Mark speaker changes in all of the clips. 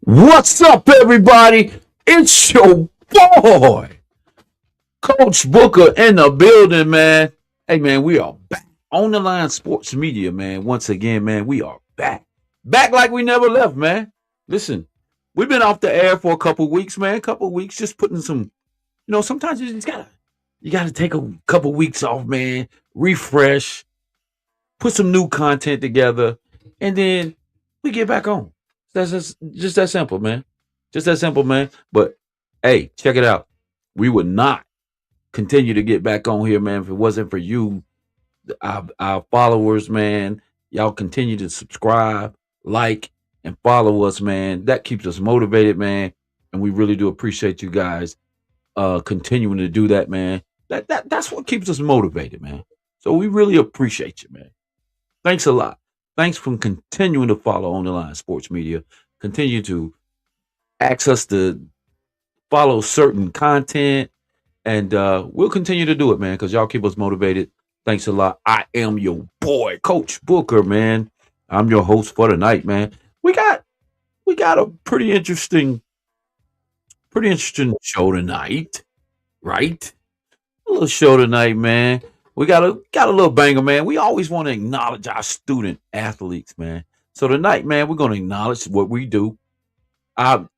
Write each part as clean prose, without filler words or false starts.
Speaker 1: What's up, everybody? It's your boy, Coach Booker in the building, man. Hey, man, we are back on the line sports media, man. Once again, man, we are back. Back like we never left, man. Listen, we've been off the air for a couple weeks, man. A couple weeks, just putting some, sometimes you gotta take a couple weeks off, man. Refresh, put some new content together, and then we get back on. That's just that simple, man. Just that simple, man. But hey, check it out. We would not continue to get back on here, man, if it wasn't for you, our followers, man. Y'all continue to subscribe, like, and follow us, man. That keeps us motivated, man. And we really do appreciate you guys continuing to do that, man. That's what keeps us motivated, man. So we really appreciate you, man. Thanks a lot. Thanks for continuing to follow on the line sports media. Continue to ask us to follow certain content, and we'll continue to do it, man, because y'all keep us motivated. Thanks a lot. I am your boy, Coach Booker, man. I'm your host for tonight, man. We got a pretty interesting show tonight, right? A little show tonight, man. We got a little banger, man. We always want to acknowledge our student athletes, man. So tonight, man, we're gonna acknowledge what we do. Our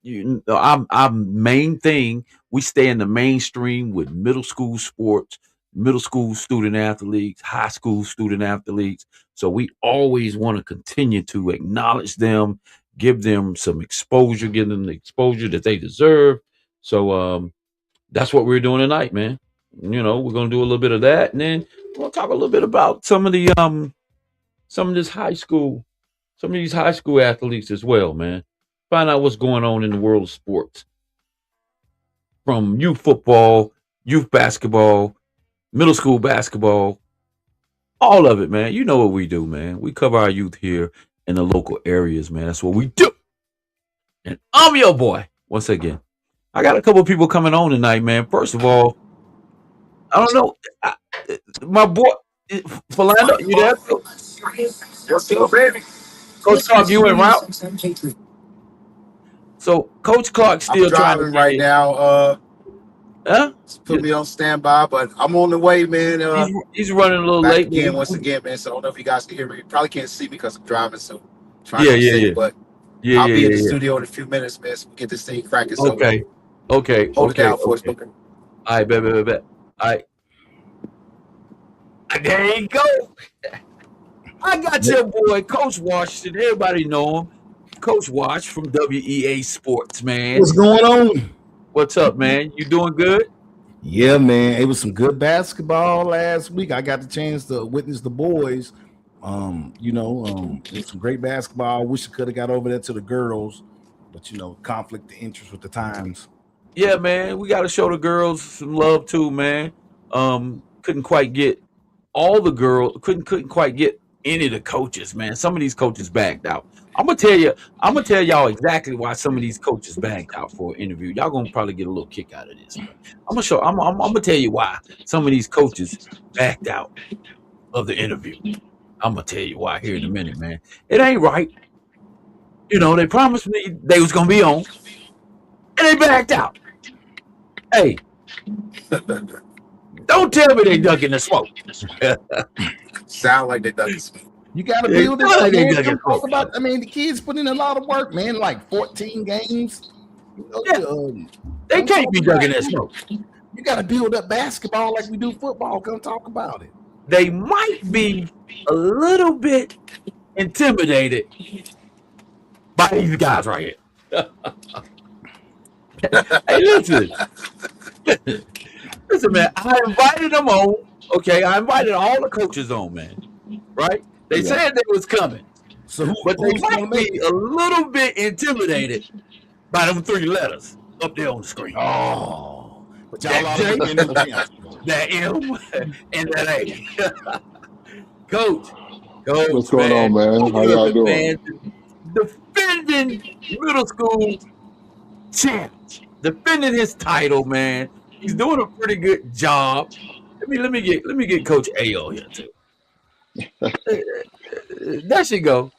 Speaker 1: main thing, we stay in the mainstream with middle school sports, middle school student athletes, high school student athletes. So we always want to continue to acknowledge them, give them some exposure, give them the exposure that they deserve. So that's what we're doing tonight, man. We're gonna do a little bit of that, and then we'll talk a little bit about some of this high school, some of these high school athletes as well, man. Find out what's going on in the world of sports, from youth football, youth basketball, middle school basketball, all of it, man. You know what we do, man. We cover our youth here in the local areas, man. That's what we do. And I'm your boy once again. I got a couple of people coming on tonight, man. First of all, I don't know. My boy, Philando, you there?
Speaker 2: What's up, baby?
Speaker 1: Coach Clark, you in route? So Coach Clark's
Speaker 2: I'm
Speaker 1: still trying to
Speaker 2: driving
Speaker 1: get
Speaker 2: right
Speaker 1: in.
Speaker 2: now.
Speaker 1: Huh?
Speaker 2: Put me on standby, but I'm on the way, man.
Speaker 1: He's running a little
Speaker 2: Back
Speaker 1: late.
Speaker 2: again, once again, man. So I don't know if you guys can hear me. You probably can't see me because I'm driving, so trying to
Speaker 1: Yeah,
Speaker 2: be
Speaker 1: yeah,
Speaker 2: safe.
Speaker 1: yeah.
Speaker 2: But
Speaker 1: Yeah,
Speaker 2: I'll
Speaker 1: yeah,
Speaker 2: be in
Speaker 1: yeah,
Speaker 2: the
Speaker 1: yeah.
Speaker 2: studio in a few minutes, man. So we get this thing cracking. So
Speaker 1: Okay. Okay.
Speaker 2: hold it
Speaker 1: Okay.
Speaker 2: down for us,
Speaker 1: Okay.
Speaker 2: Booker.
Speaker 1: All right, bet. All right. There you go. I got your boy, Coach Washington. Everybody know him. Coach Wash from WEA Sports, man.
Speaker 3: What's going on?
Speaker 1: What's up, man? You doing good?
Speaker 3: Yeah, man. It was some good basketball last week. I got the chance to witness the boys. It was some great basketball. I wish I could have got over there to the girls, but conflict of interest with the times.
Speaker 1: Yeah, man. We got to show the girls some love too, man. Couldn't quite get all the girls. Couldn't quite get any of the coaches, man. Some of these coaches backed out. I'm gonna tell you. I'm gonna tell y'all exactly why some of these coaches backed out for an interview. Y'all gonna probably get a little kick out of this, but I'm gonna show. I'm gonna tell you why some of these coaches backed out of the interview. I'm gonna tell you why here in a minute, man. It ain't right. They promised me they was gonna be on, and they backed out. Hey, don't tell me they ducking the smoke.
Speaker 2: Sound like they done this.
Speaker 3: You got to
Speaker 1: They
Speaker 3: build it
Speaker 1: sound
Speaker 3: up,
Speaker 1: like they
Speaker 3: man.
Speaker 1: ducking
Speaker 3: Come talk
Speaker 1: smoke.
Speaker 3: about. I mean, the kids put in a lot of work, man. Like 14 games.
Speaker 1: Yeah, they
Speaker 3: Come
Speaker 1: can't
Speaker 3: talk
Speaker 1: be
Speaker 3: about
Speaker 1: ducking
Speaker 3: it.
Speaker 1: that smoke.
Speaker 3: You got to build up basketball like we do football. Come talk about it.
Speaker 1: They might be a little bit intimidated by these guys right here. Hey, listen, listen, man. I invited them on. Okay, I invited all the coaches on, man. Right? They
Speaker 3: Yeah.
Speaker 1: said they was coming,
Speaker 3: So
Speaker 1: but they
Speaker 3: who's gonna
Speaker 1: might
Speaker 3: make
Speaker 1: be
Speaker 3: it?
Speaker 1: a little bit intimidated by them three letters up there on the screen.
Speaker 3: Oh, but y'all
Speaker 1: That
Speaker 3: ought to
Speaker 1: J,
Speaker 3: give me no chance.
Speaker 1: that M, and that A. Coach,
Speaker 4: What's
Speaker 1: Coach,
Speaker 4: going
Speaker 1: man.
Speaker 4: on, man?
Speaker 1: So
Speaker 4: How y'all
Speaker 1: good,
Speaker 4: doing?
Speaker 1: man. Defending middle school champ, defending his title, man. He's doing a pretty good job. Let me get Coach A on here too. There she go.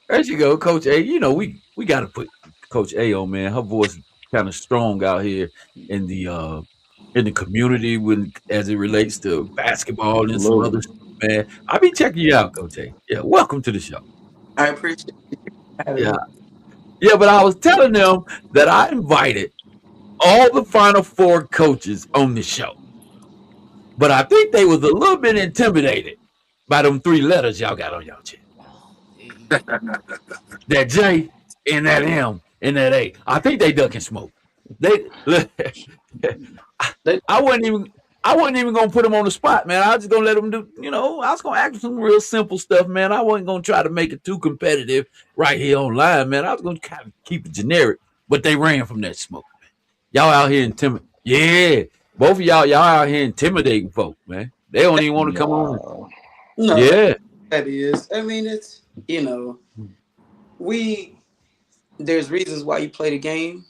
Speaker 1: There she go, Coach A. We gotta put Coach Ao, man. Her voice is kind of strong out here in the community when as it relates to basketball and some other
Speaker 4: Absolutely.
Speaker 1: stuff, man. I'll be checking you out, Coach A. Yeah, welcome to the show.
Speaker 5: I appreciate having
Speaker 1: Yeah.
Speaker 5: me.
Speaker 1: Yeah, but I was telling them that I invited all the Final Four coaches on the show. But I think they was a little bit intimidated by them three letters y'all got on y'all chest. That J and that M and that A. I think they ducking smoke. They
Speaker 5: They,
Speaker 1: I wasn't even I wasn't even gonna put them on the spot, man. I was just gonna let them do, I was gonna ask them some real simple stuff, man. I wasn't gonna try to make it too competitive right here online, man. I was gonna kind of keep it generic, but they ran from that smoke, man. Y'all out here intimidating. Yeah. Both of y'all out here intimidating folks, man. They don't even want to come on.
Speaker 4: Nah.
Speaker 5: no,
Speaker 1: Yeah.
Speaker 5: that is. I mean, it's we. There's reasons why you play the game.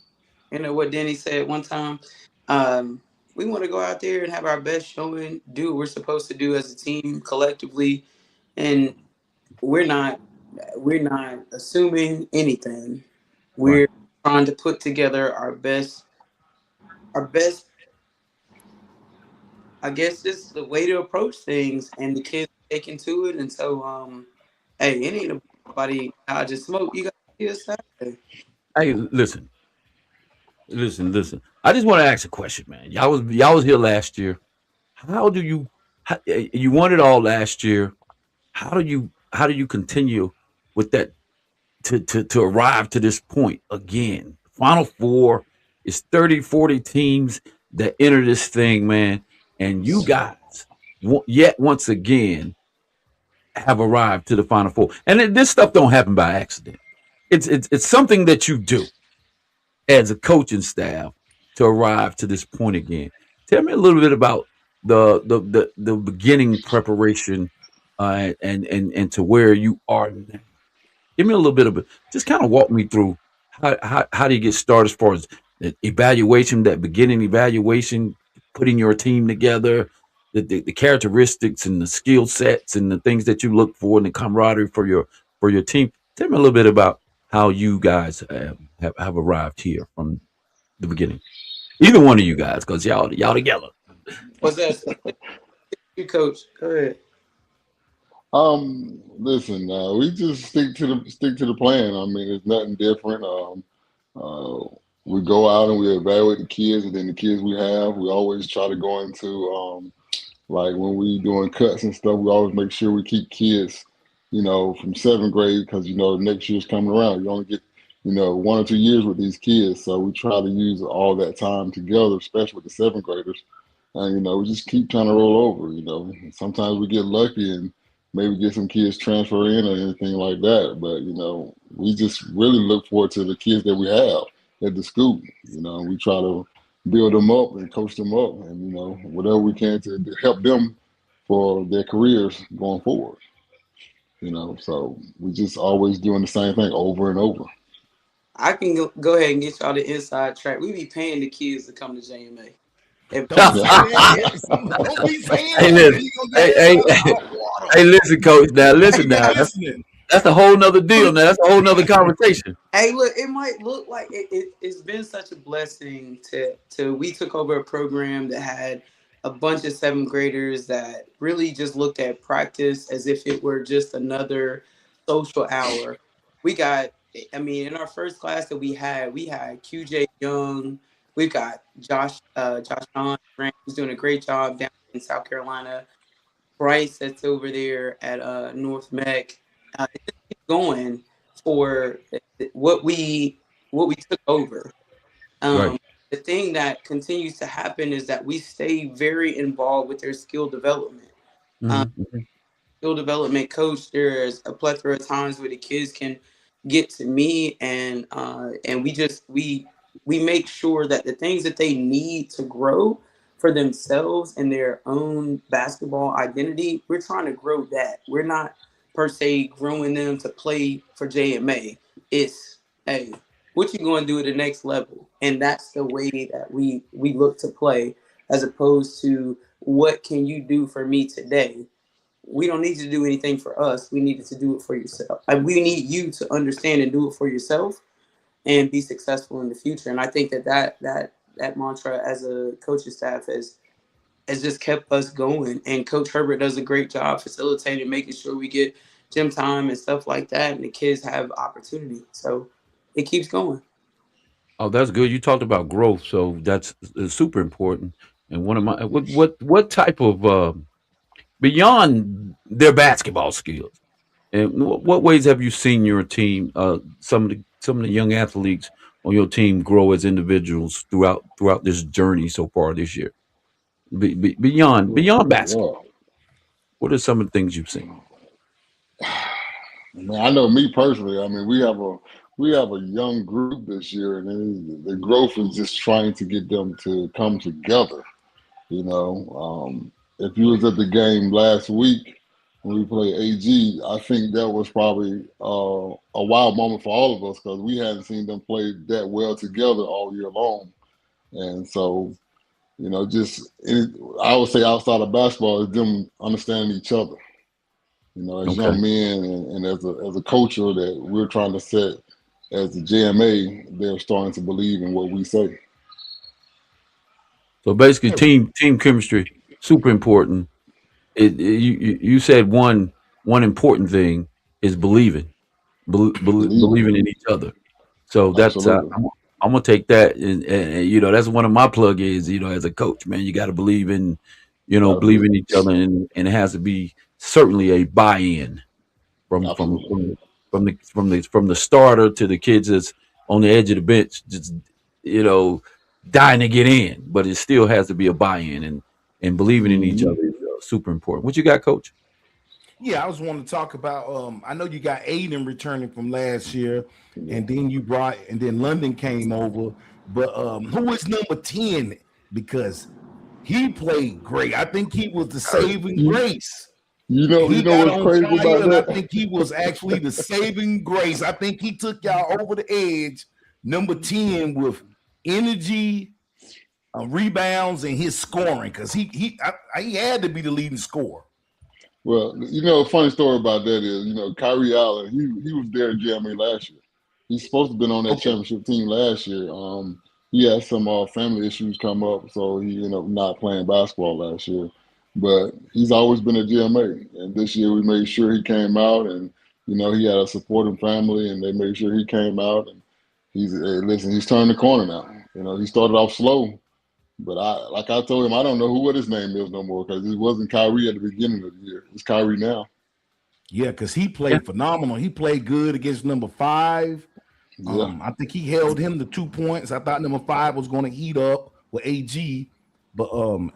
Speaker 5: You know what Denny said one time. Um, we want to go out there and have our best showing, do what we're supposed to do as a team collectively, and we're not we're not assuming anything.
Speaker 1: Right.
Speaker 5: We're trying to put together our best. I guess just the way to approach things, and the kids taking to it. And so, hey, it ain't nobody I just smoke. You got to see us Saturday.
Speaker 1: Hey, listen. I just want to ask a question, man. Y'all was here last year. How do you you won it all last year? How do you continue with that to arrive to this point again? Final four is 30, 40 teams that enter this thing, man, and you guys yet once again have arrived to the final four. And this stuff don't happen by accident. It's something that you do as a coaching staff to arrive to this point again. Tell me a little bit about the beginning preparation and to where you are now. Give me a little bit of it. Just kind of walk me through how do you get started as far as the evaluation, that beginning evaluation, putting your team together, the characteristics and the skill sets and the things that you look for and the camaraderie for your team. Tell me a little bit about how you guys have arrived here from the beginning. Either one of you guys, because y'all together.
Speaker 5: What's that? You coach. Go ahead.
Speaker 4: Listen, we just stick to the plan. I mean, it's nothing different. Uh, we go out and we evaluate the kids, and then the kids we have, we always try to go into like when we doing cuts and stuff. We always make sure we keep kids, from seventh grade because next year's coming around. You only get 1 or 2 years with these kids, so we try to use all that time together, especially with the seventh graders. And we just keep trying to roll over. Sometimes we get lucky and maybe get some kids transfer in or anything like that. But we just really look forward to the kids that we have at the school. And we try to build them up and coach them up, and whatever we can to help them for their careers going forward. So we just always doing the same thing over and over.
Speaker 5: I can go ahead and get y'all the inside track. We be paying the kids to come to JMA. If
Speaker 3: Don't
Speaker 5: y'all
Speaker 3: say that. Don't be saying
Speaker 1: Hey,
Speaker 3: that.
Speaker 1: listen.
Speaker 3: You gonna
Speaker 1: Hey,
Speaker 3: get
Speaker 1: hey,
Speaker 3: us out
Speaker 1: hey,
Speaker 3: of hot water.
Speaker 1: hey, listen, coach. Now,
Speaker 3: Hey,
Speaker 1: listen.
Speaker 3: been
Speaker 1: Now,
Speaker 3: listening.
Speaker 1: that's a whole nother deal. Now, that's a whole nother conversation.
Speaker 5: Hey, look, it might look like it's been such a blessing to we took over a program that had a bunch of seventh graders that really just looked at practice as if it were just another social hour. We got, I mean, in our first class that we had QJ Young, we've got Josh John Grant, who's doing a great job down in South Carolina. Bryce that's over there at North Mech. It just keeps going for what we what we took over.
Speaker 1: Right.
Speaker 5: Um, the thing that continues to happen is that we stay very involved with their skill development. Um,
Speaker 1: Hmm.
Speaker 5: skill development coach, there's a plethora of times where the kids can get to me, and we make sure that the things that they need to grow for themselves and their own basketball identity, we're trying to grow that. We're not per se growing them to play for JMA. It's, hey, what you going to do at the next level, and that's the way that we look to play, as opposed to what can you do for me today. We don't need to do anything for us. We needed to do it for yourself. We need you to understand and do it for yourself. and be successful in the future. And I think that mantra as a coaching staff has just kept us going. And Coach Herbert does a great job facilitating, making sure we get gym time and stuff like that, and the kids have opportunity. So it keeps going.
Speaker 1: Oh, that's good. You talked about growth, so that's super important. And one of my what type of beyond their basketball skills, and what ways have you seen your team, some of the young athletes on your team grow as individuals throughout this journey so far this year? Beyond basketball,
Speaker 4: Well,
Speaker 1: what are some of the things you've seen?
Speaker 4: I mean, I know me personally. I mean, we have a young group this year, and the growth is just trying to get them to come together. You know, if you was at the game last week when we played AG, I think that was probably a wild moment for all of us because we hadn't seen them play that well together all year long. And so, I would say outside of basketball is them understanding each other. As
Speaker 1: Okay,
Speaker 4: young men and as a culture that we're trying to set as the JMA, they're starting to believe in what we say.
Speaker 1: so basically, team chemistry super important. You said one important thing is
Speaker 4: Believing,
Speaker 1: believing in each other. So that's
Speaker 4: absolutely,
Speaker 1: I'm gonna take that, and that's one of my plug is as a coach, man, you got to believe in
Speaker 4: absolutely,
Speaker 1: each other, and it has to be certainly a buy-in from from
Speaker 4: absolutely.
Speaker 1: from from the starter to the kids that's on the edge of the bench, just you know dying to get in, but it still has to be a buy-in, and believing in each
Speaker 4: Hmm.
Speaker 1: other is super important. What you got, Coach?
Speaker 3: Yeah, I was wanting to talk about. I know you got Aiden returning from last year,
Speaker 4: Yeah.
Speaker 3: and then London came over. But who is number 10? Because he played great. I think he was the saving
Speaker 4: You,
Speaker 3: grace.
Speaker 4: you
Speaker 3: He
Speaker 4: know
Speaker 3: got
Speaker 4: what's
Speaker 3: on
Speaker 4: crazy
Speaker 3: fire,
Speaker 4: about
Speaker 3: and I
Speaker 4: that?
Speaker 3: think he was actually the saving grace. I think he took y'all over the edge. Number 10 with energy, rebounds, and his scoring because he had to be the leading scorer.
Speaker 4: Well, a funny story about that is, Kyrie Allen, he was there in GMA last year. He's supposed to have been on that
Speaker 3: Okay.
Speaker 4: championship team last year. He had some family issues come up, so he ended up not playing basketball last year. But he's always been a GMA, and this year we made sure he came out, and he had a supporting family, and they made sure he came out, and listen, he's turned the corner now. He started off slow, but like I told him, I don't know what his name is no more because it wasn't Kyrie at the beginning of the year. It's Kyrie now.
Speaker 3: Yeah, because he
Speaker 1: Yeah,
Speaker 3: played phenomenal. He played good against number 5.
Speaker 4: Yeah.
Speaker 3: I think he held him to 2 points. I thought number 5 was going to heat up with AG, but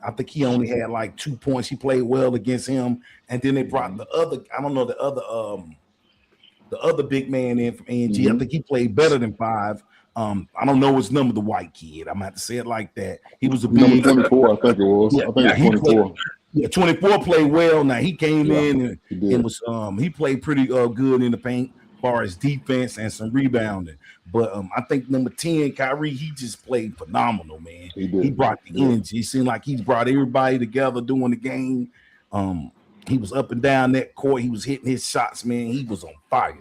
Speaker 3: I think he only had like 2 points. He played well against him, and then they brought
Speaker 4: Hmm.
Speaker 3: the other. I don't know the other big man in from ANG. I
Speaker 4: Hmm.
Speaker 3: think he played better than 5. I don't know his number, the white kid. I'm gonna have to say it like that. He was a
Speaker 4: Number
Speaker 3: big.
Speaker 4: 24, I think it was.
Speaker 3: Yeah,
Speaker 4: I think it
Speaker 3: now
Speaker 4: was
Speaker 3: he played.
Speaker 4: 24.
Speaker 3: Yeah, 24 played well. Now he came
Speaker 4: Yeah,
Speaker 3: in and,
Speaker 4: he
Speaker 3: and
Speaker 4: did.
Speaker 3: was he played pretty good in the paint as far as defense and some rebounding. But I think number 10, Kyrie, he just played phenomenal, man.
Speaker 4: He
Speaker 3: He
Speaker 4: did.
Speaker 3: brought the
Speaker 4: Yeah.
Speaker 3: energy. It seemed like he brought everybody together doing the game. Um, he was up and down that court. He was hitting his shots, man. He was on fire.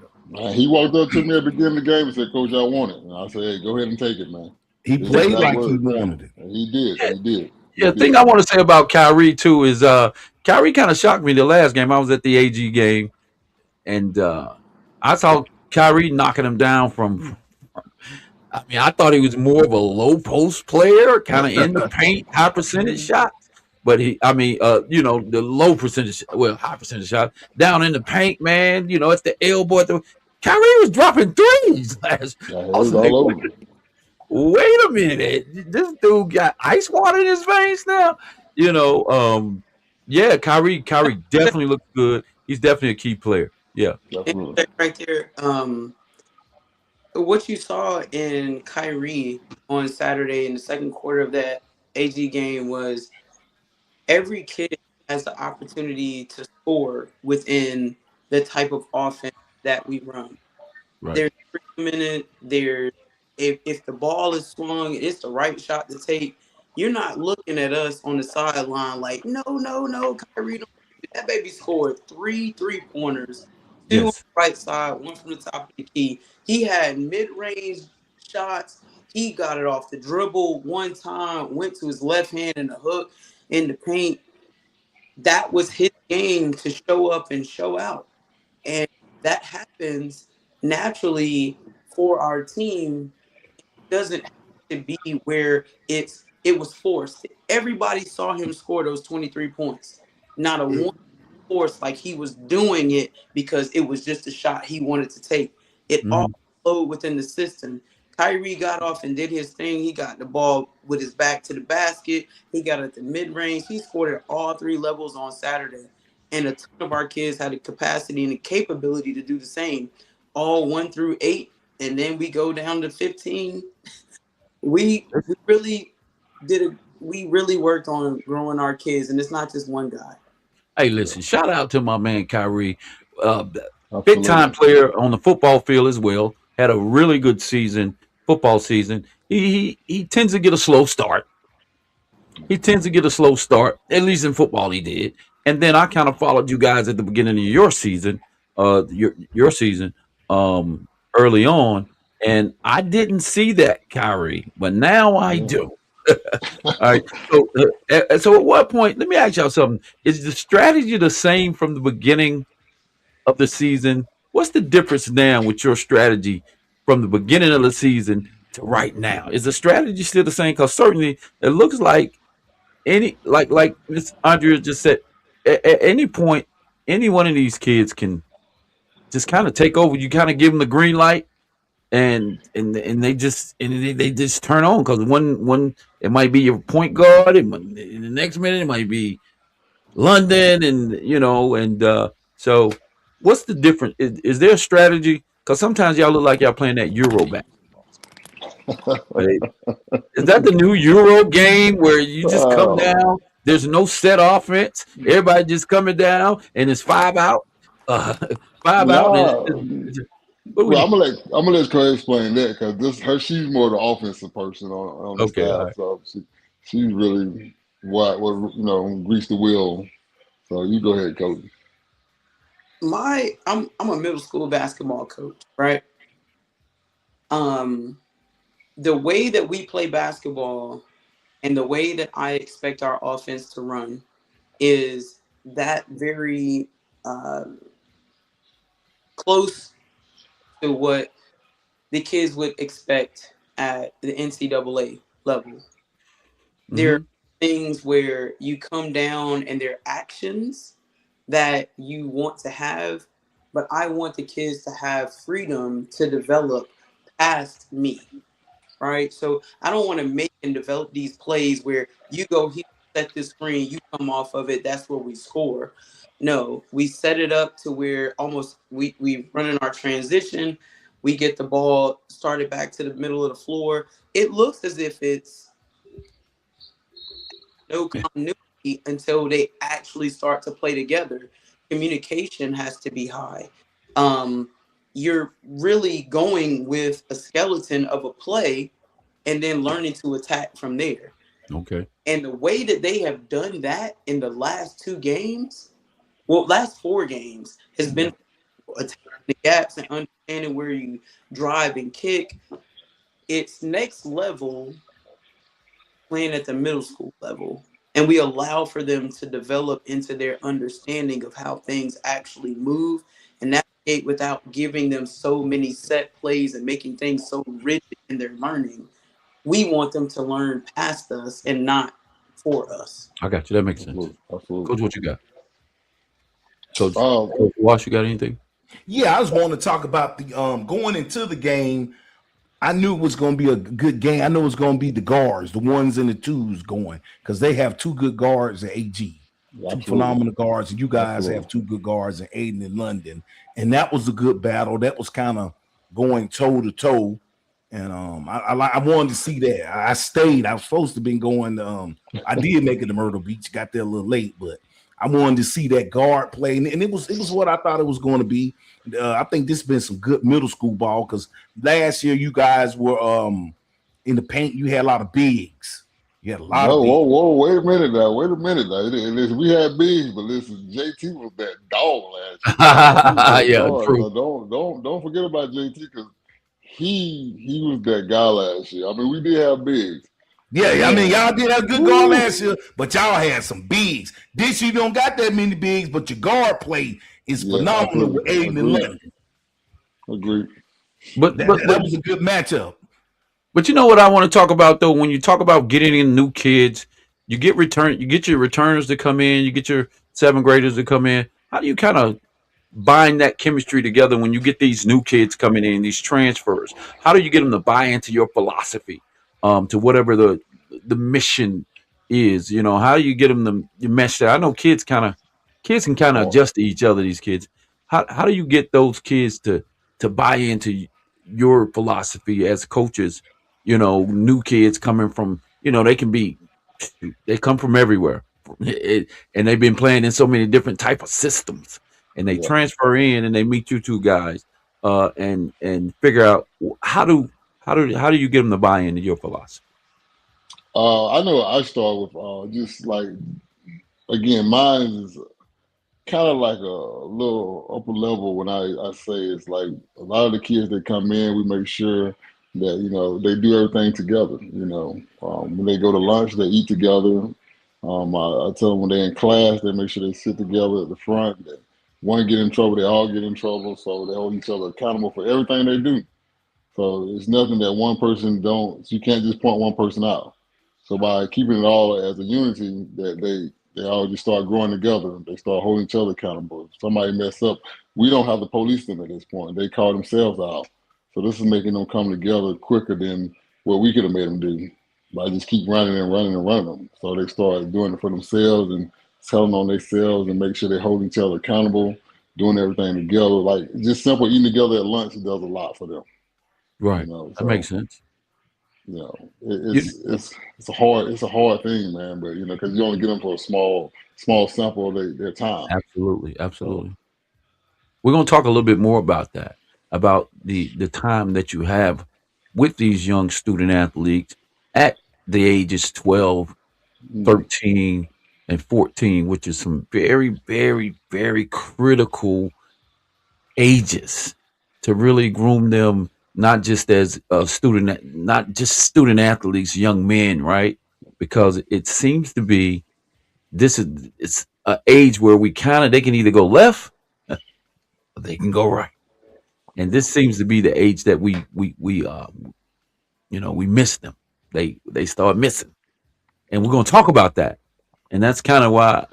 Speaker 4: He walked up to me at the beginning of the game and said, "Coach, I want it." And I said, "Hey, go ahead and take it, man."
Speaker 3: He
Speaker 4: His
Speaker 3: played
Speaker 4: exact
Speaker 3: like he
Speaker 4: words.
Speaker 3: wanted it.
Speaker 4: And he did.
Speaker 1: yeah,
Speaker 4: He did. He
Speaker 1: yeah. The thing
Speaker 4: did.
Speaker 1: I want to say about Kyrie too is Kyrie kind of shocked me the last game. I was at the AG game, and I saw Kyrie knocking him down from. I mean, I thought he was more of a low post player, kind of in the paint, high percentage shots. But I mean, the low percentage, well, high percentage shot down in the paint, man. At the elbow. Kyrie was dropping threes last.
Speaker 4: Yeah,
Speaker 1: I
Speaker 4: it
Speaker 1: was
Speaker 4: was
Speaker 1: like,
Speaker 4: all over.
Speaker 1: wait a minute, this dude got ice water in his veins now. Yeah, Kyrie definitely looks good. He's definitely a key player. Yeah,
Speaker 4: Definitely.
Speaker 5: Right there. What you saw in Kyrie on Saturday in the second quarter of that AG game was every kid has the opportunity to score within the type of offense that we run.
Speaker 1: right.
Speaker 5: There's freedom in it. If the ball is swung, it's the right shot to take. You're not looking at us on the sideline like, no, no, no, Kyrie. Don't do it." That baby scored three pointers, two on
Speaker 1: Yes.
Speaker 5: the right side, one from the top of the key. He had mid range shots. He got it off the dribble one time, went to his left hand and a hook in the paint. That was his game to show up and show out. And that happens naturally for our team. Doesn't have to be where it was forced. Everybody saw him score those 23 points. Not a one force like he was doing it because it was just a shot he wanted to take. It all
Speaker 1: Mhm.
Speaker 5: flowed within the system. Kyrie got off and did his thing. He got the ball with his back to the basket. He got it at the mid range. He scored at all three levels on Saturday. And a ton of our kids had the capacity and the capability to do the same, all 1 through 8. And then we go down to 15. We really we really worked on growing our kids, and it's not just one guy.
Speaker 1: Hey, listen, shout out to my man Kyrie, uh, big time
Speaker 4: Absolutely.
Speaker 1: player on the football field as well. Had a really good season, football season. He tends to get a slow start. He tends to get a slow start, at least in football he did. And then I kind of followed you guys at the beginning of your season, your season, early on, and I didn't see that Kyrie, but now I
Speaker 4: Yeah.
Speaker 1: do. All right. So at what point? Let me ask y'all something. Is the strategy the same from the beginning of the season? What's the difference now with your strategy from the beginning of the season to right now? Is the strategy still the same? Because certainly it looks like like Miss Andrea just said, at any point, any one of these kids can just kind of take over. You kind of give them the green light, and they just turn on because one it might be your point guard, in the next minute it might be London, and so what's the difference? Is there a strategy? Because sometimes y'all look like y'all playing that Euro basketball. Right? Is that the new Euro game where you just come
Speaker 4: Oh,
Speaker 1: down? There's no set offense. Everybody just coming down, and it's five out, uh, five out, and
Speaker 4: nah.
Speaker 1: what
Speaker 4: Well,
Speaker 1: we.
Speaker 4: I'm gonna let Clay explain that because this her she's more the offensive person on the
Speaker 1: Okay, all
Speaker 4: staff,
Speaker 1: right.
Speaker 4: so she's really what grease the wheel. So you go ahead, coach.
Speaker 5: I'm a middle school basketball coach, right? Um, the way that we play basketball and the way that I expect our offense to run is that very uh, close to what the kids would expect at the NCAA level. There are
Speaker 1: Mm-hmm.
Speaker 5: things where you come down and there are actions that you want to have, but I want the kids to have freedom to develop past me, right? So I don't want to make and develop these plays where you go here, set this screen, you come off of it, that's where we score. No, we set it up to where almost we run in our transition, we get the ball started back to the middle of the floor. It looks as if it's no continuity until they actually start to play together. Communication has to be high. Um, you're really going with a skeleton of a play and then learning to attack from there.
Speaker 1: Okay.
Speaker 5: And the way that they have done that in the last 2 games, well, last 4 games, has been attacking the gaps and understanding where you drive and kick. It's next level playing at the middle school level. And we allow for them to develop into their understanding of how things actually move and navigate without giving them so many set plays and making things so rigid in their learning. We want them to learn past us and not for us.
Speaker 1: I got you. That makes sense.
Speaker 4: Absolutely, absolutely.
Speaker 1: Coach, what you got? Coach,
Speaker 4: Um,
Speaker 1: Coach Wash, you got anything?
Speaker 3: Yeah, I just want to talk about the going into the game. I knew it was going to be a good game. I know it's going to be the guards, the ones and the twos going, because they have two good guards at AG, two
Speaker 4: absolutely,
Speaker 3: phenomenal guards, and you guys
Speaker 4: absolutely.
Speaker 3: have two good guards in Aiden and London. And that was a good battle. That was kind of going toe to toe. And I wanted to see that. I stayed. I was supposed to been going. I did make it to Myrtle Beach. Got there a little late, but I wanted to see that guard play, and it was what I thought it was going to be. I think this has been some good middle school ball because last year you guys were in the paint. You had a lot of bigs. You had a lot of
Speaker 4: No,
Speaker 3: bigs.
Speaker 4: whoa, wait a minute now. Wait a minute now. Listen, we had bigs, but listen, JT was that dog last year. He was that
Speaker 1: Yeah,
Speaker 4: dog.
Speaker 1: true.
Speaker 4: So don't forget about JT because he was that guy last year. I mean, we did have bigs, but
Speaker 3: Yeah, I mean,
Speaker 4: man,
Speaker 3: y'all did have good guard
Speaker 1: Woo.
Speaker 3: last year, but y'all had some bigs. This year, you don't got that many bigs, but your guard play is
Speaker 4: yeah,
Speaker 3: phenomenal with
Speaker 4: absolutely
Speaker 3: Aiden and
Speaker 4: agreed,
Speaker 3: London.
Speaker 4: agreed.
Speaker 1: But
Speaker 3: That,
Speaker 1: but
Speaker 3: that,
Speaker 1: but
Speaker 3: that was a good matchup.
Speaker 1: But you know what I want to talk about though? When you talk about getting in new kids, you get your returners to come in, you get your seventh graders to come in. How do you kind of bind that chemistry together when you get these new kids coming in, these transfers? How do you get them to buy into your philosophy, to whatever the mission is? You know, how do you get them to mesh that? I know kids can kind of
Speaker 4: Hard.
Speaker 1: adjust to each other. These kids, how do you get those kids to buy into your philosophy as coaches? You know, new kids coming from, they can be, they come from everywhere. And they've been playing in so many different type of systems, and they
Speaker 4: Yeah.
Speaker 1: transfer in and they meet you two guys, and figure out how do you get them to buy into your philosophy?
Speaker 4: I know I start with just like again, mine is kind of like a little upper level when I say it's like a lot of the kids that come in, we make sure that they do everything together. When they go to lunch, they eat together. I tell them when they're in class, they make sure they sit together at the front. That one get in trouble, they all get in trouble, so they hold each other accountable for everything they do. So it's nothing that one person don't. So you can't just point one person out. So by keeping it all as a unity, that they all just start growing together. They start holding each other accountable. If somebody mess up, we don't have to police them at this point. They call themselves out. So this is making them come together quicker than what we could have made them do by just keep running and running and running them. So they start doing it for themselves and telling on themselves and make sure they hold each other accountable, doing everything together. Like just simple eating together at lunch does a lot for them.
Speaker 1: Right. That
Speaker 4: So
Speaker 1: makes sense. You,
Speaker 4: it's a hard thing, man. But because you only get them for a small sample of their time.
Speaker 1: absolutely,
Speaker 4: So
Speaker 1: absolutely. We're going to talk a little bit more about that, about the time that you have with these young student athletes at the ages 12,
Speaker 4: mm,
Speaker 1: 13, and 14, which is some very, very, very critical ages to really groom them, not just as a student, not just student athletes, young men, right? Because it seems to be it's an age where they can either go left or they can go right. And this seems to be the age that we miss them. They start missing, and we're gonna talk about that. And that's kind of why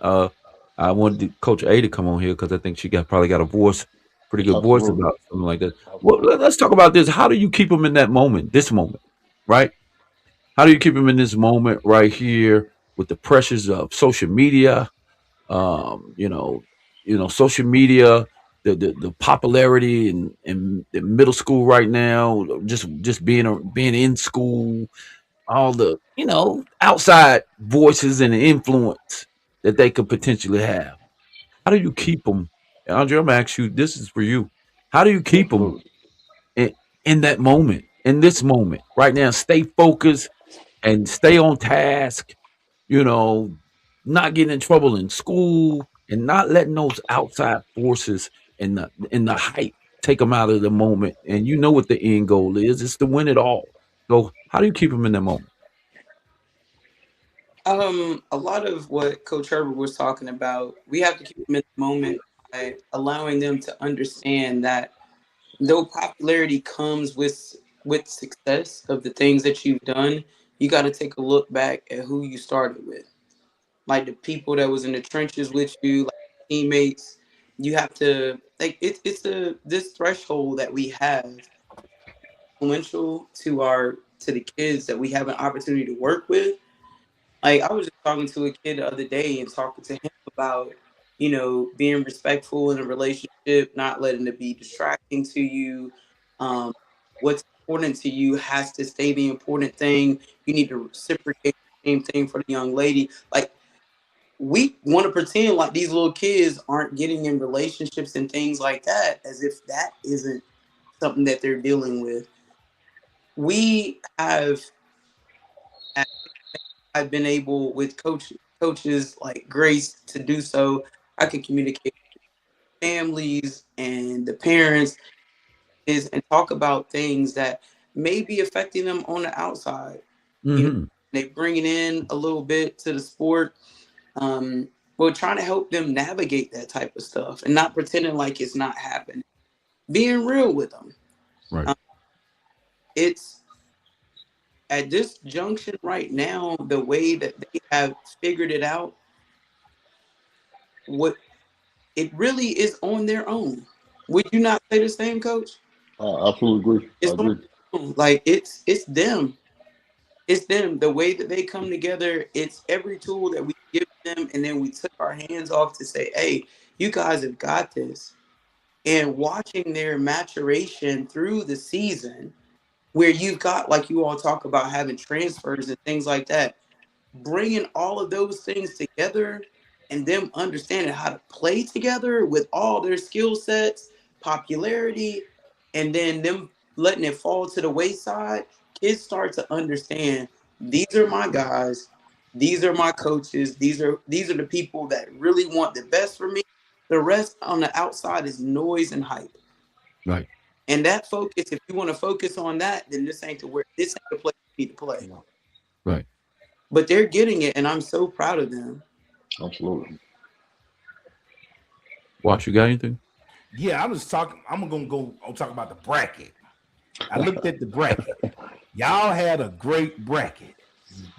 Speaker 1: I wanted Coach A to come on here, because I think she probably got a voice, pretty good voice
Speaker 4: absolutely,
Speaker 1: about something like that. Well,
Speaker 4: absolutely.
Speaker 1: let's talk about this. How do you keep them in that moment, this moment, right? How do you keep them in this moment right here with the pressures of social media? You know, social media, the popularity in middle school right now, just being in school, all the outside voices and influence that they could potentially have. How do you keep them? Andre, I'm gonna ask you. This is for you. How do you keep them
Speaker 4: Absolutely.
Speaker 1: in, in that moment, in this moment, right now? Stay focused and stay on task. You know, not getting in trouble in school and not letting those outside forces and the hype take them out of the moment. And you know what the end goal is? It's to win it all. So how do you keep them in that moment?
Speaker 5: A lot of what Coach Herbert was talking about, we have to keep them in the moment by allowing them to understand that though popularity comes with success of the things that you've done, you got to take a look back at who you started with, like the people that was in the trenches with you, like teammates. You have to like it's a this threshold that we have influential to the kids that we have an opportunity to work with. Like I was just talking to a kid the other day and talking to him about, being respectful in a relationship, not letting it be distracting to you. Um, what's important to you has to stay the important thing. You need to reciprocate the same thing for the young lady. Like we want to pretend like these little kids aren't getting in relationships and things like that, as if that isn't something that they're dealing with. We have I've been able with coaches like Grace to do so. I can communicate with families and the parents is and talk about things that may be affecting them on the outside. You know,
Speaker 1: Mm-hmm.
Speaker 5: they bringing in a little bit to the sport. Um, we're trying to help them navigate that type of stuff and not pretending like it's not happening. Being real with them.
Speaker 1: Right.
Speaker 5: Um, it's at this junction right now, the way that they have figured it out, what it really is on their own. Would you not say the same, Coach?
Speaker 4: I absolutely agree. I
Speaker 5: It's on
Speaker 4: agree.
Speaker 5: their own. Like it's them. It's them. The way that they come together, it's every tool that we give them, and then we took our hands off to say, "Hey, you guys have got this." And watching their maturation through the season, where you've got, like you all talk about, having transfers and things like that, bringing all of those things together and them understanding how to play together with all their skill sets, popularity, and then them letting it fall to the wayside, kids start to understand these are my guys, these are my coaches, these are the people that really want the best for me. The rest on the outside is noise and hype.
Speaker 1: Right.
Speaker 5: And that focus, if you want to focus on that, then this ain't the place you need to play.
Speaker 1: Right.
Speaker 5: But they're getting it, and I'm so proud of them.
Speaker 4: Absolutely.
Speaker 1: Wash, you got anything?
Speaker 3: Yeah, I was talking. I'm gonna go. I'll talk about the bracket. I looked at the bracket. Y'all had a great bracket.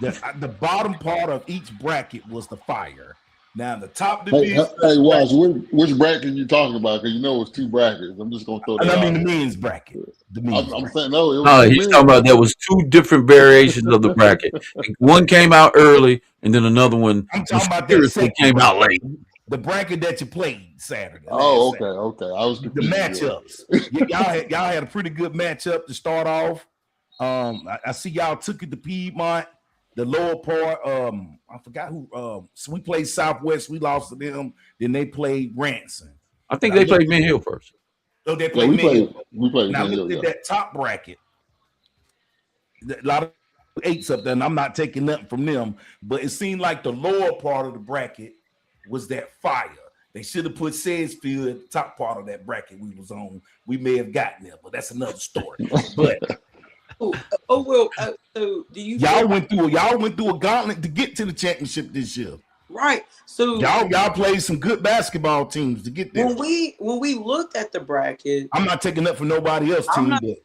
Speaker 3: The bottom part of each bracket was the fire. Now the top division.
Speaker 4: Hey, Watch, which bracket you talking about? Because you know it's two brackets. I'm just gonna throw that
Speaker 3: I mean
Speaker 4: out
Speaker 3: the
Speaker 4: there.
Speaker 3: men's bracket. The men's
Speaker 4: I'm
Speaker 3: bracket.
Speaker 4: saying no, it was
Speaker 1: No,
Speaker 4: two
Speaker 1: he's
Speaker 4: men.
Speaker 1: talking about there was two different variations of the bracket. One came out early, and then another one
Speaker 3: I'm talking about that
Speaker 1: mysteriously
Speaker 3: second
Speaker 1: came out
Speaker 3: bracket.
Speaker 1: late.
Speaker 3: The bracket that you played Saturday.
Speaker 4: Oh,
Speaker 3: Last
Speaker 4: okay,
Speaker 3: Saturday.
Speaker 4: okay. I was
Speaker 3: The
Speaker 4: confused.
Speaker 3: matchups. Y'all had a pretty good matchup to start off. I see y'all took it to Piedmont, the lower part. I forgot who. So we played Southwest. We lost to them. Then they played Ransom.
Speaker 1: I
Speaker 3: And
Speaker 1: think
Speaker 3: I
Speaker 1: they
Speaker 3: looked
Speaker 1: played
Speaker 3: at,
Speaker 1: Mint Hill first.
Speaker 3: oh, they
Speaker 4: Yeah,
Speaker 3: played Mid.
Speaker 4: we played
Speaker 3: And I
Speaker 4: Van
Speaker 3: looked
Speaker 4: Hill,
Speaker 3: at
Speaker 4: yeah.
Speaker 3: that top bracket. A lot of eights up there, and I'm not taking nothing from them, but it seemed like the lower part of the bracket was that fire. They should have put Sedgefield at the top part of that bracket we was on. We may have gotten there, but that's another story. But
Speaker 5: Well. So do you feel
Speaker 3: y'all went through a gauntlet to get to the championship this year.
Speaker 5: right? So
Speaker 3: Y'all played some good basketball teams to get there.
Speaker 5: when we looked at the bracket,
Speaker 3: I'm not taking up for nobody else
Speaker 5: I'm
Speaker 3: team,
Speaker 5: not
Speaker 3: but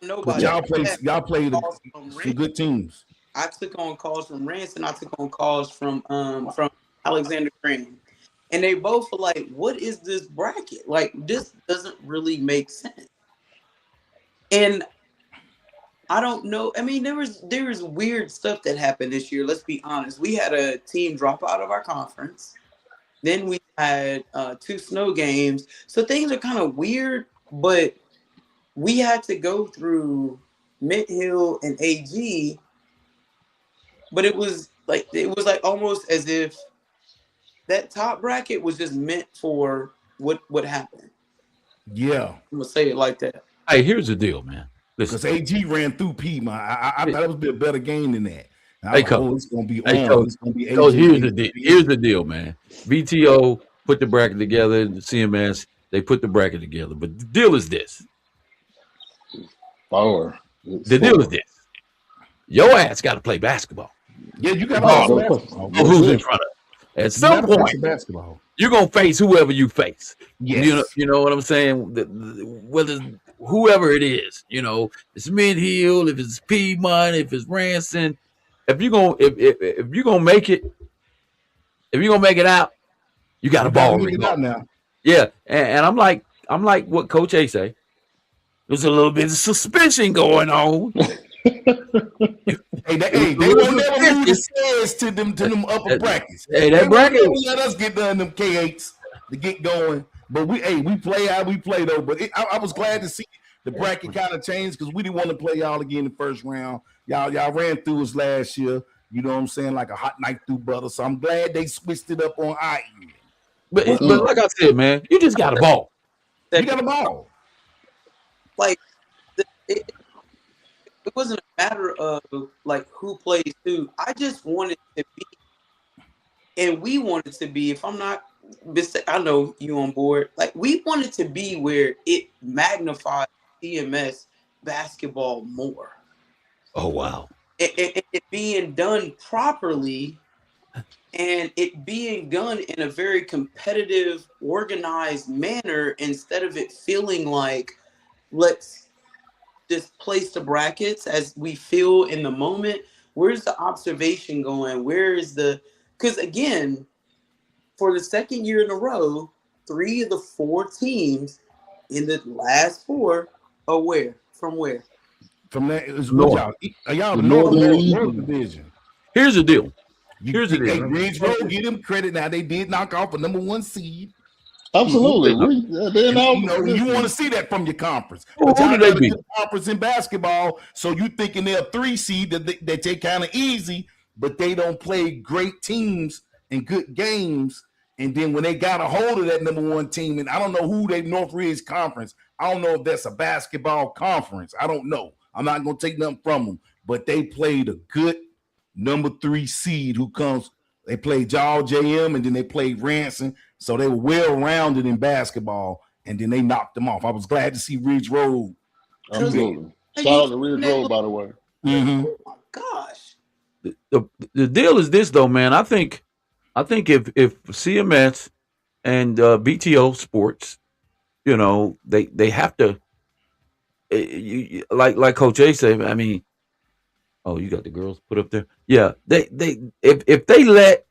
Speaker 5: nobody.
Speaker 4: Yeah.
Speaker 3: y'all played
Speaker 5: Calls from
Speaker 3: some
Speaker 5: Rand.
Speaker 3: good teams.
Speaker 5: I took on calls from Ransom. I took on calls from Alexander Graham, and they both were like, "What is this bracket? Like, this doesn't really make sense." And I don't know. I mean, there was weird stuff that happened this year. Let's be honest. We had a team drop out of our conference. Then we had two snow games. So things are kind of weird, but we had to go through Mint Hill and AG, but it was like almost as if that top bracket was just meant for what happened.
Speaker 3: Yeah,
Speaker 5: I'm gonna say it like that.
Speaker 1: Hey, here's the deal, man.
Speaker 3: because
Speaker 1: Listen,
Speaker 3: AG ran through Piedmont. I thought it would be a better game than that. And I
Speaker 1: hey,
Speaker 3: was like,
Speaker 1: coach.
Speaker 3: oh, it's gonna be
Speaker 1: Hey,
Speaker 3: on.
Speaker 1: coach.
Speaker 3: It's gonna be
Speaker 1: Coach,
Speaker 3: AG
Speaker 1: here's the
Speaker 3: against
Speaker 1: deal. Here's
Speaker 3: Piedmont.
Speaker 1: the deal, man. VTO put the bracket together. The CMS they put the bracket together. But the deal is this.
Speaker 4: Power. It's
Speaker 1: The deal is
Speaker 4: four.
Speaker 1: this. Your ass got to play basketball,
Speaker 3: Yeah, you got to play
Speaker 4: Oh,
Speaker 3: some
Speaker 1: regardless
Speaker 4: no question.
Speaker 3: basketball.
Speaker 1: of
Speaker 4: That's
Speaker 1: who's in
Speaker 4: it.
Speaker 1: front of. At
Speaker 3: You got
Speaker 1: some
Speaker 3: to play
Speaker 1: point,
Speaker 3: some basketball.
Speaker 1: you're gonna face whoever you face.
Speaker 3: Yes.
Speaker 1: You know what I'm saying? Whether whoever it is, it's Mid Hill, if it's Piedmont, if it's Ranson, if you're gonna make it, if you're gonna make it out, you got a
Speaker 3: You got to
Speaker 1: ball
Speaker 3: make it out
Speaker 1: regardless.
Speaker 3: now.
Speaker 1: Yeah, and I'm like what Coach A say. There's a little bit of suspicion going on.
Speaker 3: Hey,
Speaker 1: It was a
Speaker 3: they
Speaker 1: little
Speaker 3: won't never move the
Speaker 1: suspicious.
Speaker 3: stairs to them upper
Speaker 1: That,
Speaker 3: brackets.
Speaker 1: hey,
Speaker 3: They
Speaker 1: that
Speaker 3: won't
Speaker 1: bracket.
Speaker 3: never let us get done them K8s to get going. But we play how we play though. But I was glad to see the bracket kind of change because we didn't want to play y'all again in the first round. Y'all ran through us last year. You know what I'm saying? Like a hot knife through butter. So I'm glad they switched it up on our end.
Speaker 1: But
Speaker 3: But
Speaker 1: but like I said, man, you just got a ball.
Speaker 3: we got a ball.
Speaker 5: Like it wasn't a matter of like who plays who. I just wanted to be, and we wanted to be. If I'm not, I know you on board. Like we wanted to be where it magnifies EMS basketball more.
Speaker 1: Oh wow.
Speaker 5: It being done properly and it being done in a very competitive, organized manner instead of it feeling like let's just place the brackets as we feel in the moment. Where's the observation going? Where is the, because again, for the second year in a row, three of the four teams in the last four are where? From where?
Speaker 3: From that is what
Speaker 1: North.
Speaker 3: y'all
Speaker 4: The
Speaker 3: North
Speaker 5: From
Speaker 4: Northern
Speaker 5: North.
Speaker 4: League.
Speaker 3: North Division.
Speaker 1: Here's the deal.
Speaker 3: You,
Speaker 1: Here's the
Speaker 3: hey,
Speaker 1: deal.
Speaker 3: Ridge Road, give them credit. Now they did knock off a number one seed.
Speaker 1: Who
Speaker 4: Absolutely.
Speaker 1: they knock?
Speaker 4: They're
Speaker 3: And
Speaker 4: now
Speaker 3: you know, you want to
Speaker 4: listen.
Speaker 3: see that from your conference. But
Speaker 1: Who
Speaker 3: y'all
Speaker 1: did they
Speaker 3: got a
Speaker 1: beat?
Speaker 3: good conference in basketball. So you thinking they're a 3 seed that they kind of easy, but they don't play great teams and good games. And then when they got a hold of that number one team, and I don't know who they Northridge Conference, I don't know if that's a basketball conference. I don't know. I'm not gonna take nothing from them, but they played a good number 3 seed who comes. They played Jaw JM and then they played Ranson. So they were well rounded in basketball, and then they knocked them off. I was glad to see Ridge Road do
Speaker 5: Because
Speaker 3: that.
Speaker 4: Absolutely.
Speaker 5: have you
Speaker 4: Shout out
Speaker 5: seen
Speaker 4: to Ridge
Speaker 5: that
Speaker 4: Road,
Speaker 5: little,
Speaker 4: by the way.
Speaker 3: Mm-hmm.
Speaker 5: oh my gosh.
Speaker 1: The deal is this though, man. I think if CMS and BTO Sports, they have to like Coach A said. I mean, oh, you got the girls put up there. Yeah, they if they let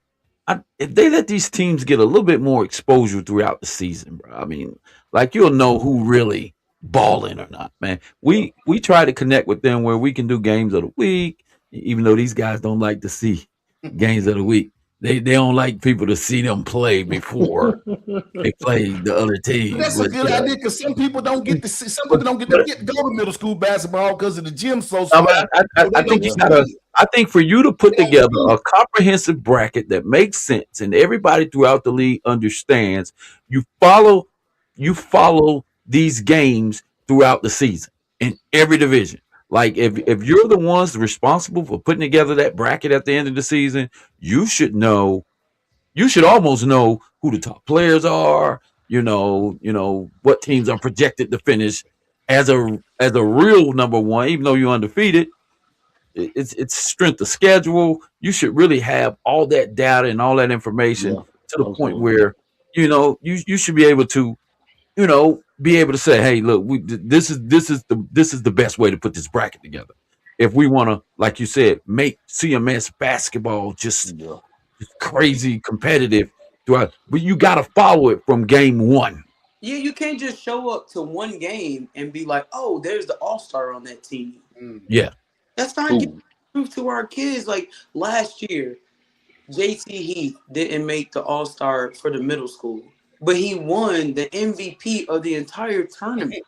Speaker 1: these teams get a little bit more exposure throughout the season, bro. I mean, like you'll know who really balling or not, man.
Speaker 4: Yeah.
Speaker 1: We try to connect with them where we can do games of the week, even though these guys don't like to see games of the week. They don't like people to see them play before they play the other
Speaker 3: But
Speaker 1: team.
Speaker 3: that's a
Speaker 1: But
Speaker 3: good idea because some people don't get to see. Some
Speaker 1: but,
Speaker 3: people don't get to
Speaker 1: but
Speaker 3: get to go to middle school basketball because of the gym so
Speaker 1: I, mean,
Speaker 3: small, so
Speaker 1: I
Speaker 3: they don't
Speaker 1: think you
Speaker 3: get
Speaker 4: Yeah.
Speaker 3: to
Speaker 1: gotta.
Speaker 3: see
Speaker 1: I think for you to put
Speaker 3: it.
Speaker 1: together a comprehensive bracket that makes sense and everybody throughout the league understands, you follow, you follow these games throughout the season in every division. Like
Speaker 4: Yeah.
Speaker 1: if you're the ones responsible for putting together that bracket at the end of the season, you should know. You should almost know who the top players are. You know what teams are projected to finish as a real number one, even though you're undefeated. It's strength of schedule. You should really have all that data and all that information
Speaker 4: Yeah.
Speaker 1: to the point
Speaker 4: Absolutely.
Speaker 1: where you should be able to say, hey, look, this is the best way to put this bracket together. If we want to, like you said, make CMS basketball
Speaker 4: Yeah.
Speaker 1: just crazy competitive throughout, but you got to follow it from game one.
Speaker 5: Yeah, you can't just show up to one game and be like, oh, there's the all star on that team.
Speaker 1: Yeah,
Speaker 5: That's not getting
Speaker 4: Cool.
Speaker 5: proof to our kids. Like last year, JT Heath didn't make the all star for the middle school, but he won the MVP of the entire tournament.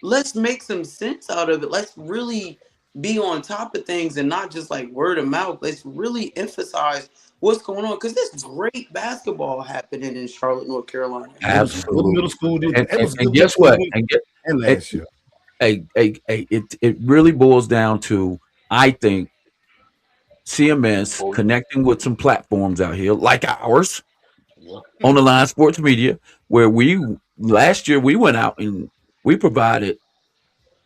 Speaker 5: Let's make some sense out of it. Let's really be on top of things and not just like word of mouth. Let's really emphasize what's going on because there's great basketball happening in Charlotte, North Carolina.
Speaker 3: It was a good middle
Speaker 1: absolutely.
Speaker 3: school.
Speaker 1: And
Speaker 3: It
Speaker 1: and,
Speaker 3: was a
Speaker 1: and
Speaker 3: good middle
Speaker 1: guess
Speaker 3: school
Speaker 1: what?
Speaker 3: week and
Speaker 1: And
Speaker 3: last year.
Speaker 1: it really boils down to, I think, CMS
Speaker 4: Exposure.
Speaker 1: connecting with some platforms out here like ours
Speaker 4: Yeah.
Speaker 1: on the line sports media, where we last year we went out and we provided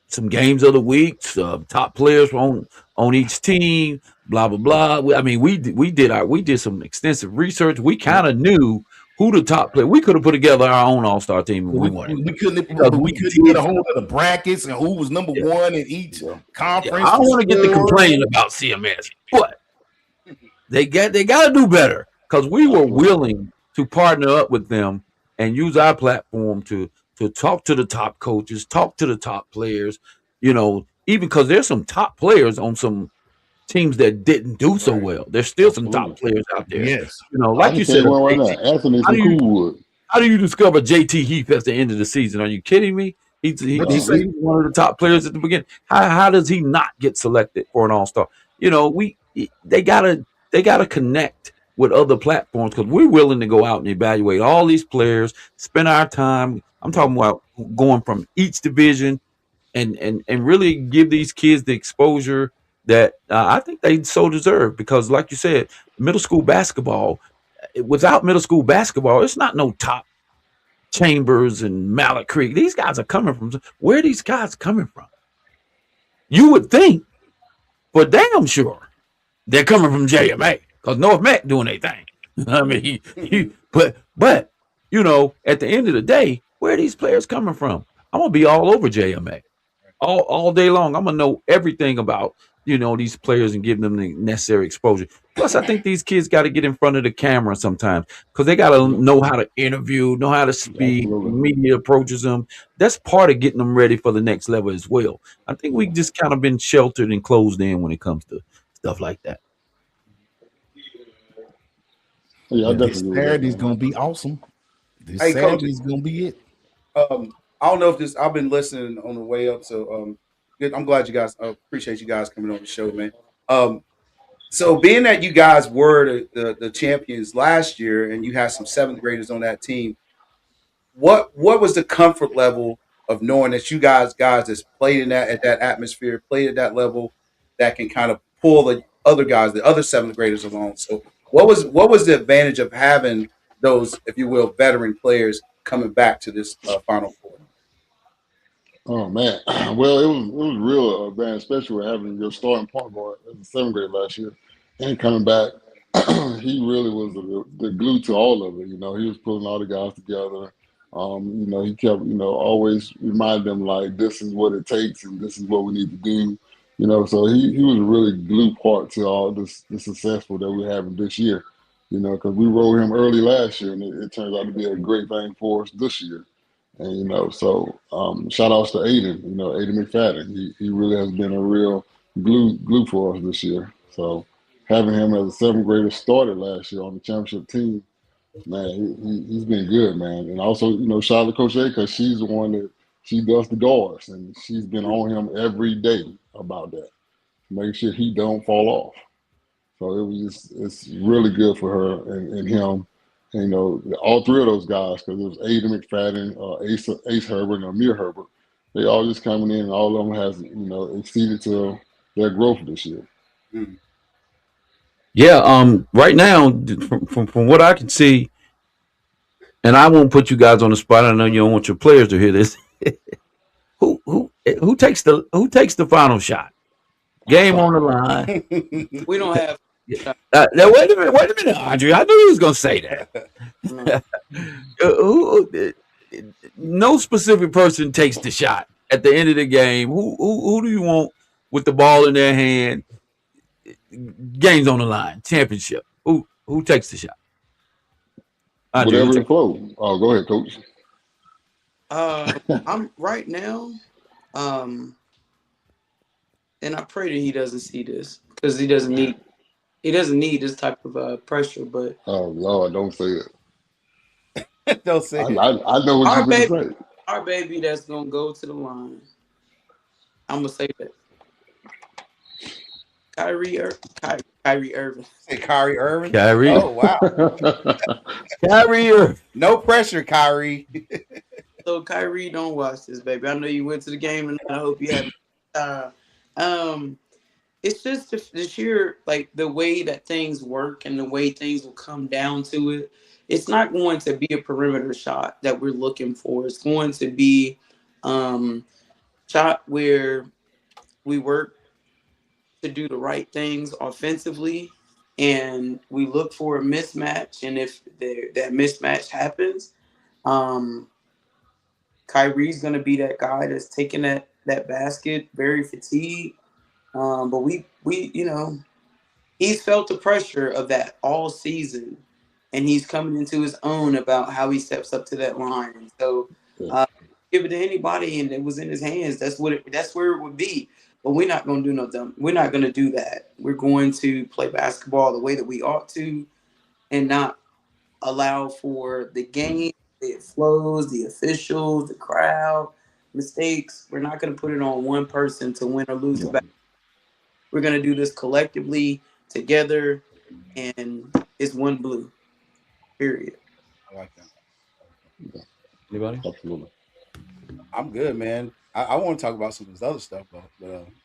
Speaker 1: some games of the week, some top players on each team, blah blah blah. I mean, we did some extensive research. We
Speaker 3: Yeah.
Speaker 1: kind of knew who the top player. We could have put together our own All Star team if
Speaker 3: But
Speaker 1: we wanted
Speaker 3: we
Speaker 1: to,
Speaker 3: couldn't,
Speaker 1: because
Speaker 3: but we
Speaker 1: we
Speaker 3: couldn't get
Speaker 1: did.
Speaker 3: a hold of the brackets and who was number
Speaker 1: Yeah,
Speaker 3: one in each
Speaker 4: Yeah.
Speaker 1: yeah. I
Speaker 3: conference,
Speaker 1: don't
Speaker 3: the
Speaker 1: want to get to
Speaker 3: scores.
Speaker 1: complaining about CMS, but they got to do better because we were
Speaker 4: Absolutely.
Speaker 1: willing to partner up with them and use our platform to talk to the top coaches, talk to the top players. Even because there's some top players on some teams that didn't do so
Speaker 3: Right.
Speaker 1: well. There's still some top
Speaker 4: Absolutely.
Speaker 1: players out there.
Speaker 3: Yes.
Speaker 4: I
Speaker 1: Like
Speaker 4: can
Speaker 1: you
Speaker 4: tell
Speaker 1: said,
Speaker 4: you one right
Speaker 1: JT.
Speaker 4: now. Anthony
Speaker 1: How
Speaker 4: from
Speaker 1: do you
Speaker 4: Coolwood.
Speaker 1: how do you discover JT Heath at the end of the season? Are you kidding me?
Speaker 3: But you
Speaker 1: He
Speaker 3: say
Speaker 4: Uh-huh.
Speaker 1: was one of the top players at the beginning. How does he not get selected for an All Star? We they gotta connect with other platforms because we're willing to go out and evaluate all these players, spend our time. I'm
Speaker 4: Yeah.
Speaker 1: talking about going from each division and really give these kids the exposure that I think they so deserve. Because, like you said, middle school basketball. Without middle school basketball, it's not no top Chambers and Mallet Creek. These guys are coming from. Where are these guys coming from? You would think, for damn sure, they're coming from JMA because North Mac doing their thing. I mean, but you know, at the end of the day, where are these players coming from? I'm gonna be all over JMA all day long. I'm gonna know everything about these players and give them the necessary exposure. Plus, I think these kids got to get in front of the camera sometimes because they got to
Speaker 4: Yep,
Speaker 1: know how to interview, know how to speak.
Speaker 4: absolutely.
Speaker 1: Media approaches them. That's part of getting them ready for the next level as well. I think we
Speaker 4: Yeah,
Speaker 1: just kind of been sheltered and closed in when it comes to stuff like that.
Speaker 4: yeah, I
Speaker 3: But this
Speaker 4: definitely agree with that,
Speaker 3: Saturday is
Speaker 4: man.
Speaker 3: gonna be awesome. This
Speaker 6: Hey, coach.
Speaker 3: Saturday is gonna be it.
Speaker 6: I don't know if this. I've been listening on the way up, so good. I'm glad you guys. Appreciate you guys coming on the show, man. Um, so being that you guys were the champions last year, and you had some seventh graders on that team, what was the comfort level of knowing that you guys that's played in that at that atmosphere, played at that level, that can kind of pull the other guys, the other seventh graders along. So what was the advantage of having those, if you will, veteran players coming back to this Final Four?
Speaker 4: Oh man, well it was real bad, especially with having your starting point guard as a seventh grade last year and coming back. He really was the glue to all of it. He was pulling all the guys together. He kept always reminding them like this is what it takes and this is what we need to do. So he was a really glue part to all this the successful that we're having this year. Because we rode him early last year and it turns out to be a great thing for us this year. And so shout outs to Aiden, Aiden McFadden. He really has been a real glue for us this year. So having him as a seventh grader started last year on the championship team, man, he's been good, man. And also, shout out to Coach A because she's the one that she does the guards and she's been on him every day about that, make sure he don't fall off. So it's really good for her and him. And, all three of those guys, because it was Aiden McFadden, Ace Herbert, and Amir Herbert. They all just coming in, and all of them has exceeded to their growth this year.
Speaker 6: Mm.
Speaker 1: Yeah. Right now, from what I can see, and I won't put you guys on the spot. I know you don't want your players to hear this. Who takes the final shot? Game on the line.
Speaker 5: We don't have.
Speaker 1: Now wait a minute, Andre. I knew he was gonna say that.
Speaker 5: No.
Speaker 1: No specific person takes the shot at the end of the game. Who do you want with the ball in their hand? Game's on the line. Championship. Who takes the shot? Andre, who
Speaker 4: Whatever the
Speaker 1: takes?
Speaker 4: flow. Oh, go ahead, Coach.
Speaker 5: I'm right now, um, and I pray that he doesn't see this because he doesn't need this type of pressure. But
Speaker 4: Oh Lord, don't say it.
Speaker 6: Don't say
Speaker 4: I,
Speaker 6: it.
Speaker 4: I, I know what
Speaker 5: our
Speaker 4: you're
Speaker 5: baby,
Speaker 4: going to say.
Speaker 5: our baby that's gonna go to the line. I'm gonna say that Kyrie Irving.
Speaker 6: Say Kyrie Irving.
Speaker 1: Kyrie.
Speaker 6: Oh wow.
Speaker 1: Kyrie.
Speaker 6: No pressure, Kyrie.
Speaker 5: So Kyrie, don't watch this, baby. I know you went to the game, and I hope you had a time. It's just the sheer like the way that things work and the way things will come down to it. It's not going to be a perimeter shot that we're looking for. It's going to be shot where we work to do the right things offensively, and we look for a mismatch. And if that mismatch happens, um, Kyrie's going to be that guy that's taking that basket, very fatigued. But we he's felt the pressure of that all season, and he's coming into his own about how he steps up to that line. And so,
Speaker 4: Yeah,
Speaker 5: uh, give it to anybody, and it was in his hands. That's where it would be. But we're not going to do no dumb. We're not going to do that. We're going to play basketball the way that we ought to, and not allow for the game, it flows, the officials, the crowd, mistakes. We're not going to put it on one person to win or lose the
Speaker 4: yeah,
Speaker 5: battle. We're going to do this collectively together, and it's one blue. Period.
Speaker 6: I like that.
Speaker 1: Anybody?
Speaker 4: absolutely.
Speaker 6: I'm good, man. I want to talk about some of this other stuff, but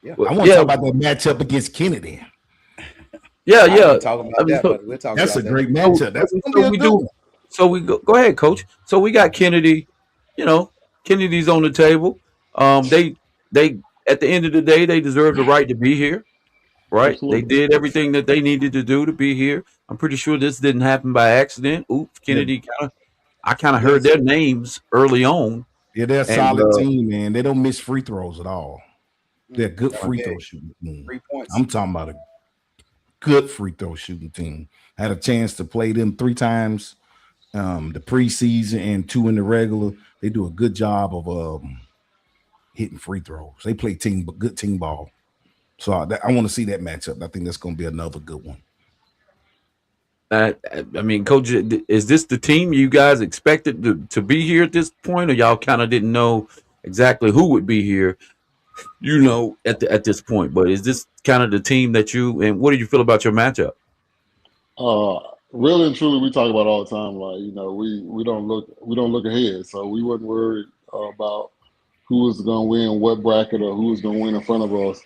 Speaker 6: yeah.
Speaker 1: Well,
Speaker 3: I want to
Speaker 1: yeah,
Speaker 3: talk about that matchup against
Speaker 1: yeah,
Speaker 6: I
Speaker 1: yeah.
Speaker 6: ain't talking
Speaker 1: I
Speaker 6: about
Speaker 1: mean,
Speaker 6: that, but we'll talk
Speaker 3: That's a
Speaker 6: about that.
Speaker 3: great
Speaker 1: so,
Speaker 3: matchup. That's gonna
Speaker 1: so
Speaker 3: be a
Speaker 1: we
Speaker 3: good
Speaker 1: do.
Speaker 3: one.
Speaker 1: So we go ahead, coach. So we got Kennedy, you know, Kennedy's on the table. They at the end of the day, they deserve the right to be here, right? They
Speaker 4: Absolutely.
Speaker 1: did everything that they needed to do to be here. I'm pretty sure this didn't happen by accident. Oops,
Speaker 3: Yeah,
Speaker 1: Kennedy I kind of heard
Speaker 3: that's
Speaker 1: their names early on,
Speaker 3: yeah, they're a
Speaker 1: and
Speaker 3: solid team, man. They don't miss free throws at all. They're a good
Speaker 6: One
Speaker 3: free throw
Speaker 6: big
Speaker 3: shooting team.
Speaker 6: 3 points.
Speaker 3: I'm talking about a good free throw shooting team. Had a chance to play them 3 times, the preseason and 2 in the regular. They do a good job of hitting free throws. They play good team ball. So I want to see that matchup. I think that's going to be another good one.
Speaker 1: I mean, coach, is this the team you guys expected to be here at this point, or y'all kind of didn't know exactly who would be here? At this point, but is this kind of the team that you and what do you feel about your matchup?
Speaker 4: Uh, Really and truly, we talk about all the time. Like we don't look ahead, so we wasn't worried about who was going to win what bracket or who was going to win in front of us.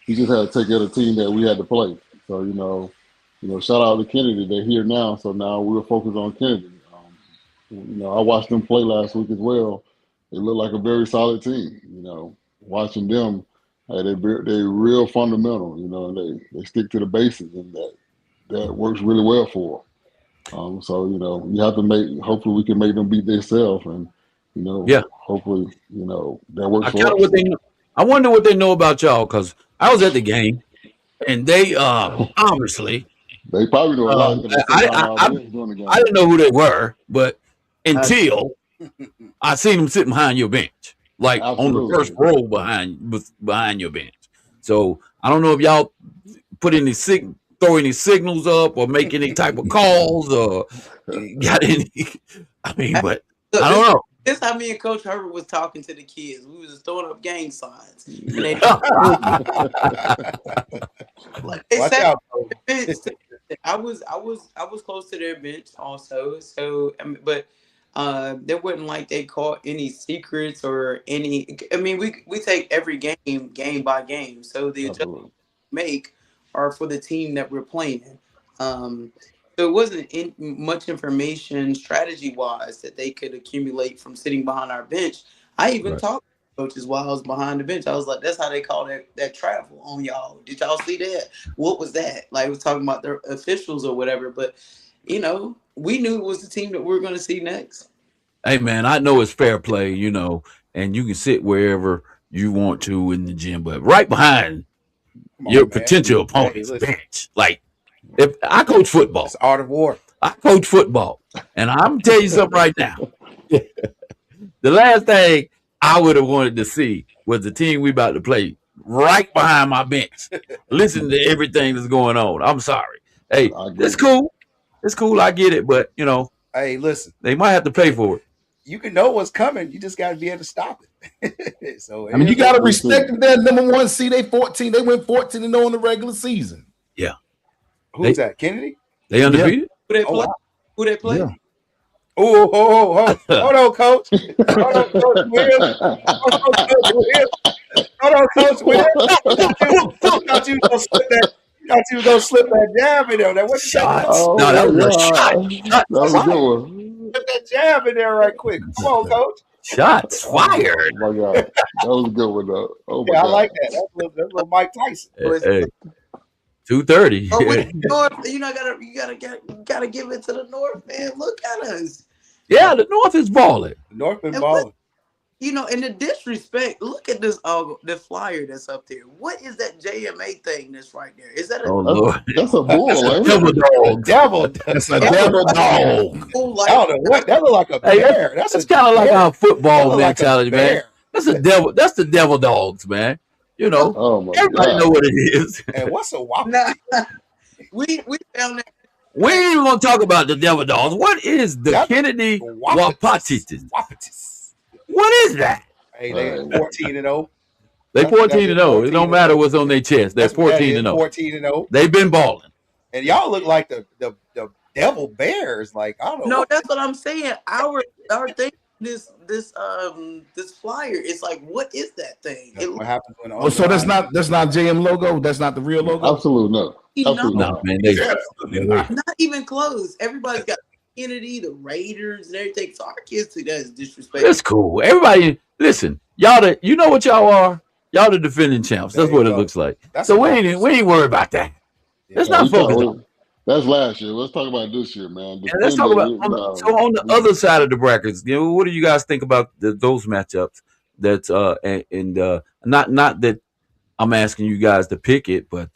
Speaker 4: We just had to take care of the team that we had to play. So shout out to Kennedy. They're here now, so now we're focused on Kennedy. I watched them play last week as well. They look like a very solid team. Watching them, they real fundamental. And they stick to the basics, and that works really well for them. You have to hopefully we can make them beat themselves, and
Speaker 1: Yeah,
Speaker 4: hopefully that works
Speaker 1: I kind
Speaker 4: for
Speaker 1: of what
Speaker 4: us.
Speaker 1: they know. I wonder what they know about y'all because I was at the game and they obviously
Speaker 4: They probably know a lot because they sit behind
Speaker 1: I
Speaker 4: our
Speaker 1: I
Speaker 4: bench during the
Speaker 1: I
Speaker 4: game.
Speaker 1: didn't know who they were, but
Speaker 5: That's
Speaker 1: until I seen them sitting behind your bench, like on the first
Speaker 4: Absolutely.
Speaker 1: row behind your bench. So I don't know if y'all put any throw any signals up or make any type of calls or got any. I mean, but
Speaker 5: look,
Speaker 1: I
Speaker 5: this
Speaker 1: don't know.
Speaker 5: this how me and Coach Herbert was talking to the kids. We was just throwing up gang signs, and they like they
Speaker 6: Watch
Speaker 5: sat
Speaker 6: out,
Speaker 5: on the bench. I was close to their bench also. So but there wasn't like they caught any secrets or any. I mean, we take every game by game. So the
Speaker 4: Absolutely.
Speaker 5: make are for the team that we're playing. Um, so it wasn't much information strategy wise that they could accumulate from sitting behind our bench. I even
Speaker 3: Right.
Speaker 5: talked to coaches while I was behind the bench. I was like, "That's how they call that travel on y'all. Did y'all see that? What was that?" Like, I was talking about their officials or whatever. But we knew it was the team that we were going to see next.
Speaker 1: Hey man, I know it's fair play, and you can sit wherever you want to in the gym, but right behind
Speaker 6: come
Speaker 1: your
Speaker 6: on, man.
Speaker 1: potential
Speaker 6: Hey,
Speaker 1: opponent's
Speaker 6: listen,
Speaker 1: bench. Like if I coach
Speaker 6: it's
Speaker 1: football,
Speaker 6: art of war.
Speaker 1: and I'm tell you something right now. The last thing I would have wanted to see was the team we about to play right behind my bench. Listen to everything that's going on. I'm sorry. Hey,
Speaker 4: I
Speaker 1: it's
Speaker 4: agree.
Speaker 1: cool. It's cool. I get it, but
Speaker 6: Hey, listen,
Speaker 1: they might have to pay for it.
Speaker 6: you can know what's coming. You just got to be able to stop it. So
Speaker 3: I mean,
Speaker 6: it
Speaker 3: you
Speaker 6: is what
Speaker 3: got to
Speaker 6: it
Speaker 4: Me
Speaker 6: is.
Speaker 3: respect
Speaker 4: too.
Speaker 3: them. They're number one seed. They 14. They went 14-0 in the regular season.
Speaker 1: Yeah.
Speaker 6: Who's
Speaker 1: They
Speaker 6: that? Kennedy?
Speaker 1: they
Speaker 3: Yeah,
Speaker 1: undefeated?
Speaker 5: Who they
Speaker 6: Oh
Speaker 5: play?
Speaker 6: wow.
Speaker 5: Who they
Speaker 3: yeah.
Speaker 5: play?
Speaker 6: Oh, hold on, coach. Hold on, Coach Will. Hold on, Coach Will. Hold on, Coach Will. You thought you was gonna slip that. You thought you was gonna slip that jab in there. Now, what you got to do?
Speaker 1: Shots.
Speaker 4: Oh
Speaker 1: No, that
Speaker 4: my
Speaker 1: was a shot.
Speaker 4: God, that
Speaker 1: Shots
Speaker 4: was a
Speaker 6: What you
Speaker 1: fired.
Speaker 4: good one.
Speaker 6: slip that jab in there right quick? Come on, Coach.
Speaker 1: Shots
Speaker 4: Oh
Speaker 1: fired.
Speaker 4: my God, that was a good one though. Oh my
Speaker 6: Yeah, I like
Speaker 4: God.
Speaker 6: that. That's a little Mike Tyson.
Speaker 1: Hey, 2:30.
Speaker 5: Oh, we North. You gotta give it to the North, man. Look at us.
Speaker 6: Yep.
Speaker 1: Yeah, the North is balling.
Speaker 6: The North been
Speaker 5: And what
Speaker 6: balling.
Speaker 5: and the disrespect. Look at this the flyer that's up there. What is that JMA thing that's right there? Is that a
Speaker 1: Oh
Speaker 4: That's
Speaker 1: Lord.
Speaker 4: that's a
Speaker 1: That's
Speaker 4: bull,
Speaker 1: a
Speaker 4: ain't
Speaker 1: devil
Speaker 4: it?
Speaker 1: dogs.
Speaker 6: Devil.
Speaker 3: That's a
Speaker 6: That look
Speaker 3: devil
Speaker 6: like
Speaker 3: dog.
Speaker 5: whole
Speaker 6: I
Speaker 5: like
Speaker 6: don't know what. That look like a
Speaker 1: Hey,
Speaker 6: bear. That's
Speaker 1: that's
Speaker 6: a
Speaker 1: kind of like
Speaker 6: bear.
Speaker 1: our
Speaker 6: That
Speaker 1: football
Speaker 6: look like a
Speaker 1: mentality, man.
Speaker 6: bear.
Speaker 1: That's the devil. That's the devil dogs, man. You know,
Speaker 4: Oh my
Speaker 1: everybody know
Speaker 4: God.
Speaker 1: what it is.
Speaker 6: And what's a
Speaker 5: nah,
Speaker 6: wapiti?
Speaker 5: we found
Speaker 1: We
Speaker 5: that
Speaker 1: ain't even gonna talk about the devil dogs. What is the
Speaker 6: That's
Speaker 1: Kennedy
Speaker 6: wapitis.
Speaker 1: Wapatis?
Speaker 6: Wapitis.
Speaker 1: What is that?
Speaker 6: Hey, they
Speaker 4: Hey,
Speaker 6: 14-0.
Speaker 1: They
Speaker 6: That's
Speaker 1: 14 and
Speaker 6: it.
Speaker 1: 0. It don't
Speaker 6: 14 and
Speaker 1: matter
Speaker 6: 0.
Speaker 1: what's on their chest. They're
Speaker 6: That's what that
Speaker 1: 14
Speaker 6: is.
Speaker 1: and 0.
Speaker 6: 14-0.
Speaker 1: They've been balling.
Speaker 6: And y'all look like the devil bears. Like I don't know
Speaker 5: no,
Speaker 6: what.
Speaker 5: that's what I'm saying. Our thing this flyer is like, what is that thing?
Speaker 6: That's what happens when the
Speaker 3: Oh, so
Speaker 6: underlying.
Speaker 3: that's not JM logo. That's not the real logo.
Speaker 4: absolutely no.
Speaker 5: Not
Speaker 4: Absolutely
Speaker 1: No,
Speaker 4: not.
Speaker 1: man.
Speaker 3: Absolutely not.
Speaker 5: not even close. Everybody's got Kennedy, the Raiders, and everything. So our kids took that as
Speaker 1: It's
Speaker 5: disrespectful.
Speaker 1: cool. Everybody, listen, you know what y'all are? Y'all the defending champs.
Speaker 6: There
Speaker 1: That's
Speaker 6: you
Speaker 1: what it
Speaker 6: go.
Speaker 1: looks like.
Speaker 6: That's
Speaker 1: So
Speaker 6: a
Speaker 1: we
Speaker 6: ball.
Speaker 1: ain't worried about that. Let's
Speaker 6: Yeah.
Speaker 4: Yeah,
Speaker 1: not
Speaker 4: we
Speaker 1: focus on.
Speaker 4: talk. That's last year. Let's talk about this year, man.
Speaker 1: And let's talk
Speaker 4: Defending.
Speaker 1: about on the other side of the brackets. What do you guys think about those matchups? That's not that I'm asking you guys to pick it, but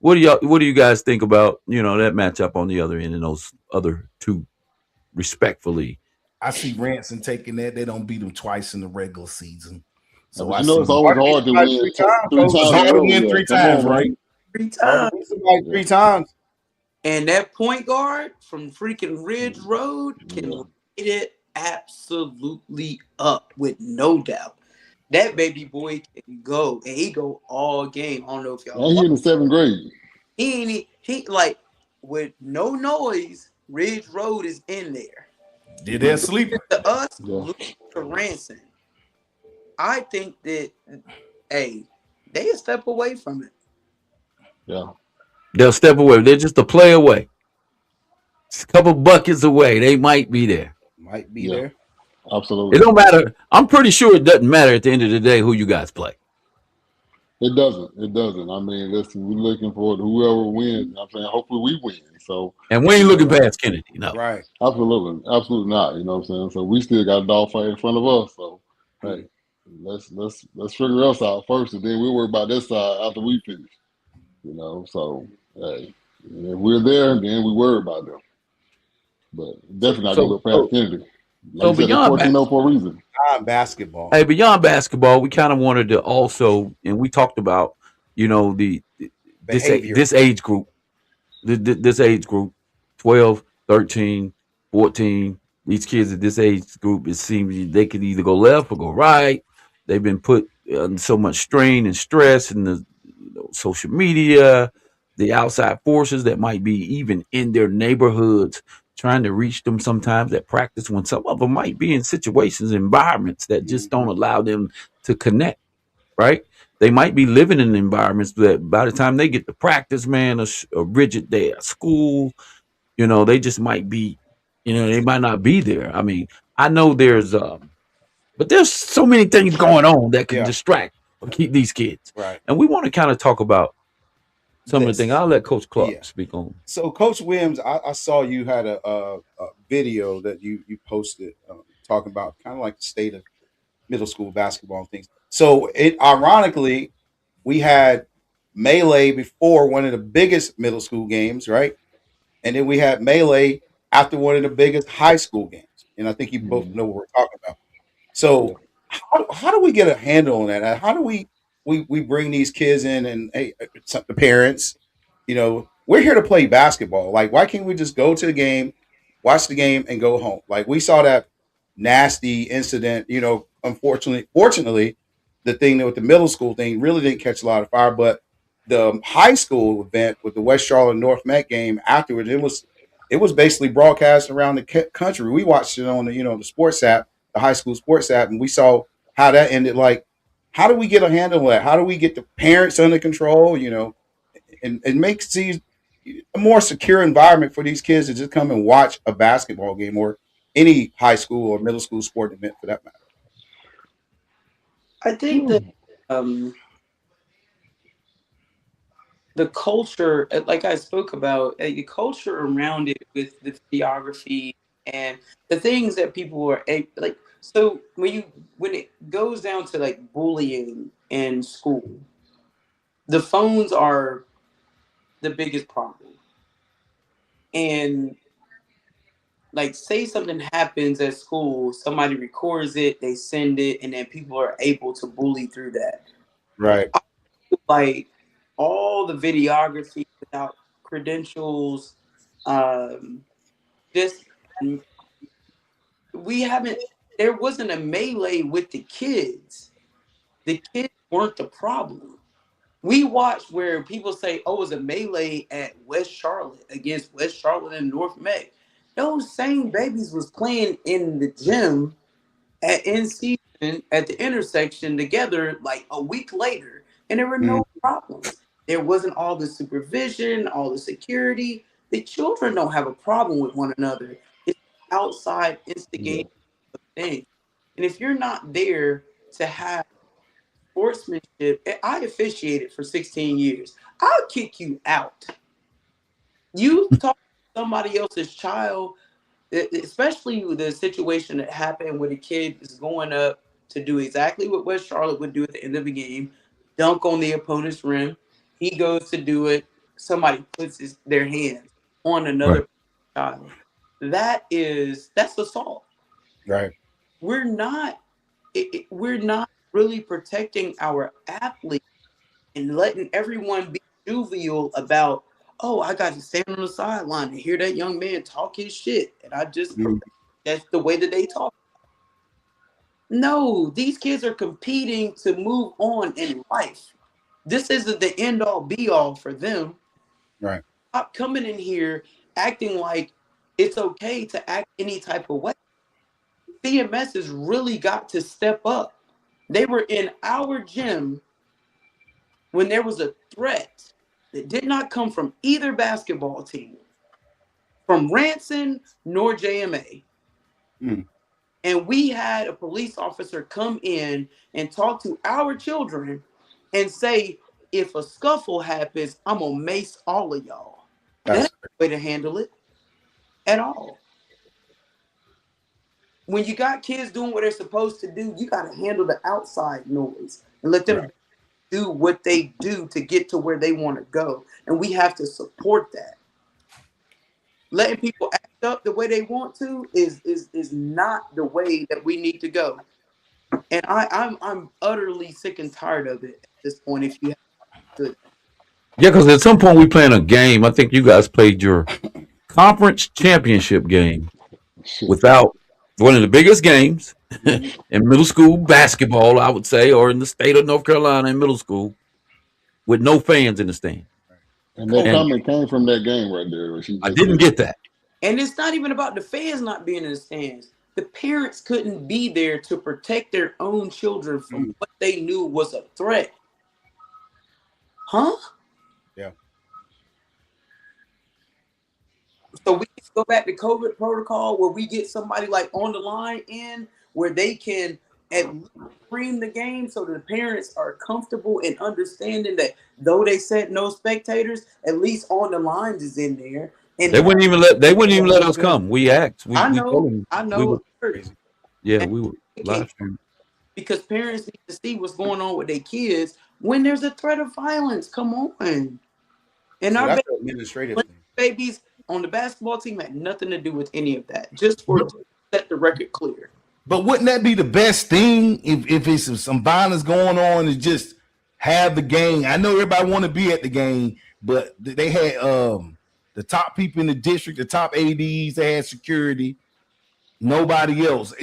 Speaker 1: what do you guys think about that matchup on the other end and those other two respectfully?
Speaker 3: I see Ransom taking that. They don't beat them twice in the regular season. So
Speaker 4: But
Speaker 3: I
Speaker 4: you know, it's
Speaker 3: see
Speaker 6: Hard
Speaker 4: always
Speaker 6: to beat
Speaker 4: hard to
Speaker 6: somebody
Speaker 4: win
Speaker 6: three times,
Speaker 4: three
Speaker 6: coach.
Speaker 3: it's
Speaker 4: times in a
Speaker 3: hard to
Speaker 4: row.
Speaker 3: win
Speaker 4: Yeah,
Speaker 3: three
Speaker 4: come
Speaker 3: times,
Speaker 4: on,
Speaker 3: right?
Speaker 4: man.
Speaker 5: Three
Speaker 6: It's hard to
Speaker 5: times.
Speaker 6: beat somebody
Speaker 4: Yeah,
Speaker 6: 3 times.
Speaker 5: And that point guard from freaking Ridge Road can
Speaker 4: yeah.
Speaker 5: light it absolutely up with no doubt. That baby boy can go, and he go all game. I don't know if y'all
Speaker 4: And he
Speaker 5: watch.
Speaker 4: in the seventh grade.
Speaker 5: He ain't he like with no noise. Ridge Road is in there.
Speaker 3: Did that sleeper.
Speaker 5: To us,
Speaker 4: Yeah,
Speaker 5: lose to Ransom. I think that hey, they a step away from it.
Speaker 4: yeah,
Speaker 1: They'll step away. They're just a play away. It's a couple buckets away. They might be there.
Speaker 6: Might be
Speaker 4: yeah.
Speaker 6: there.
Speaker 1: It
Speaker 4: Absolutely.
Speaker 1: don't matter. I'm pretty sure it doesn't matter at the end of the day who you guys play.
Speaker 4: It doesn't. It doesn't. I mean, listen, we're looking for whoever wins. I'm saying, hopefully we win. So,
Speaker 1: And we ain't
Speaker 4: you
Speaker 1: looking
Speaker 4: know,
Speaker 1: past Kennedy. No.
Speaker 6: Right.
Speaker 4: absolutely, absolutely not. You know what I'm saying? So we still got a dog fight in front of us. So,
Speaker 6: Mm.
Speaker 4: hey, let's figure us out first, and then we'll worry about this side after we finish. You know, so hey, if we're there, then we worry about them. But
Speaker 1: So
Speaker 4: definitely not gonna
Speaker 1: so
Speaker 4: look past
Speaker 1: so
Speaker 4: Kennedy. Like
Speaker 1: so
Speaker 4: you said, they're
Speaker 1: beyond
Speaker 4: 14-0 for a reason.
Speaker 6: Basketball.
Speaker 1: hey, beyond basketball, we kind of wanted to also, and we talked about, the
Speaker 6: Behavior.
Speaker 1: this age group, this age group, 12, 13, 14. These kids at this age group, it seems they could either go left or go right. They've been put under so much strain and stress, and the social media, the outside forces that might be even in their neighborhoods trying to reach them sometimes at practice when some of them might be in situations, environments that just don't
Speaker 6: Hmm.
Speaker 1: allow them to connect, right? They might be living in environments that by the time they get to practice, man, a rigid day at school, they just might be, they might not be there. I mean, I know but there's so many things going on that can
Speaker 6: Yeah.
Speaker 1: distract or keep these kids.
Speaker 6: Right.
Speaker 1: And we want to kind of talk about some of the things.
Speaker 6: This.
Speaker 1: I'll let Coach
Speaker 6: Yeah.
Speaker 1: Clark speak on.
Speaker 6: So, Coach Williams, I saw you had a video that you posted talking about kind of like the state of middle school basketball and things. So, it ironically, we had melee before one of the biggest middle school games, right? And then we had melee after one of the biggest high school games. And I think you both
Speaker 4: Mhm.
Speaker 6: know what we're talking about.
Speaker 4: Yeah.
Speaker 6: So how do we get a handle on that? How do we bring these kids in and hey, the parents, we're here to play basketball. Like, why can't we just go to the game, watch the game, and go home? Like we saw that nasty incident. Fortunately, the thing with the middle school thing really didn't catch a lot of fire, but the high school event with the West Charlotte North Met game afterwards, it was basically broadcast around the country. We watched it on the sports app, the high school sports app, and we saw how that ended. Like, how do we get a handle on that? How do we get the parents under control? And make these a more secure environment for these kids to just come and watch a basketball game or any high school or middle school sport event for that matter.
Speaker 5: I think that
Speaker 4: Hmm.
Speaker 5: um, the culture, like I spoke about, the culture around it with the videography and the things that people are like. So when it goes down to like bullying in school, the phones are the biggest problem. And like, say something happens at school, somebody records it, they send it, and then people are able to bully through that.
Speaker 6: Right.
Speaker 5: Like all the videography without credentials, um, just we haven't. There wasn't a melee with the kids. The kids weren't the problem. We watched where people say, "Oh, it was a melee at West Charlotte against West Charlotte and North May." Those same babies was playing in the gym in season at the intersection together like a week later, and there were
Speaker 6: Mm.
Speaker 5: no problems. There wasn't all the supervision, all the security. The children don't have a problem with one another. outside
Speaker 4: Yeah.
Speaker 5: instigating things. And if you're not there to have sportsmanship, I officiated for 16 years. I'll kick you out. You talk to somebody else's child, especially the situation that happened where the kid is going up to do exactly what West Charlotte would do at the end of the game, dunk on the opponent's rim. He goes to do it. Somebody puts their hands on
Speaker 1: Right.
Speaker 5: another child. That's assault.
Speaker 6: Right.
Speaker 5: We're not really protecting our athletes and letting everyone be jovial about, oh, I got to stand on the sideline and hear that young man talk his shit. And
Speaker 6: Mhm.
Speaker 5: that's the way that they talk. No, these kids are competing to move on in life. This isn't the end all be all for them.
Speaker 6: Right.
Speaker 5: Stop coming in here acting like it's okay to act any type of way. CMS has really got to step up. They were in our gym when there was a threat that did not come from either basketball team, from Ranson nor JMA.
Speaker 6: Mm.
Speaker 5: And we had a police officer come in and talk to our children and say, if a scuffle happens, I'm going to mace all of y'all. That
Speaker 6: That's
Speaker 5: ain't the way to handle it at all. When you got kids doing what they're supposed to do, you got to handle the outside noise and let
Speaker 6: right.
Speaker 5: them do what they do to get to where they want to go. And we have to support that. Letting people act up the way they want to is not the way that we need to go. And I'm utterly sick and tired of it at this point. If you have to,
Speaker 1: Yeah, because at some point we playing a game. I think you guys played your conference championship game
Speaker 4: Shit.
Speaker 1: without one of the biggest games
Speaker 6: Mhm.
Speaker 1: in middle school basketball, I would say, or in the state of North Carolina in middle school, with no fans in the stand.
Speaker 4: And that
Speaker 6: COVID.
Speaker 1: And
Speaker 4: comment came from that game right there, where she
Speaker 1: I
Speaker 4: just
Speaker 1: didn't
Speaker 4: said.
Speaker 1: get that.
Speaker 5: and it's not even about the fans not being in the stands. The parents couldn't be there to protect their own children from
Speaker 6: Mm.
Speaker 5: what they knew was a threat. Huh?
Speaker 6: Yeah.
Speaker 5: So we can go back to COVID protocol where we get somebody like on the line in where they can at least stream the game so the parents are comfortable and understanding that though they said no spectators, at least on the lines is in there. And
Speaker 1: They wouldn't even let us come. We asked. We told them
Speaker 5: I
Speaker 1: we
Speaker 5: know
Speaker 1: would
Speaker 5: it hurts.
Speaker 6: Crazy.
Speaker 1: yeah,
Speaker 5: And
Speaker 1: we would live stream.
Speaker 5: because parents need to see what's going on with their kids when there's a threat of violence. Come on. And
Speaker 6: So
Speaker 5: our
Speaker 6: that's an administrative thing.
Speaker 5: babies on the basketball team had nothing to do with any of that. Just for
Speaker 3: But,
Speaker 5: to set the record clear.
Speaker 3: but wouldn't that be the best thing if it's some violence going on? Is just have the game. I know everybody want to be at the game, but they had the top people in the district, the top ads, they had security. Nobody else.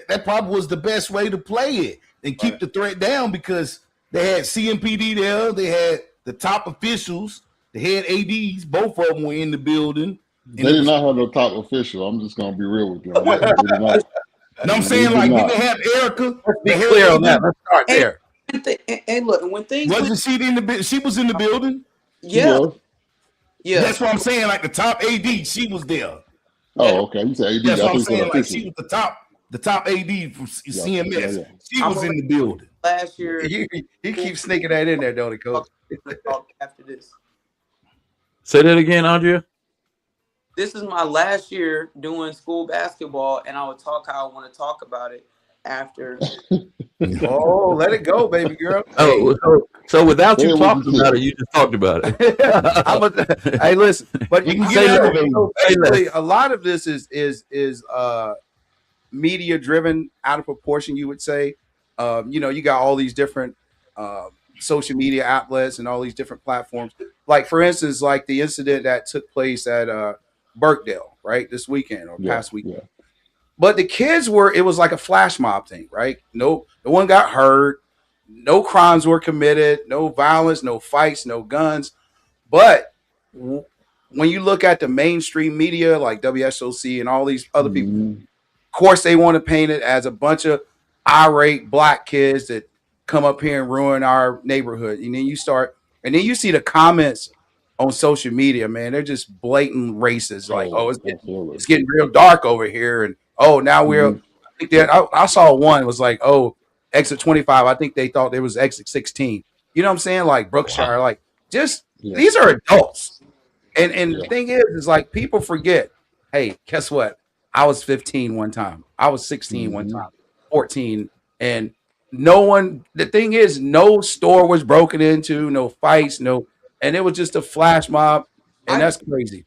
Speaker 3: That probably was the best way to play it and keep
Speaker 6: Right.
Speaker 3: the threat down because they had CMPD there, they had the top officials, the head ads. Both of them were in the building, and
Speaker 4: They
Speaker 3: it
Speaker 4: did
Speaker 3: was.
Speaker 4: not have no top official. I'm just gonna be real with you on that. They did not.
Speaker 3: No, I'm
Speaker 4: They
Speaker 3: saying
Speaker 4: did
Speaker 3: like, didn't
Speaker 4: not.
Speaker 3: they have Erica,
Speaker 6: Let's
Speaker 3: the
Speaker 6: be
Speaker 3: head
Speaker 6: clear on that.
Speaker 3: AD?
Speaker 6: Let's start
Speaker 5: And,
Speaker 6: there.
Speaker 5: and look, and when things went,
Speaker 3: Wasn't she in the? She was in the building.
Speaker 4: She
Speaker 5: yeah,
Speaker 4: was.
Speaker 5: yeah,
Speaker 3: That's what I'm saying. Like the top AD, she was there.
Speaker 5: that
Speaker 4: Oh, okay. You said AD.
Speaker 3: That's
Speaker 4: I
Speaker 3: what
Speaker 4: think
Speaker 3: I'm
Speaker 4: you said
Speaker 3: saying. Like
Speaker 4: official.
Speaker 3: she was the top AD from
Speaker 4: Gotcha. Yeah,
Speaker 3: CMS.
Speaker 4: yeah.
Speaker 3: She
Speaker 5: I'm
Speaker 3: was
Speaker 5: gonna
Speaker 3: in
Speaker 5: let
Speaker 3: the building.
Speaker 5: last
Speaker 4: Yeah.
Speaker 5: year
Speaker 6: He keeps sneaking that in there, don't he, Coach?
Speaker 5: talk after this.
Speaker 1: Say that again, Andrea.
Speaker 5: This is my last year doing school basketball, and I would talk how I want to talk about it after.
Speaker 6: Oh, let it go, baby girl. Hey,
Speaker 1: Oh, so without you
Speaker 4: Say what you
Speaker 1: talking about
Speaker 4: said.
Speaker 1: it, you just talked about it.
Speaker 6: I'm a, hey, listen, but
Speaker 3: You can get
Speaker 1: Say less.
Speaker 3: elevated.
Speaker 6: so
Speaker 1: Say
Speaker 6: basically,
Speaker 1: less.
Speaker 6: a lot of this is media driven, out of proportion. You would say, you got all these different social media outlets and all these different platforms. Like for instance, like the incident that took place at Birkdale, right, this weekend or
Speaker 4: Yeah,
Speaker 6: past week.
Speaker 4: yeah.
Speaker 6: But the kids were, it was like a flash mob thing, right? No one got hurt, no crimes were committed, no violence, no fights, no guns. But when you look at the mainstream media like WSOC and all these other people,
Speaker 4: Mm-hmm.
Speaker 6: of course, they want to paint it as a bunch of irate black kids that come up here and ruin our neighborhood. And then you see the comments on social media, man, they're just blatant racist. Like, oh,
Speaker 4: Oh, absolutely.
Speaker 6: it's getting real dark over here, and oh, now we're.
Speaker 4: Hmm.
Speaker 6: I think that I saw one was like, oh, exit 25. I think they thought it was exit 16. You know what I'm saying? Like Brookshire,
Speaker 1: Wow.
Speaker 6: like just
Speaker 4: Yeah,
Speaker 6: these are adults. And the
Speaker 4: yeah.
Speaker 6: thing is like people forget, hey, guess what? I was 15 one time. I was 16 one
Speaker 4: Hmm.
Speaker 6: time, 14. And no one, the thing is, no store was broken into, no fights, no, and it was just a flash mob. And
Speaker 5: I
Speaker 6: that's crazy.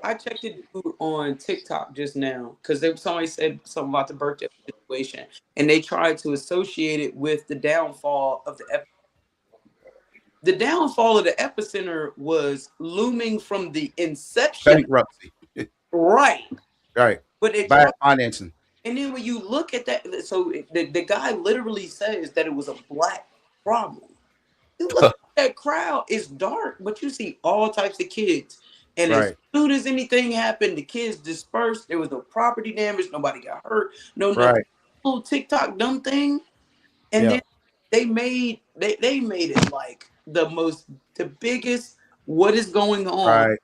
Speaker 5: I checked a dude on TikTok just now because somebody said something about the birthday situation, and they tried to associate it with the downfall of the downfall of the epicenter was looming from the inception,
Speaker 6: Bankruptcy.
Speaker 5: right?
Speaker 6: Right.
Speaker 5: But they
Speaker 6: Bad
Speaker 5: tried,
Speaker 6: financing.
Speaker 5: and then when you look at that, so the guy literally says that it was a black problem. You look at that crowd, it's dark, but you see all types of kids. And as
Speaker 6: Right.
Speaker 5: soon as anything happened, the kids dispersed. There was no property damage, nobody got hurt, no nothing.
Speaker 6: Right.
Speaker 5: Little TikTok dumb thing. And
Speaker 6: Yeah.
Speaker 5: then they made it like the biggest what is going on.
Speaker 6: Right.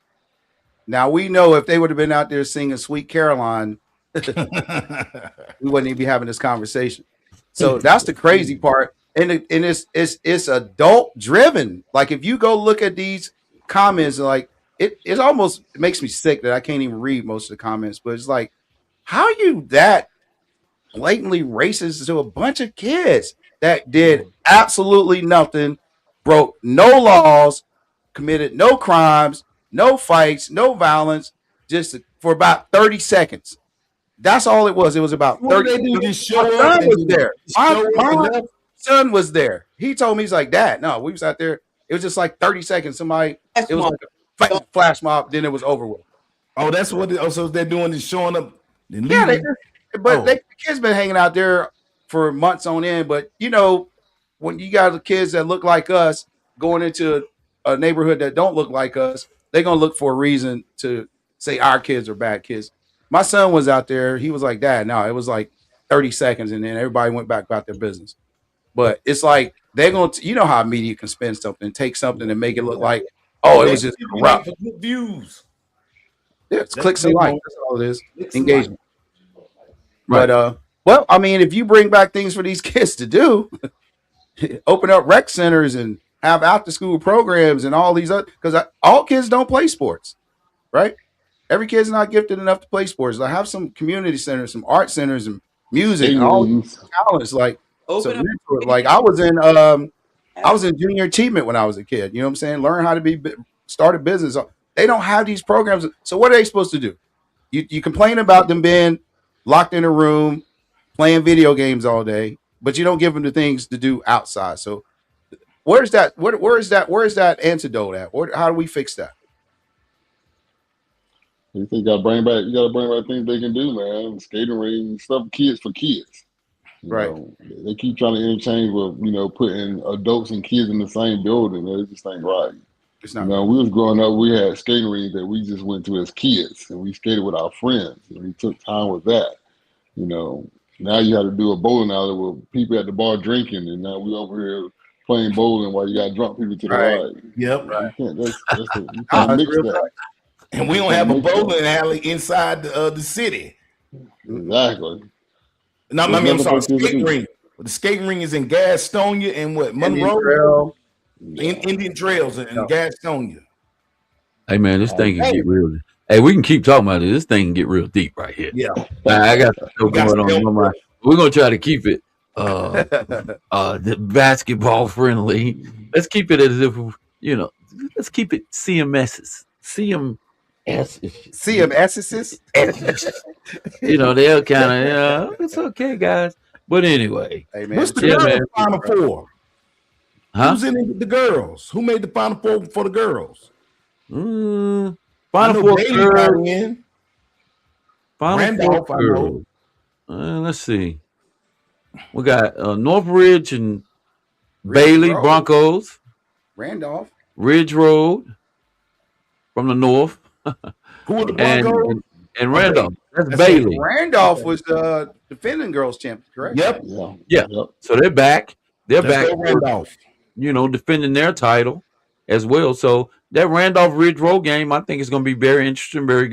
Speaker 6: Now we know if they would have been out there singing Sweet Caroline, we wouldn't even be having this conversation. So that's the crazy part. And it's adult driven. Like if you go look at these comments, like it almost makes me sick that I can't even read most of the comments. But it's like, how are you that blatantly racist to a bunch of kids that did absolutely nothing, broke no laws, committed no crimes, no fights, no violence, just for about 30 seconds. That's all it was. It was about
Speaker 3: What
Speaker 6: 30.
Speaker 3: do they do? Just
Speaker 6: My
Speaker 3: show up
Speaker 6: son
Speaker 3: and
Speaker 6: was there. My,
Speaker 3: show up and
Speaker 6: my
Speaker 3: left?
Speaker 6: son was there. He told me, he's like, Dad, no, we was out there. It was just like 30 seconds.
Speaker 5: That's
Speaker 6: It was
Speaker 5: my
Speaker 6: like a flash mob. Then it was over with.
Speaker 3: Oh, that's what. So they're doing is showing up and
Speaker 6: Yeah,
Speaker 3: leaving.
Speaker 6: the kids been hanging out there for months on end. But you know, when you got the kids that look like us going into a neighborhood that don't look like us, they're gonna look for a reason to say our kids are bad kids. My son was out there. He was like, Dad, no, it was like 30 seconds, and then everybody went back about their business. But it's like they're gonna, you know, how media can spin something, take something, and make it look like, oh, it
Speaker 3: They
Speaker 6: was just
Speaker 3: keeping that
Speaker 6: corrupt.
Speaker 3: for good views.
Speaker 6: Yeah, it's
Speaker 3: That's
Speaker 6: clicks
Speaker 3: what
Speaker 6: and
Speaker 3: they
Speaker 6: likes.
Speaker 3: want.
Speaker 6: That's all it is.
Speaker 3: Clicks and
Speaker 6: Engagement.
Speaker 1: Right.
Speaker 6: But well, I mean, if you bring back things for these kids to do, open up rec centers and have after school programs and all these other, because all kids don't play sports, right? Every kid's not gifted enough to play sports. Like have some community centers, some art centers, and music and
Speaker 4: Skating
Speaker 6: all these
Speaker 4: rings.
Speaker 6: talents. Like some
Speaker 5: open up.
Speaker 6: mentor. Like I was in junior achievement when I was a kid. You know what I'm saying? Learn how to start a business. They don't have these programs. So what are they supposed to do? You complain about them being locked in a room playing video games all day, but you don't give them the things to do outside. So where's that? Where is that antidote at? How do we fix that?
Speaker 4: You think you gotta bring back things they can do, man. Skating ring stuff, kids for kids. You
Speaker 6: Right.
Speaker 4: know, they keep trying to interchange with, putting adults and kids in the same building. It just ain't right.
Speaker 6: It's
Speaker 4: You
Speaker 6: not
Speaker 4: know,
Speaker 6: right.
Speaker 4: we was growing up, we had skating rings that we just went to as kids, and we skated with our friends, and we took time with that. You know, now you have to do a bowling alley with people at the bar drinking, and now we over here playing bowling while you got drunk people to the
Speaker 6: Right.
Speaker 4: right.
Speaker 3: Yep.
Speaker 6: Right.
Speaker 4: You can't. You
Speaker 6: Ah,
Speaker 4: can't
Speaker 6: that's
Speaker 4: mix
Speaker 6: real
Speaker 4: that.
Speaker 6: fact.
Speaker 3: And we
Speaker 4: You
Speaker 3: don't
Speaker 4: can't
Speaker 3: have a
Speaker 4: mix that.
Speaker 3: bowling alley inside the city.
Speaker 6: Mm-mm.
Speaker 4: Exactly.
Speaker 3: No, I
Speaker 4: There's
Speaker 3: mean, I'm
Speaker 4: nothing
Speaker 3: sorry,
Speaker 4: for kids to
Speaker 3: skating
Speaker 4: do.
Speaker 3: ring. But the skating ring is in Gastonia and what
Speaker 6: Indian
Speaker 3: Monroe,
Speaker 6: Trail.
Speaker 3: in
Speaker 4: Yeah.
Speaker 3: Indian Trails in
Speaker 6: No.
Speaker 3: Gastonia.
Speaker 1: Hey man, this
Speaker 4: I,
Speaker 1: thing can
Speaker 3: Hey,
Speaker 1: get real. Hey, we can keep talking about it. This thing can get real deep right here.
Speaker 3: yeah,
Speaker 1: I got some
Speaker 3: we
Speaker 1: stuff
Speaker 3: got
Speaker 1: going
Speaker 3: to
Speaker 1: on in
Speaker 3: help.
Speaker 1: my mind. We're gonna try to keep it the basketball friendly. Let's keep it as if let's keep it CMS's. CMS.
Speaker 6: See him, Essex.
Speaker 1: They'll kind of it's okay, guys. But anyway,
Speaker 6: Hey man,
Speaker 3: What's
Speaker 6: the
Speaker 3: the
Speaker 1: yeah,
Speaker 6: children.
Speaker 3: girls'
Speaker 1: man.
Speaker 3: final four?
Speaker 1: Huh?
Speaker 3: Who's in it with the girls? Who made the final four for the girls?
Speaker 1: Mm,
Speaker 3: I
Speaker 1: Final
Speaker 3: know
Speaker 1: four
Speaker 3: Bailey got
Speaker 1: girls.
Speaker 3: in.
Speaker 1: Final four
Speaker 3: Randolph, I know.
Speaker 1: girls. Let's see. We got Northridge and
Speaker 6: Ridge
Speaker 1: Bailey
Speaker 6: Road,
Speaker 1: Broncos,
Speaker 6: Randolph.
Speaker 1: Ridge Road from the north,
Speaker 3: Who are the
Speaker 1: and
Speaker 3: Broncos?
Speaker 1: and, and
Speaker 3: Okay,
Speaker 1: Randolph. That's
Speaker 3: that's it.
Speaker 1: Bailey.
Speaker 6: Randolph
Speaker 3: Okay.
Speaker 6: was defending girls champion, correct?
Speaker 3: Yep.
Speaker 4: yeah.
Speaker 1: Yeah.
Speaker 4: Yep.
Speaker 1: So they're back. They're
Speaker 3: Let's
Speaker 1: back
Speaker 3: go
Speaker 1: for
Speaker 3: Randolph.
Speaker 1: defending their title as well. So that Randolph Ridge Road game, I think it's going to be very interesting, very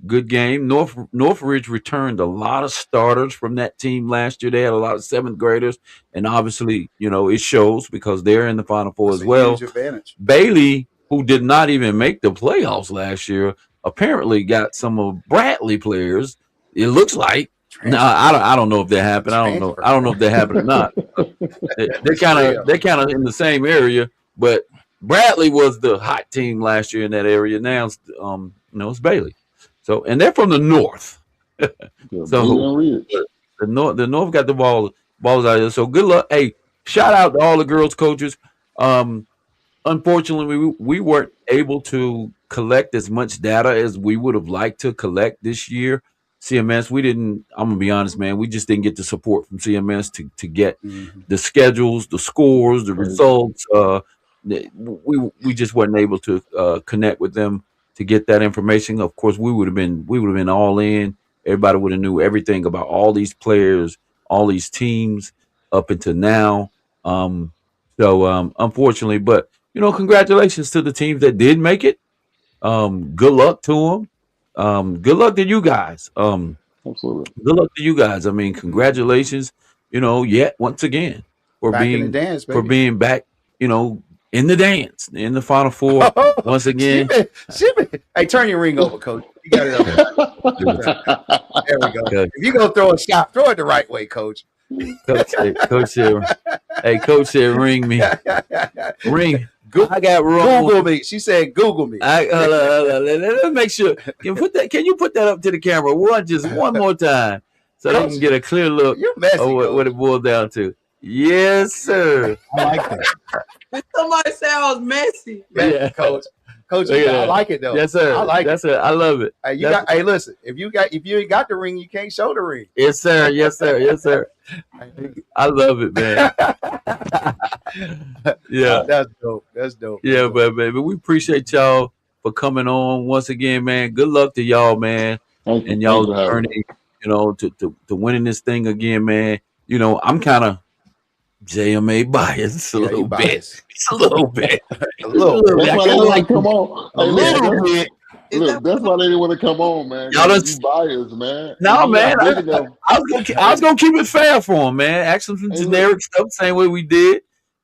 Speaker 1: good game. Northridge returned a lot of starters from that team last year. They had a lot of seventh graders, and obviously, it shows because they're in the Final Four
Speaker 6: That's
Speaker 1: as
Speaker 6: a huge
Speaker 1: well.
Speaker 6: advantage.
Speaker 1: Bailey, who did not even make the playoffs last year, apparently got some of Bradley players. It looks like. No,
Speaker 6: Transfer.
Speaker 1: I don't know if that happened. I don't know.
Speaker 6: Transfer.
Speaker 1: I don't know if that happened or not. They're
Speaker 6: It's
Speaker 1: kind
Speaker 6: real.
Speaker 1: of in the same area, but Bradley was the hot team last year in that area. Now it's Bailey. So, and they're from the north.
Speaker 4: Yeah,
Speaker 1: So
Speaker 4: Bailey and Ridge.
Speaker 1: the north got the balls out there. So good luck. Hey, shout out to all the girls coaches. Um, Unfortunately, we weren't able to collect as much data as we would have liked to collect this year. CMS, we didn't. I'm gonna be honest, man. We just didn't get the support from CMS to get
Speaker 6: Mhm.
Speaker 1: the schedules, the scores, the
Speaker 4: Crazy.
Speaker 1: results. We just weren't able to connect with them to get that information. Of course, we would have been all in. Everybody would have knew everything about all these players, all these teams up until now. Unfortunately, but congratulations to the teams that did make it. Good luck to them. Good luck to you guys.
Speaker 4: Absolutely.
Speaker 1: Good luck to you guys. I mean, congratulations. Yet once again for
Speaker 6: Back in the
Speaker 1: being
Speaker 6: dance, baby.
Speaker 1: back. In the dance, in the Final Four once again.
Speaker 6: Hey, turn your ring over, coach. You got it over. There we go.
Speaker 1: Coach,
Speaker 6: If you go throw a shot, throw it the right way, coach.
Speaker 1: coach said, hey, coach said, ring me, ring. I got wrong.
Speaker 6: Google me. She said, Google me.
Speaker 1: Let's make sure. Can you put that up to the camera one more time so they can get a clear look
Speaker 6: You're messy,
Speaker 1: of what it boils down to? Yes, sir.
Speaker 3: I like that.
Speaker 5: Somebody said I was messy.
Speaker 6: Messy,
Speaker 1: Yeah.
Speaker 6: coach. Coach,
Speaker 1: Look at
Speaker 6: I
Speaker 1: that.
Speaker 6: like it though.
Speaker 1: Yes, sir.
Speaker 6: I like
Speaker 1: That's it. I love it.
Speaker 6: Hey,
Speaker 1: That's-
Speaker 6: hey, listen. If you ain't got the ring, you can't show the ring.
Speaker 1: Yes, sir. Yes, sir. Yes, sir. I love it, man. Yeah.
Speaker 6: That's dope. That's dope.
Speaker 1: Yeah, but baby, we appreciate y'all for coming on once again, man. Good luck to y'all, man,
Speaker 4: Thank you.
Speaker 1: and
Speaker 4: Thank
Speaker 1: y'all
Speaker 4: you for having me.
Speaker 1: journey. To winning this thing again, man. I'm kind of JMA biased a
Speaker 6: Yeah,
Speaker 1: little
Speaker 6: you
Speaker 1: bit.
Speaker 6: biased.
Speaker 1: Just a little bit.
Speaker 6: A little.
Speaker 1: bit.
Speaker 4: That's
Speaker 1: I
Speaker 4: why
Speaker 1: kinda
Speaker 4: they didn't
Speaker 1: like
Speaker 4: want to come on.
Speaker 1: a
Speaker 4: Hey,
Speaker 1: little bit.
Speaker 4: look, that's why they didn't want to come on, man.
Speaker 1: Y'all
Speaker 4: 'Cause
Speaker 1: done-
Speaker 4: you biased, man.
Speaker 1: No,
Speaker 4: You
Speaker 1: man.
Speaker 4: not big enough.
Speaker 1: I was gonna keep it fair for him, man. Ask him some
Speaker 4: Hey,
Speaker 1: generic stuff, same way we did.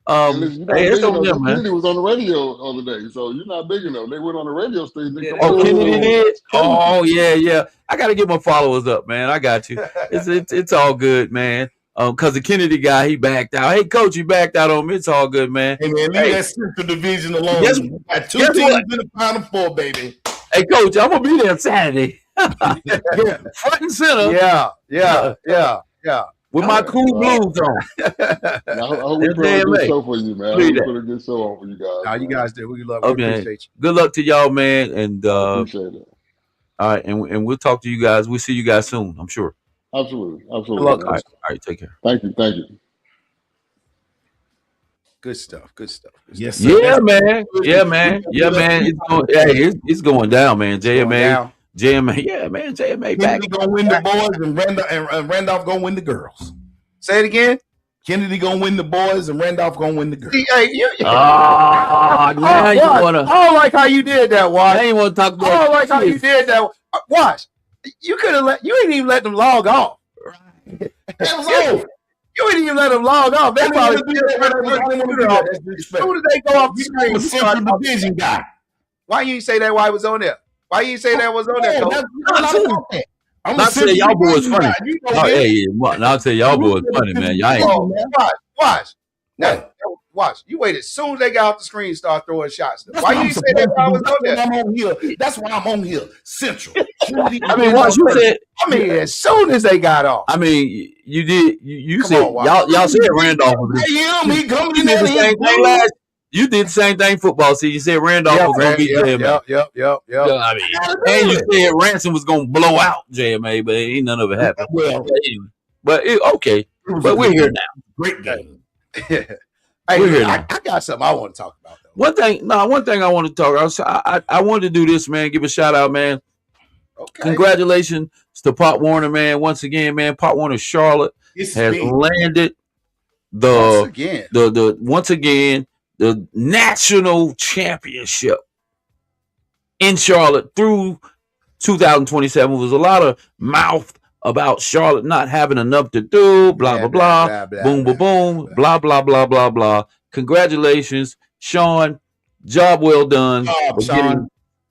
Speaker 4: Hey, listen, you're not
Speaker 1: Hey, it's
Speaker 4: big
Speaker 1: on
Speaker 4: enough.
Speaker 1: them, man.
Speaker 4: Kennedy was on the radio the other day, so you're not big enough. They went on the radio station. They
Speaker 5: Yeah,
Speaker 4: come
Speaker 5: they
Speaker 4: on.
Speaker 1: Oh,
Speaker 5: was
Speaker 1: Kennedy
Speaker 5: on.
Speaker 1: did. Oh, yeah. I got to get my followers up, man. I got you. It's all good, man. Cause the Kennedy guy, he backed out. Hey, coach, he backed out on me. It's all good, man.
Speaker 3: Hey man, leave
Speaker 1: Hey.
Speaker 3: that Central Division alone.
Speaker 1: Guess-
Speaker 3: We got two
Speaker 1: guess
Speaker 3: teams
Speaker 1: what?
Speaker 3: in the Final Four, baby.
Speaker 1: Hey, coach, I'm gonna be there Saturday, front and center,
Speaker 6: Yeah.
Speaker 1: with my cool
Speaker 4: Wow.
Speaker 1: blues on.
Speaker 4: I hope we
Speaker 1: That's
Speaker 4: put on a good
Speaker 1: JMA.
Speaker 4: show for you, man. I hope
Speaker 1: Believe
Speaker 4: we
Speaker 1: that.
Speaker 4: put a good show on for you guys.
Speaker 6: Nah, you
Speaker 4: man.
Speaker 6: guys did. We love. We
Speaker 1: Okay.
Speaker 6: appreciate you.
Speaker 1: Good luck to y'all, man. And
Speaker 4: I appreciate it.
Speaker 1: all right, and we'll talk to you guys. We'll see you guys soon, I'm sure.
Speaker 4: Absolutely.
Speaker 6: Good
Speaker 4: Absolutely.
Speaker 6: luck,
Speaker 4: man.
Speaker 1: All
Speaker 6: coach.
Speaker 1: right, take care.
Speaker 4: Thank you. Thank you.
Speaker 6: Good stuff. Good stuff.
Speaker 3: Yes, sir.
Speaker 1: Yeah,
Speaker 3: That's-
Speaker 1: man. Yeah, man. It's going down, man.
Speaker 6: Going
Speaker 1: JMA.
Speaker 6: down.
Speaker 1: JMA. Yeah, man. JMA back.
Speaker 3: Kennedy gonna win the boys and Randolph gonna win the girls.
Speaker 6: Say it again.
Speaker 3: Kennedy gonna win the boys and Randolph gonna win the girls.
Speaker 6: See, hey,
Speaker 1: Ah, now you
Speaker 6: Watch.
Speaker 1: wanna?
Speaker 6: I don't like how you did that,
Speaker 1: Now
Speaker 6: Watch.
Speaker 1: you wanna talk
Speaker 6: I
Speaker 1: about?
Speaker 6: don't like how you did that. Watch. You could have you ain't even let them log off.
Speaker 3: That was all.
Speaker 6: You ain't even let them log off. They probably
Speaker 3: That's
Speaker 6: as
Speaker 3: disrespectful.
Speaker 6: soon as they go off the
Speaker 3: I'm
Speaker 6: screen.
Speaker 3: a Central Division guy.
Speaker 6: Why you ain't say that while I was on there? Why you ain't say that was on there,
Speaker 3: Yeah,
Speaker 6: coach?
Speaker 3: I'm
Speaker 1: Not say y'all boys
Speaker 3: Division
Speaker 1: funny.
Speaker 3: guy. You know
Speaker 1: Oh,
Speaker 3: that.
Speaker 1: hey, I'll tell y'all boys funny, man. Y'all ain't.
Speaker 6: Oh, watch.
Speaker 3: Yeah.
Speaker 6: Watch. You waited as soon as they got off the screen, start throwing shots.
Speaker 3: That's
Speaker 6: Why
Speaker 3: what
Speaker 6: you
Speaker 3: I'm
Speaker 6: ain't say that
Speaker 3: supposed
Speaker 6: while I
Speaker 3: to
Speaker 6: was
Speaker 3: do.
Speaker 6: on there?
Speaker 3: That's why I'm on here. That's why I'm on here. Central.
Speaker 1: I mean, once you said,
Speaker 6: I mean, as soon as they got off.
Speaker 1: I mean, you did. You
Speaker 6: Come
Speaker 1: said
Speaker 6: on, Watson.
Speaker 1: y'all said Randolph was.
Speaker 3: Hey, him, he coming
Speaker 1: You
Speaker 3: in
Speaker 1: did the
Speaker 3: there.
Speaker 1: same thing last. You did the same thing football season. You said Randolph was gonna beat JMA.
Speaker 6: Yep.
Speaker 1: Yeah, I mean, and you said Ransom was gonna blow out JMA, but ain't none of it happened.
Speaker 3: Well,
Speaker 1: Okay,
Speaker 3: it was
Speaker 1: but
Speaker 3: a
Speaker 1: we're
Speaker 3: good
Speaker 1: here
Speaker 3: game.
Speaker 1: now.
Speaker 3: Great game.
Speaker 6: Hey,
Speaker 1: We're here
Speaker 6: I
Speaker 1: now.
Speaker 6: got something I want to talk about though.
Speaker 1: One thing I want to talk. I wanted to do this, man. Give a shout out, man.
Speaker 6: Okay.
Speaker 1: Congratulations to Pop Warner, man. Once again, man. Pop Warner Charlotte
Speaker 3: It's
Speaker 1: has
Speaker 3: big.
Speaker 1: landed
Speaker 6: Once
Speaker 1: the
Speaker 6: again.
Speaker 1: the national championship in Charlotte through 2027. Was a lot of mouth about Charlotte not having enough to do, blah,
Speaker 6: Blah
Speaker 1: blah,
Speaker 6: blah
Speaker 1: blah,
Speaker 6: blah blah
Speaker 1: boom, boom,
Speaker 6: blah
Speaker 1: boom,
Speaker 6: blah.
Speaker 1: blah, blah, blah, blah, blah. Congratulations, Sean. Job well done
Speaker 3: Job, Sean.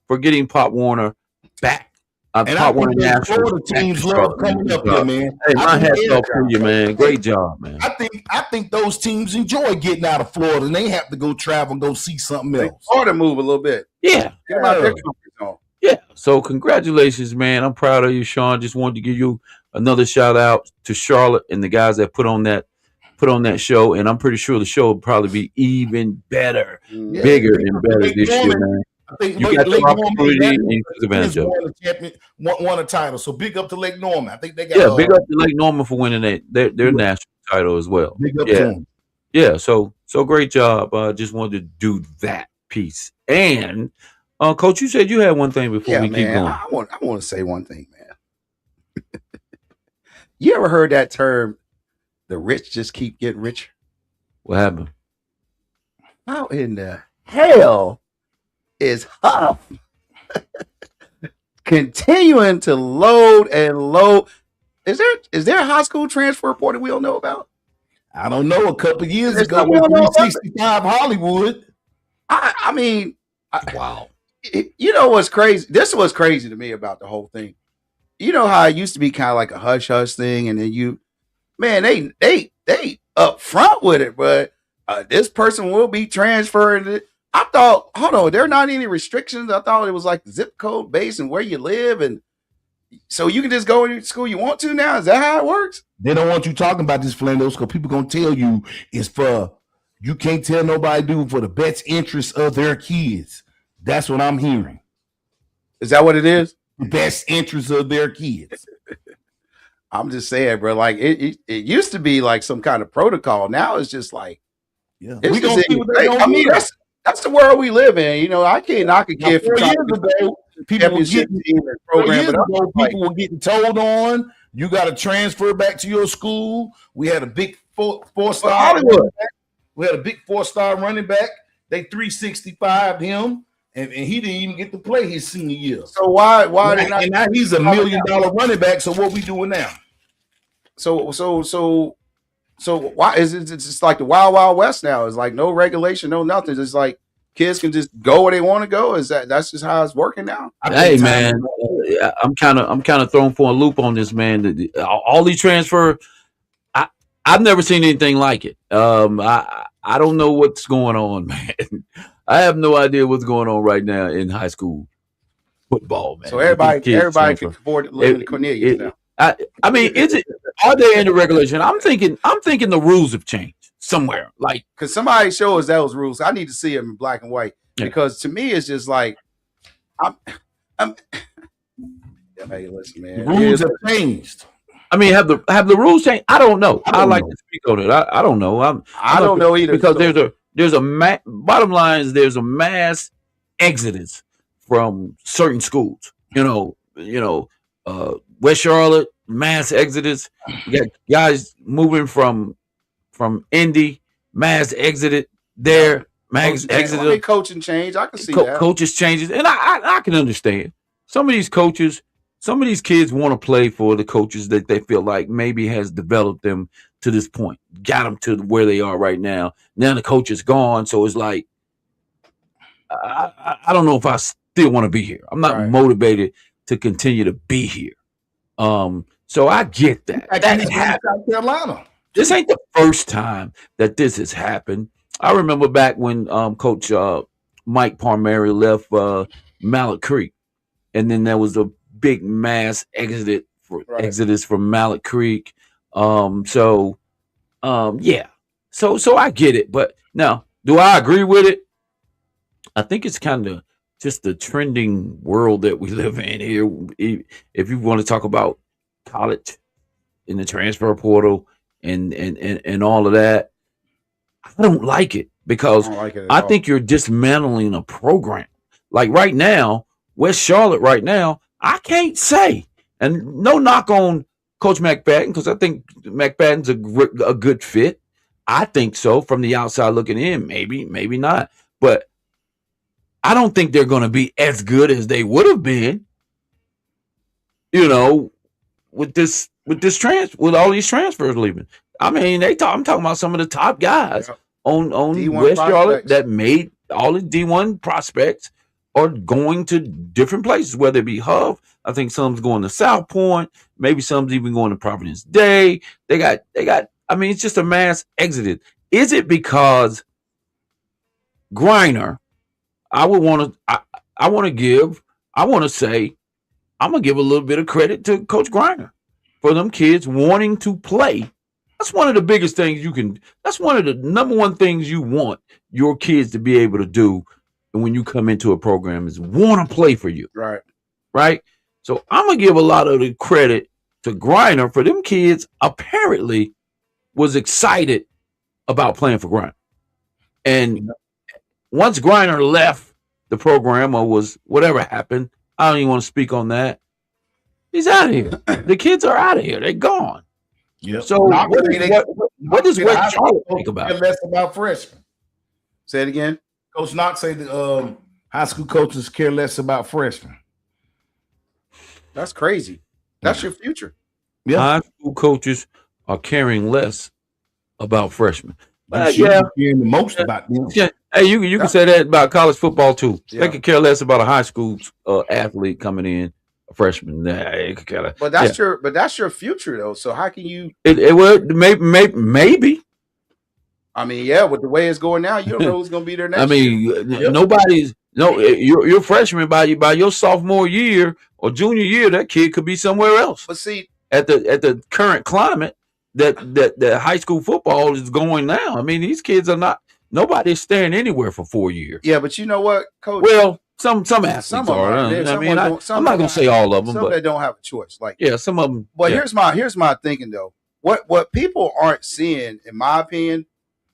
Speaker 1: for getting Pop Warner back.
Speaker 3: And I
Speaker 1: Pop Warner
Speaker 3: think those
Speaker 1: Nationals
Speaker 3: Florida
Speaker 1: back to
Speaker 3: teams love
Speaker 1: Charlotte, man.
Speaker 3: coming
Speaker 1: Good
Speaker 3: up here,
Speaker 1: job.
Speaker 3: man.
Speaker 1: Hey,
Speaker 3: I
Speaker 1: my
Speaker 3: think
Speaker 1: hat's
Speaker 3: they,
Speaker 1: off to you, man. Great job, man.
Speaker 3: I think those teams enjoy getting out of Florida and they have to go travel and go see something
Speaker 6: Make
Speaker 3: else.
Speaker 6: Florida move a little bit.
Speaker 1: Yeah.
Speaker 6: Get them out their comfort zone.
Speaker 1: Yeah. So congratulations, man. I'm proud of you, Sean. Just wanted to give you another shout out to Charlotte and the guys that put on that show. And I'm pretty sure the show will probably be even better,
Speaker 6: Mm.
Speaker 1: bigger and better this year, man.
Speaker 3: I think
Speaker 1: You got
Speaker 3: Lake
Speaker 1: your
Speaker 3: Norman
Speaker 1: opportunity and you took advantage of it.
Speaker 3: won a champion, won a title. So big up to Lake Norman. I think they got
Speaker 1: Yeah, big up to Lake Norman for winning their national title as well.
Speaker 3: big up
Speaker 1: Yeah.
Speaker 3: to them.
Speaker 1: Yeah, so great job. Just wanted to do that piece. And Coach, you said you had one thing before
Speaker 6: Yeah,
Speaker 1: we keep
Speaker 6: man.
Speaker 1: going.
Speaker 6: I want to say one thing, man. You ever heard that term? The rich just keep getting richer.
Speaker 1: What happened?
Speaker 6: How in the hell is Huff continuing to load and load? Is there a high school transfer portal we don't know about?
Speaker 3: I don't know. A couple years
Speaker 6: There's
Speaker 3: ago,
Speaker 6: something we
Speaker 3: with
Speaker 6: don't know about it.
Speaker 3: 365 Hollywood.
Speaker 6: I mean,
Speaker 1: Wow.
Speaker 6: you know what's crazy? This was crazy to me about the whole thing. You know how it used to be kind of like a hush hush thing, and then they up front with it, but this person will be transferring it. I thought, hold on, there are not any restrictions. I thought it was like zip code based and where you live, and so you can just go to school you want to now. Is that how it works?
Speaker 3: They don't want you talking about this, Flandos, because people gonna tell you it's for you can't tell nobody do for the best interest of their kids. That's what I'm hearing.
Speaker 6: Is that what it is?
Speaker 3: The best interest of their kids.
Speaker 6: I'm just saying, bro. Like it used to be like some kind of protocol. Now it's just like
Speaker 3: Yeah,
Speaker 6: it's
Speaker 3: we
Speaker 6: just
Speaker 3: gonna see what they
Speaker 6: I
Speaker 3: gonna
Speaker 6: mean,
Speaker 3: do.
Speaker 6: that's the world we live in. You know, I can't knock a
Speaker 3: Now,
Speaker 6: kid for
Speaker 3: 4 years
Speaker 6: trying to be
Speaker 3: ago, people were
Speaker 6: championship
Speaker 3: getting
Speaker 6: team and
Speaker 3: 4
Speaker 6: program,
Speaker 3: years
Speaker 6: but I'm
Speaker 3: ago,
Speaker 6: like,
Speaker 3: people were getting told on. You got to transfer back to your school. We had a big four-star
Speaker 6: Hollywood.
Speaker 3: We had a big 4-star running back. They 365 him, and he didn't even get to play his senior year.
Speaker 6: So why they
Speaker 3: And
Speaker 6: not?
Speaker 3: now he's $1 million running back. So what we doing now?
Speaker 6: So why is it? It's just like the wild wild west now. It's like no regulation, no nothing. It's like kids can just go where they want to go. That's just how it's working now?
Speaker 1: Hey man, I'm kind of thrown for a loop on this, man. All these transfer, I've never seen anything like it. I don't know what's going on, man. I have no idea what's going on right now in high school football, man.
Speaker 6: So everybody can
Speaker 1: transfer.
Speaker 6: afford to live in Cornelius now.
Speaker 1: I mean, are they in the regulation? I'm thinking the rules have changed somewhere. Like,
Speaker 6: Because somebody show us those rules. I need to see them in black and white.
Speaker 1: Yeah.
Speaker 6: Because to me, it's just like I'm hey, listen, man.
Speaker 3: The rules have changed.
Speaker 1: I mean, have the rules changed? I don't know. I like
Speaker 3: know.
Speaker 1: to speak on it. I don't know.
Speaker 6: I don't know either.
Speaker 1: Because
Speaker 6: So-
Speaker 1: there's a bottom line is there's a mass exodus from certain schools. West Charlotte mass exodus. You got guys moving from Indy, mass exited there, mass exited.
Speaker 6: I mean, coaching change. I can see that.
Speaker 1: Coaches changes, and I can understand some of these coaches. Some of these kids want to play for the coaches that they feel like maybe has developed them to this point, got them to where they are right now. Now the coach is gone, so it's like I don't know if I still want to be here. I'm not
Speaker 6: Right.
Speaker 1: motivated to continue to be here. So I get that. That happened.
Speaker 3: South Carolina.
Speaker 1: This ain't the first time that this has happened. I remember back when Coach Mike Palmieri left Mallet Creek, and then there was a big mass exodus from Mallet Creek. Yeah. So I get it, but now, do I agree with it? I think it's kind of just the trending world that we live in here. If you want to talk about college in the transfer portal and all of that, I don't like it because
Speaker 6: I don't like it at
Speaker 1: I
Speaker 6: all.
Speaker 1: think you're dismantling a program. Like right now, West Charlotte right now, I can't say, and no knock on Coach McFadden, because I think McFadden's a good fit. I think so from the outside looking in, maybe not. But I don't think they're going to be as good as they would have been, you know, with all these transfers leaving. I mean, I'm talking about some of the top guys
Speaker 6: Yep.
Speaker 1: on
Speaker 6: D1
Speaker 1: West Charlotte
Speaker 6: prospects.
Speaker 1: that made all the D1 prospects are going to different places, whether it be Huff. I think some's going to South Point, maybe some's even going to Providence Day. They got I mean, it's just a mass exodus. Is it because Griner, I would want to I want to give I want to say I'm gonna give a little bit of credit to Coach Griner for them kids wanting to play. That's one of the biggest things you can. That's one of the number one things you want your kids to be able to do when you come into a program is want to play for you,
Speaker 6: Right.
Speaker 1: right? So I'm gonna give a lot of the credit to Griner for them kids. Apparently, was excited about playing for Griner, and once Griner left the program or was whatever happened, I don't even want to speak on that. He's out of here. The kids are out of here. They're gone.
Speaker 3: Yep.
Speaker 1: So what does West Charlotte think about it?
Speaker 3: Less about freshmen.
Speaker 6: Say it again.
Speaker 3: Coach Knox say the high school coaches care less about freshmen.
Speaker 6: That's crazy. That's your future.
Speaker 3: Yeah.
Speaker 1: High school coaches are caring less about freshmen.
Speaker 3: Yeah, caring the most about them.
Speaker 1: Yeah. Hey, you can say that about college football too.
Speaker 6: Yeah.
Speaker 1: They could care less about a high school athlete coming in, a freshman.
Speaker 6: But that's your future though. So how can you?
Speaker 1: It would maybe.
Speaker 6: I mean, yeah, with the way it's going now, you don't know who's going to be there next.
Speaker 1: I mean,
Speaker 6: year.
Speaker 1: you're freshman by your sophomore year or junior year. That kid could be somewhere else.
Speaker 6: But see,
Speaker 1: at the current climate that high school football is going now. I mean, these kids are not. Nobody's staying anywhere for 4 years.
Speaker 6: Yeah, but you know what, Coach?
Speaker 1: Well, some athletes are. I mean, I'm not gonna say all of them, but
Speaker 6: they don't have a choice. Like,
Speaker 1: yeah, some of them.
Speaker 6: But here's my thinking though. What people aren't seeing, in my opinion,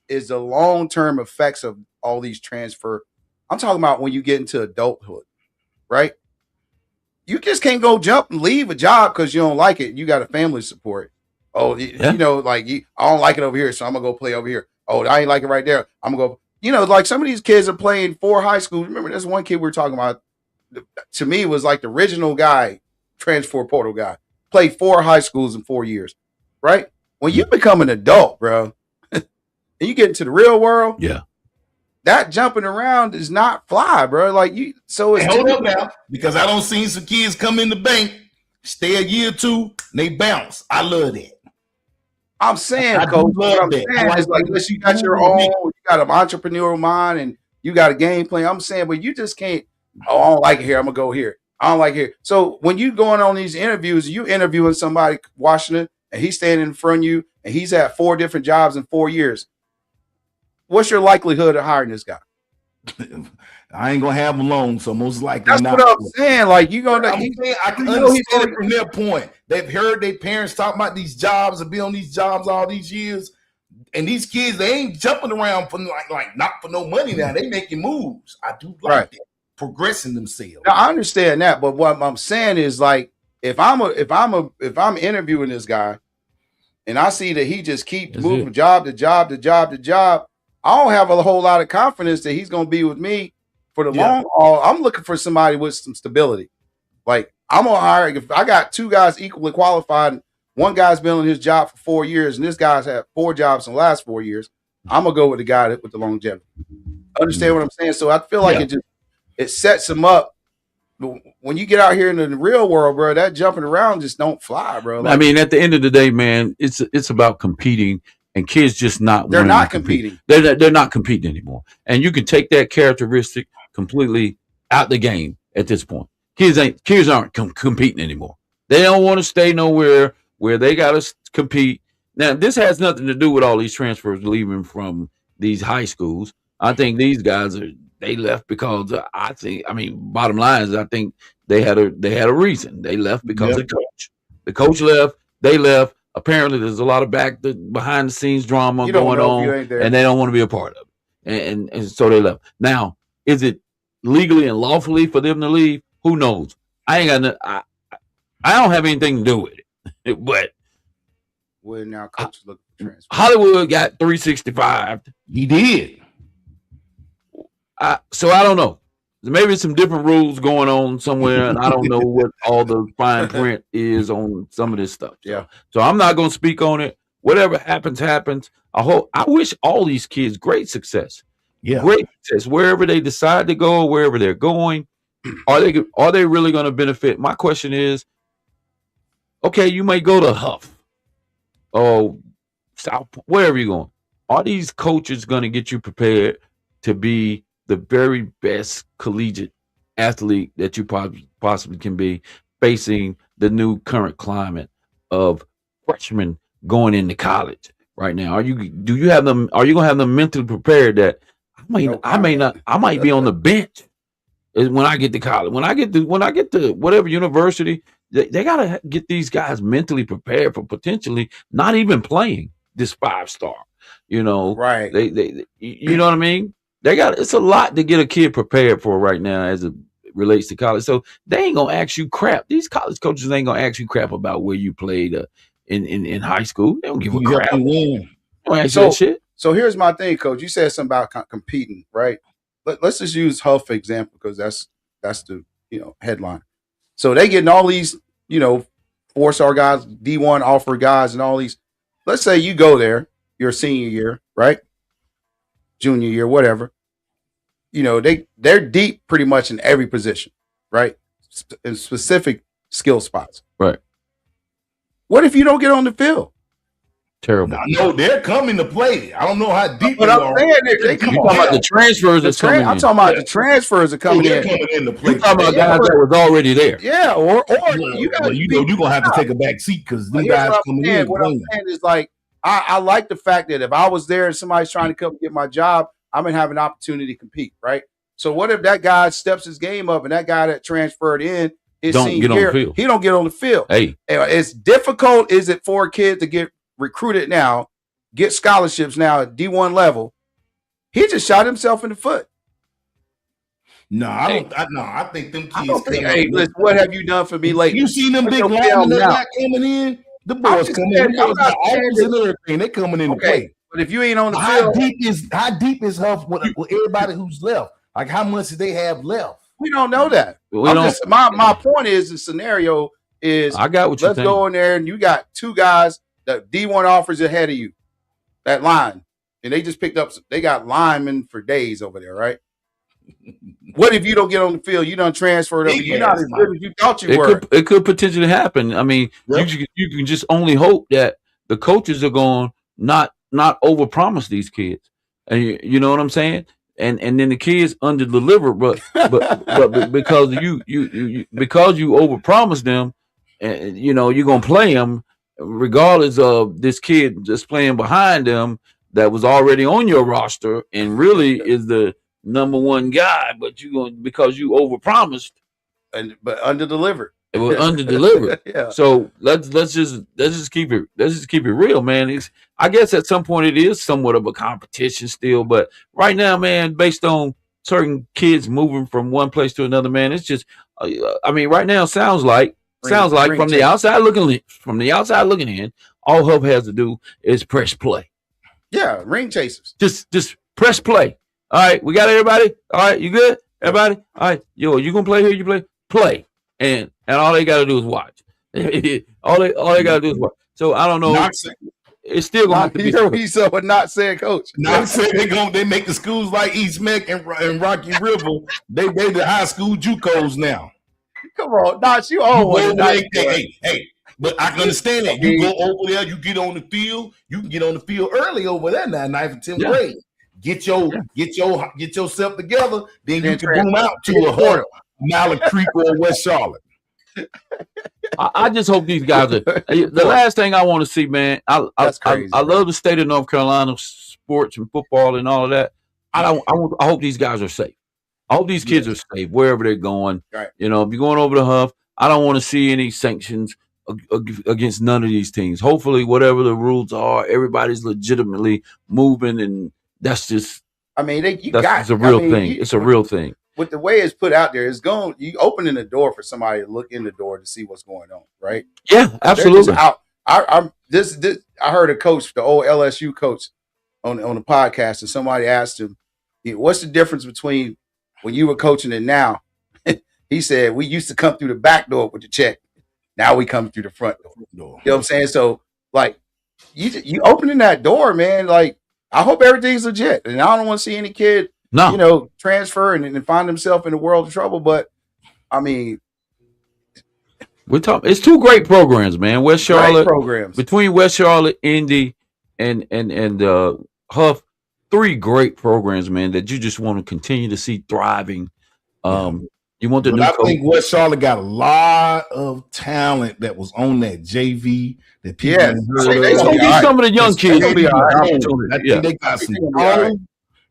Speaker 6: is the long-term effects of all these transfer. I'm talking about when you get into adulthood, right? You just can't go jump and leave a job because you don't like it. You got a family support. Oh, you know, like I don't like it over here, so I'm gonna go play over here. Oh, I ain't like it right there. I'm gonna go. You know, like some of these kids are playing 4 high schools. Remember, there's one kid we were talking about. To me, was like the original guy, transfer portal guy. Played 4 high schools in 4 years, right? When you become an adult, bro, and you get into the real world,
Speaker 1: yeah,
Speaker 6: that jumping around is not fly, bro. Like you, so it's
Speaker 3: hold up now, because I don't see some kids come in the bank, stay a year or 2, and they bounce. I love that.
Speaker 6: I'm saying, Coach, what I'm saying is like, unless you got your own, you got an entrepreneurial mind and you got a game plan. I'm saying, but you just can't. Oh, I don't like it here. I'm gonna go here. I don't like it here. So when you going on these interviews, you interviewing somebody Washington, and he's standing in front of you, and he's had 4 different jobs in 4 years. What's your likelihood of hiring this guy?
Speaker 3: I ain't gonna have him long, so most likely
Speaker 6: that's
Speaker 3: not.
Speaker 6: What I'm saying. Like you gonna,
Speaker 3: I can understand it from their point. They've heard their parents talk about these jobs and be on these jobs all these years, and these kids they ain't jumping around for like not for no money now. They making moves. I do like that, progressing themselves.
Speaker 6: Now I understand that, but what I'm saying is like if I'm interviewing this guy, and I see that he just keeps moving from job to job to job to job, I don't have a whole lot of confidence that he's going to be with me for the long haul. I'm looking for somebody with some stability. Like I'm gonna hire. If I got 2 guys equally qualified, one guy's been on his job for 4 years, and this guy's had 4 jobs in the last 4 years, I'm gonna go with the guy with the longevity. Understand what I'm saying? So I feel like it sets him up. When you get out here in the real world, bro, that jumping around just don't fly, bro. Like,
Speaker 1: I mean, at the end of the day, man, it's about competing. And kids just
Speaker 6: they're not competing.
Speaker 1: They're not competing anymore. And you can take that characteristic completely out the game at this point. Kids aren't competing anymore. They don't want to stay nowhere where they got to compete. Now, this has nothing to do with all these transfers leaving from these high schools. I think these guys they left because bottom line is I think they had a reason. They left because of coach. The coach left. They left. Apparently, there's a lot of behind the scenes drama going on, and they don't want to be a part of it. And so they left. Now, is it legally and lawfully for them to leave? Who knows? I don't have anything to do with it. But
Speaker 6: well, now coach is looking for transfer.
Speaker 1: Hollywood got 365.
Speaker 3: He did.
Speaker 1: So I don't know. maybe some different rules going on somewhere, and I don't know what all the fine print is on some of this stuff.
Speaker 6: Yeah.
Speaker 1: So I'm not going to speak on it. Whatever happens, happens. I wish all these kids great success.
Speaker 3: Yeah.
Speaker 1: Great success wherever they decide to go, wherever they're going. Are they really going to benefit? My question is, okay, you may go to Huff or South, wherever you're going. Are these coaches going to get you prepared to be the very best collegiate athlete that you possibly can be, facing the new current climate of freshmen going into college right now? Are you have them? Are you going to have them mentally prepared that I might be on the bench when I get to college, when I get to whatever university, they gotta get these guys mentally prepared for potentially not even playing this 5-star. You know,
Speaker 6: Right.
Speaker 1: you know what I mean? It's a lot to get a kid prepared for right now as it relates to college. So they ain't gonna ask you crap. These college coaches ain't gonna ask you crap about where you played in high school. They don't give a
Speaker 3: You help
Speaker 1: crap.
Speaker 3: them win.
Speaker 1: They don't ask you that shit.
Speaker 6: So here's my thing, Coach. You said something about competing, right? Let's just use Huff for example, because that's the headline. So they getting all these 4-star guys, D1 offer guys, and all these. Let's say you go there your senior year, right? Junior year, whatever. They're deep pretty much in every position, right? In specific skill spots.
Speaker 1: Right.
Speaker 6: What if you don't get on the field?
Speaker 1: Terrible.
Speaker 3: No, they're coming to play. I don't know how deep
Speaker 6: But
Speaker 3: they
Speaker 6: I'm
Speaker 3: are.
Speaker 6: saying they come
Speaker 1: You
Speaker 6: on.
Speaker 1: talking about the transfers that's coming
Speaker 6: I'm
Speaker 1: in?
Speaker 6: talking about the transfers are coming
Speaker 3: They're
Speaker 6: in.
Speaker 3: coming in to play.
Speaker 1: You talking about guys that was already there?
Speaker 6: Yeah, or
Speaker 3: You know, you're gonna have to take a back seat because them
Speaker 6: Here's
Speaker 3: guys
Speaker 6: what I'm
Speaker 3: coming
Speaker 6: saying.
Speaker 3: in.
Speaker 6: What I'm
Speaker 3: playing.
Speaker 6: saying is like I like the fact that if I was there and somebody's trying to come get my job, I'm gonna have an opportunity to compete, right? So what if that guy steps his game up and that guy that transferred in his
Speaker 1: Don't
Speaker 6: senior
Speaker 1: get on the
Speaker 6: year,
Speaker 1: field.
Speaker 6: he don't get on the field?
Speaker 1: Hey,
Speaker 6: It's difficult, is it, for a kid to get recruited now, get scholarships now at D1 level? He just shot himself in the foot.
Speaker 3: No, I think them kids.
Speaker 6: Hey, listen, what have you done for me lately?
Speaker 3: You seen them
Speaker 6: Put
Speaker 3: big
Speaker 6: your
Speaker 3: linemen
Speaker 6: film
Speaker 3: that
Speaker 6: down.
Speaker 3: got coming in? The boys
Speaker 6: just
Speaker 3: coming
Speaker 6: saying,
Speaker 3: in.
Speaker 6: I'm
Speaker 3: They got
Speaker 6: not saying
Speaker 3: offers and everything. They coming in to play.
Speaker 6: But if you ain't on the
Speaker 3: How
Speaker 6: field,
Speaker 3: deep is Huff with everybody who's left? Like how much do they have left?
Speaker 6: we don't know that. My point is the scenario is
Speaker 1: I got what you're
Speaker 6: let's
Speaker 1: saying.
Speaker 6: go in there and you got two guys that D1 offers ahead of you, that line. And they just picked up, they got linemen for days over there, right? What if you don't get on the field? You done transferred over. You're not as good as you thought you were.
Speaker 1: It could potentially happen. I mean, you can just only hope that the coaches are going not overpromise these kids, and you know what I'm saying. And then the kids under deliver, but because because you overpromise them, and you're gonna play them regardless of this kid just playing behind them that was already on your roster and really is the number one guy, but because you overpromised
Speaker 6: but under delivered.
Speaker 1: It was under delivered.
Speaker 6: Yeah.
Speaker 1: So let's just keep it real, man. I guess at some point it is somewhat of a competition still, but right now, man, based on certain kids moving from one place to another, man, it's just I mean, right now sounds like from the outside looking in, all Hub has to do is press play.
Speaker 6: Yeah, ring chasers.
Speaker 1: Just press play. All right, we got everybody. All right, you good? Everybody? All right, you gonna play here? You play. And all they gotta do is watch. all they gotta do is watch. So I don't know. It's still gonna have to be.
Speaker 6: He's a not saying coach.
Speaker 3: Not saying they make the schools like East Meck and Rocky River. They the high school JUCOs now.
Speaker 6: Come on, Notch, you always
Speaker 3: hey. But I can understand that. You go over there, you get on the field. You can get on the field early over there now, 9th and 10th grade. Get yourself together, then you can boom out to a Hornet, Mallard Creek, or West Charlotte.
Speaker 1: I just hope these guys are. The last thing I want to see, man. I love the state of North Carolina sports and football and all of that. I hope these guys are safe. I hope these kids are safe wherever they're going.
Speaker 6: Right.
Speaker 1: If you're going over the Huff, I don't want to see any sanctions against none of these teams. Hopefully, whatever the rules are, everybody's legitimately moving, and that's just.
Speaker 6: I mean,
Speaker 1: it's a real thing. It's a real thing.
Speaker 6: With the way it's put out there, it's going. You opening the door for somebody to look in the door to see what's going on, right?
Speaker 1: Yeah, absolutely.
Speaker 6: I heard a coach, the old LSU coach, on the podcast, and somebody asked him, "What's the difference between when you were coaching it now, he said we used to come through the back door with the check. Now we come through the front door. You know what I'm saying? So like you opening that door, man. Like I hope everything's legit, and I don't want to see any kid, transfer and find himself in a world of trouble. But I mean,
Speaker 1: we're talking. It's two great programs, man. West Charlotte
Speaker 6: programs
Speaker 1: between West Charlotte, Indy, and Huff. 3 great programs, man, that you just want to continue to see thriving. You want the new
Speaker 3: I think West Charlotte got a lot of talent that was on that JV that people
Speaker 1: it's gonna get some of the young kids.
Speaker 3: I think they got some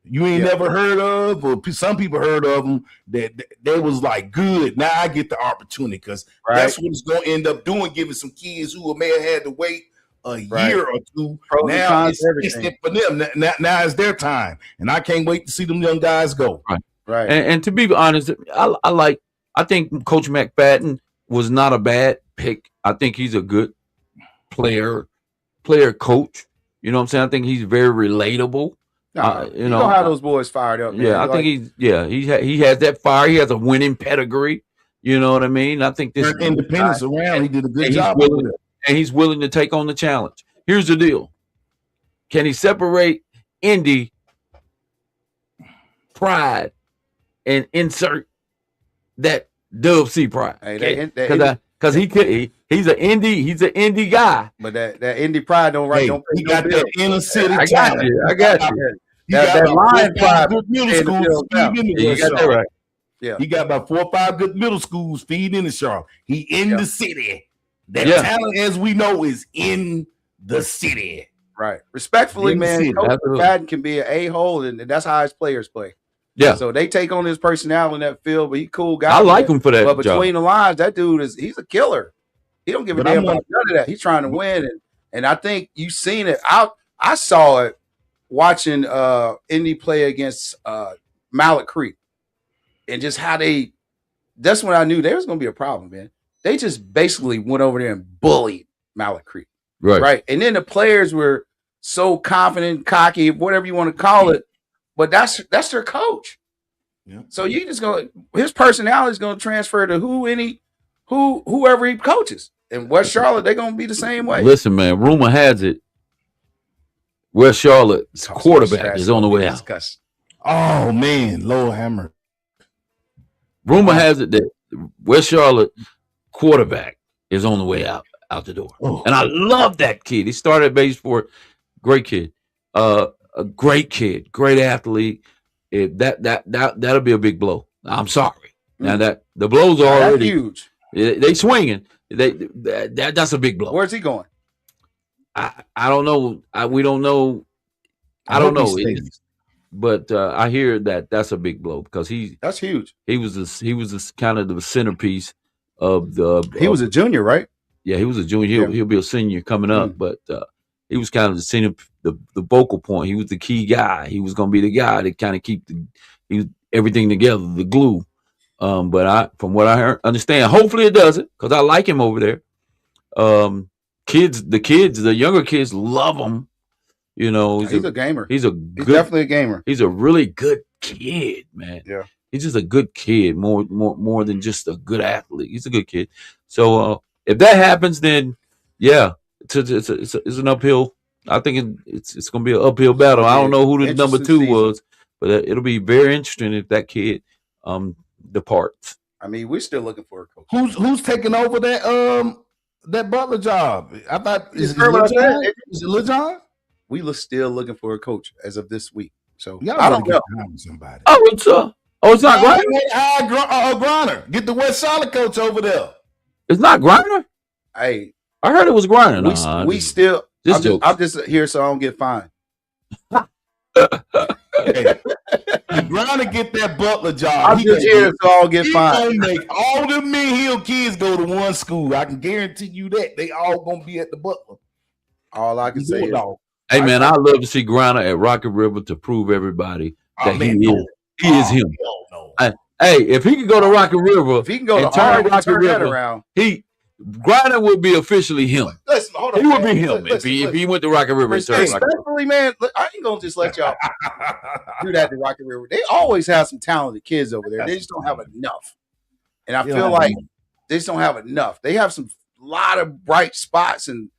Speaker 3: you ain't never heard of, or some people heard of them that they was like good. Now I get the opportunity because that's what it's going to end up doing, giving some kids who may have had to wait a year or two. Now it's for them. Now it's their time, and I can't wait to see them young guys go.
Speaker 6: Right.
Speaker 1: And to be honest, I think Coach McFadden was not a bad pick. I think he's a good player coach. You know what I'm saying? I think he's very relatable.
Speaker 6: You know how those boys fired up. Man.
Speaker 1: Yeah, I think he has that fire. He has a winning pedigree. You know what I mean? I think this
Speaker 3: independence around. He did a good job.
Speaker 1: And he's willing to take on the challenge. Here's the deal: can he separate Indy pride and insert that Dub C pride? Because he's an Indy guy.
Speaker 6: But that Indy pride don't don't.
Speaker 3: He got that inner city.
Speaker 1: I got you.
Speaker 3: That Lion pride.
Speaker 1: You got that right.
Speaker 3: Yeah, he got about 4 or 5 good middle schools feeding in the Charlotte. He in the city. That talent, as we know, is in the city.
Speaker 6: Right. Respectfully, man, Coach McFadden can be an a-hole, and that's how his players play.
Speaker 1: Yeah.
Speaker 6: So they take on his personality in that field, but he's a cool guy.
Speaker 1: I like him for that.
Speaker 6: But between the lines, that dude he's a killer. He don't give a damn about none of that. He's trying to win, and I think you've seen it. I saw it watching Indy play against Mallet Creek, and just how that's when I knew there was going to be a problem, man. They just basically went over there and bullied Mallet Creek. Right. And then the players were so confident, cocky, whatever you want to call it, but that's their coach. Yeah. So you just his personality is going to transfer to whoever he coaches. In West Charlotte, they're going to be the same way.
Speaker 1: Listen, man, rumor has it West Charlotte's quarterback is on the way out.
Speaker 3: Oh man, Lord Hammer.
Speaker 1: Rumor has it that West Charlotte quarterback is on the way out the door. And I love that kid. He started at base for great kid. A great kid, great athlete. That'll be a big blow. I'm sorry. Now that the blows are already
Speaker 6: huge.
Speaker 1: They swinging. That's a big blow.
Speaker 6: Where's he going?
Speaker 1: I don't know. We don't know. I don't know. But I hear that's a big blow because
Speaker 6: that's huge.
Speaker 1: He was kind of the centerpiece of the.
Speaker 6: He was a junior, right?
Speaker 1: Yeah, he was a junior. He'll be a senior coming up, but he was kind of the senior, the vocal point. He was the key guy. He was going to be the guy to kind of keep everything together, the glue. But from what I understand, hopefully it doesn't because I like him over there. The younger kids love him. You know,
Speaker 6: he's a gamer.
Speaker 1: He's
Speaker 6: definitely a gamer.
Speaker 1: He's a really good kid, man.
Speaker 6: Yeah,
Speaker 1: he's just a good kid, more than just a good athlete. He's a good kid. So if that happens, then yeah, it's an uphill. I think it's going to be an uphill battle. I don't know who the number 2 was, but it'll be very interesting if that kid departs.
Speaker 6: I mean, we're still looking for a coach.
Speaker 3: Who's taking over that Butler job? I thought is it Lil John?
Speaker 6: We still looking for a coach as of this week. So
Speaker 3: I don't know. Somebody.
Speaker 1: It's not
Speaker 3: Griner. Griner. Get the West Charlotte coach over there.
Speaker 1: It's not Griner.
Speaker 6: Hey,
Speaker 1: I heard it was Griner.
Speaker 6: We still. I'm just here so I don't get fined.
Speaker 3: Griner get that Butler job.
Speaker 6: I'm just here so I don't get fined.
Speaker 3: Gonna make all the Mint Hill kids go to one school. I can guarantee you that they all gonna be at the Butler.
Speaker 6: All I can say is.
Speaker 1: Hey man, I'd love to see Griner at Rocket River to prove everybody that he is him.
Speaker 3: No.
Speaker 1: Hey, if he could go to Rocket River,
Speaker 6: if he can go to Rocket River,
Speaker 1: he Griner would be officially him.
Speaker 6: Listen, hold on.
Speaker 1: He would be him
Speaker 6: Listen,
Speaker 1: if he went to Rocket River and turned Rocket River.
Speaker 6: Respectfully, man, look, I ain't gonna just let y'all do that to Rocket River. They always have some talented kids over there. They just don't have enough. And I feel like they just don't have enough. They have some lot of bright spots, and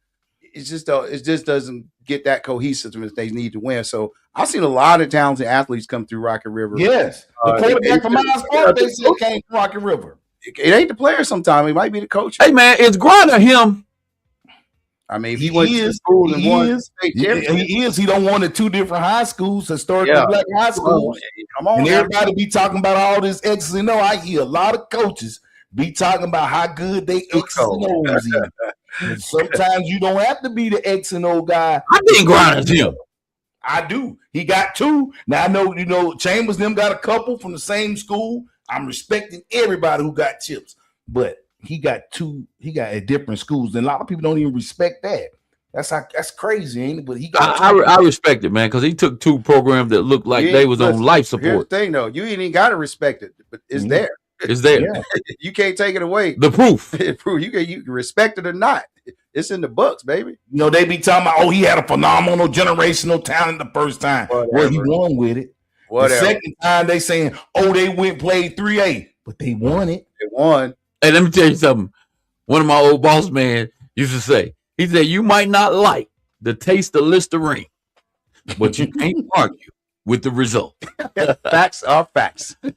Speaker 6: it just doesn't get that cohesiveness they need to win. So I've seen a lot of talented athletes come through Rocket River.
Speaker 3: Yes, the quarterback from my sport, they said came from Rocket River.
Speaker 6: It ain't the player sometimes. It might be the coach.
Speaker 1: Hey, man, is Griner him?
Speaker 6: I mean, he went to school and won state championship.
Speaker 3: He is. He don't want at 2 different high schools, historically black high schools.
Speaker 6: Come on,
Speaker 3: and everybody be talking about all this X's and O's. I hear a lot of coaches be talking about how good they X's and O's is. And sometimes you don't have to be the X and O guy.
Speaker 1: I think Griner's him.
Speaker 3: I do. He got 2. Now I know, Chambers them got a couple from the same school. I'm respecting everybody who got chips, but he got 2. He got at different schools, and a lot of people don't even respect that. That's crazy, ain't it? But he got.
Speaker 1: I respect it, man, because he took 2 programs that looked like they was on life support.
Speaker 6: Here's the thing, though, you ain't even got to respect it, but it's there.
Speaker 1: It's there.
Speaker 6: Yeah. You can't take it away.
Speaker 1: The proof.
Speaker 6: You can respect it or not. It's in the books, baby.
Speaker 3: They be talking about, he had a phenomenal generational talent the first time. Well, he won with it. Whatever. The second time they saying, they went played 3A, but they won it.
Speaker 6: They won.
Speaker 1: Hey, let me tell you something. One of my old boss man used to say, he said, you might not like the taste of Listerine, but you can't argue with the result.
Speaker 6: Facts are facts.
Speaker 3: They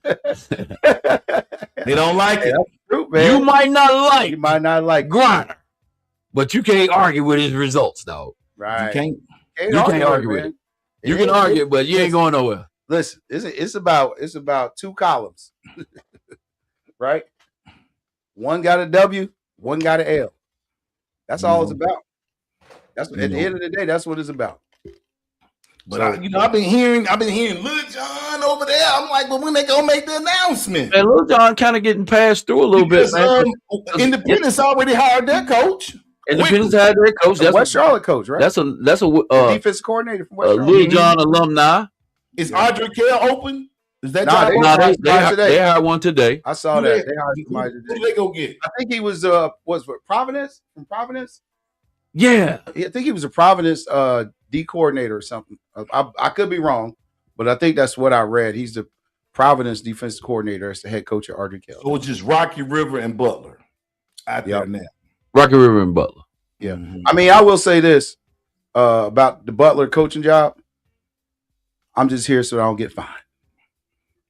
Speaker 3: don't like it.
Speaker 6: That's true, man.
Speaker 1: You might not like
Speaker 6: Griner,
Speaker 1: but you can't argue with his results, dog.
Speaker 6: Right.
Speaker 1: You can't argue with it. You can argue, but you ain't going nowhere.
Speaker 6: Listen, it's about 2 columns, right? One got a W, one got an L. That's all it's about. That's at the end of the day, that's what it's about.
Speaker 3: But I've been hearing Lil Jon over there. I'm like, but when they gonna make the announcement?
Speaker 1: And Lil Jon kind of getting passed through a little bit, man.
Speaker 3: Independence already hired their coach.
Speaker 1: Independence had their coach.
Speaker 6: That's West Charlotte coach, right?
Speaker 1: That's a
Speaker 6: defensive coordinator from West Charlotte.
Speaker 1: Lil Jon alumni.
Speaker 3: Is Audrey Kell open? Is that
Speaker 1: they hired one today.
Speaker 6: I saw that. They hired somebody today.
Speaker 3: Who did they go get?
Speaker 6: I think he was Providence from Providence.
Speaker 1: Yeah,
Speaker 6: I think he was a Providence D coordinator or something. I could be wrong, but I think that's what I read. He's the Providence defensive coordinator as the head coach at Audrey Kell.
Speaker 3: So it's just Rocky River and Butler out there now.
Speaker 1: Rocky River and Butler.
Speaker 6: Yeah, I mean, I will say this about the Butler coaching job. I'm just here so I don't get fined.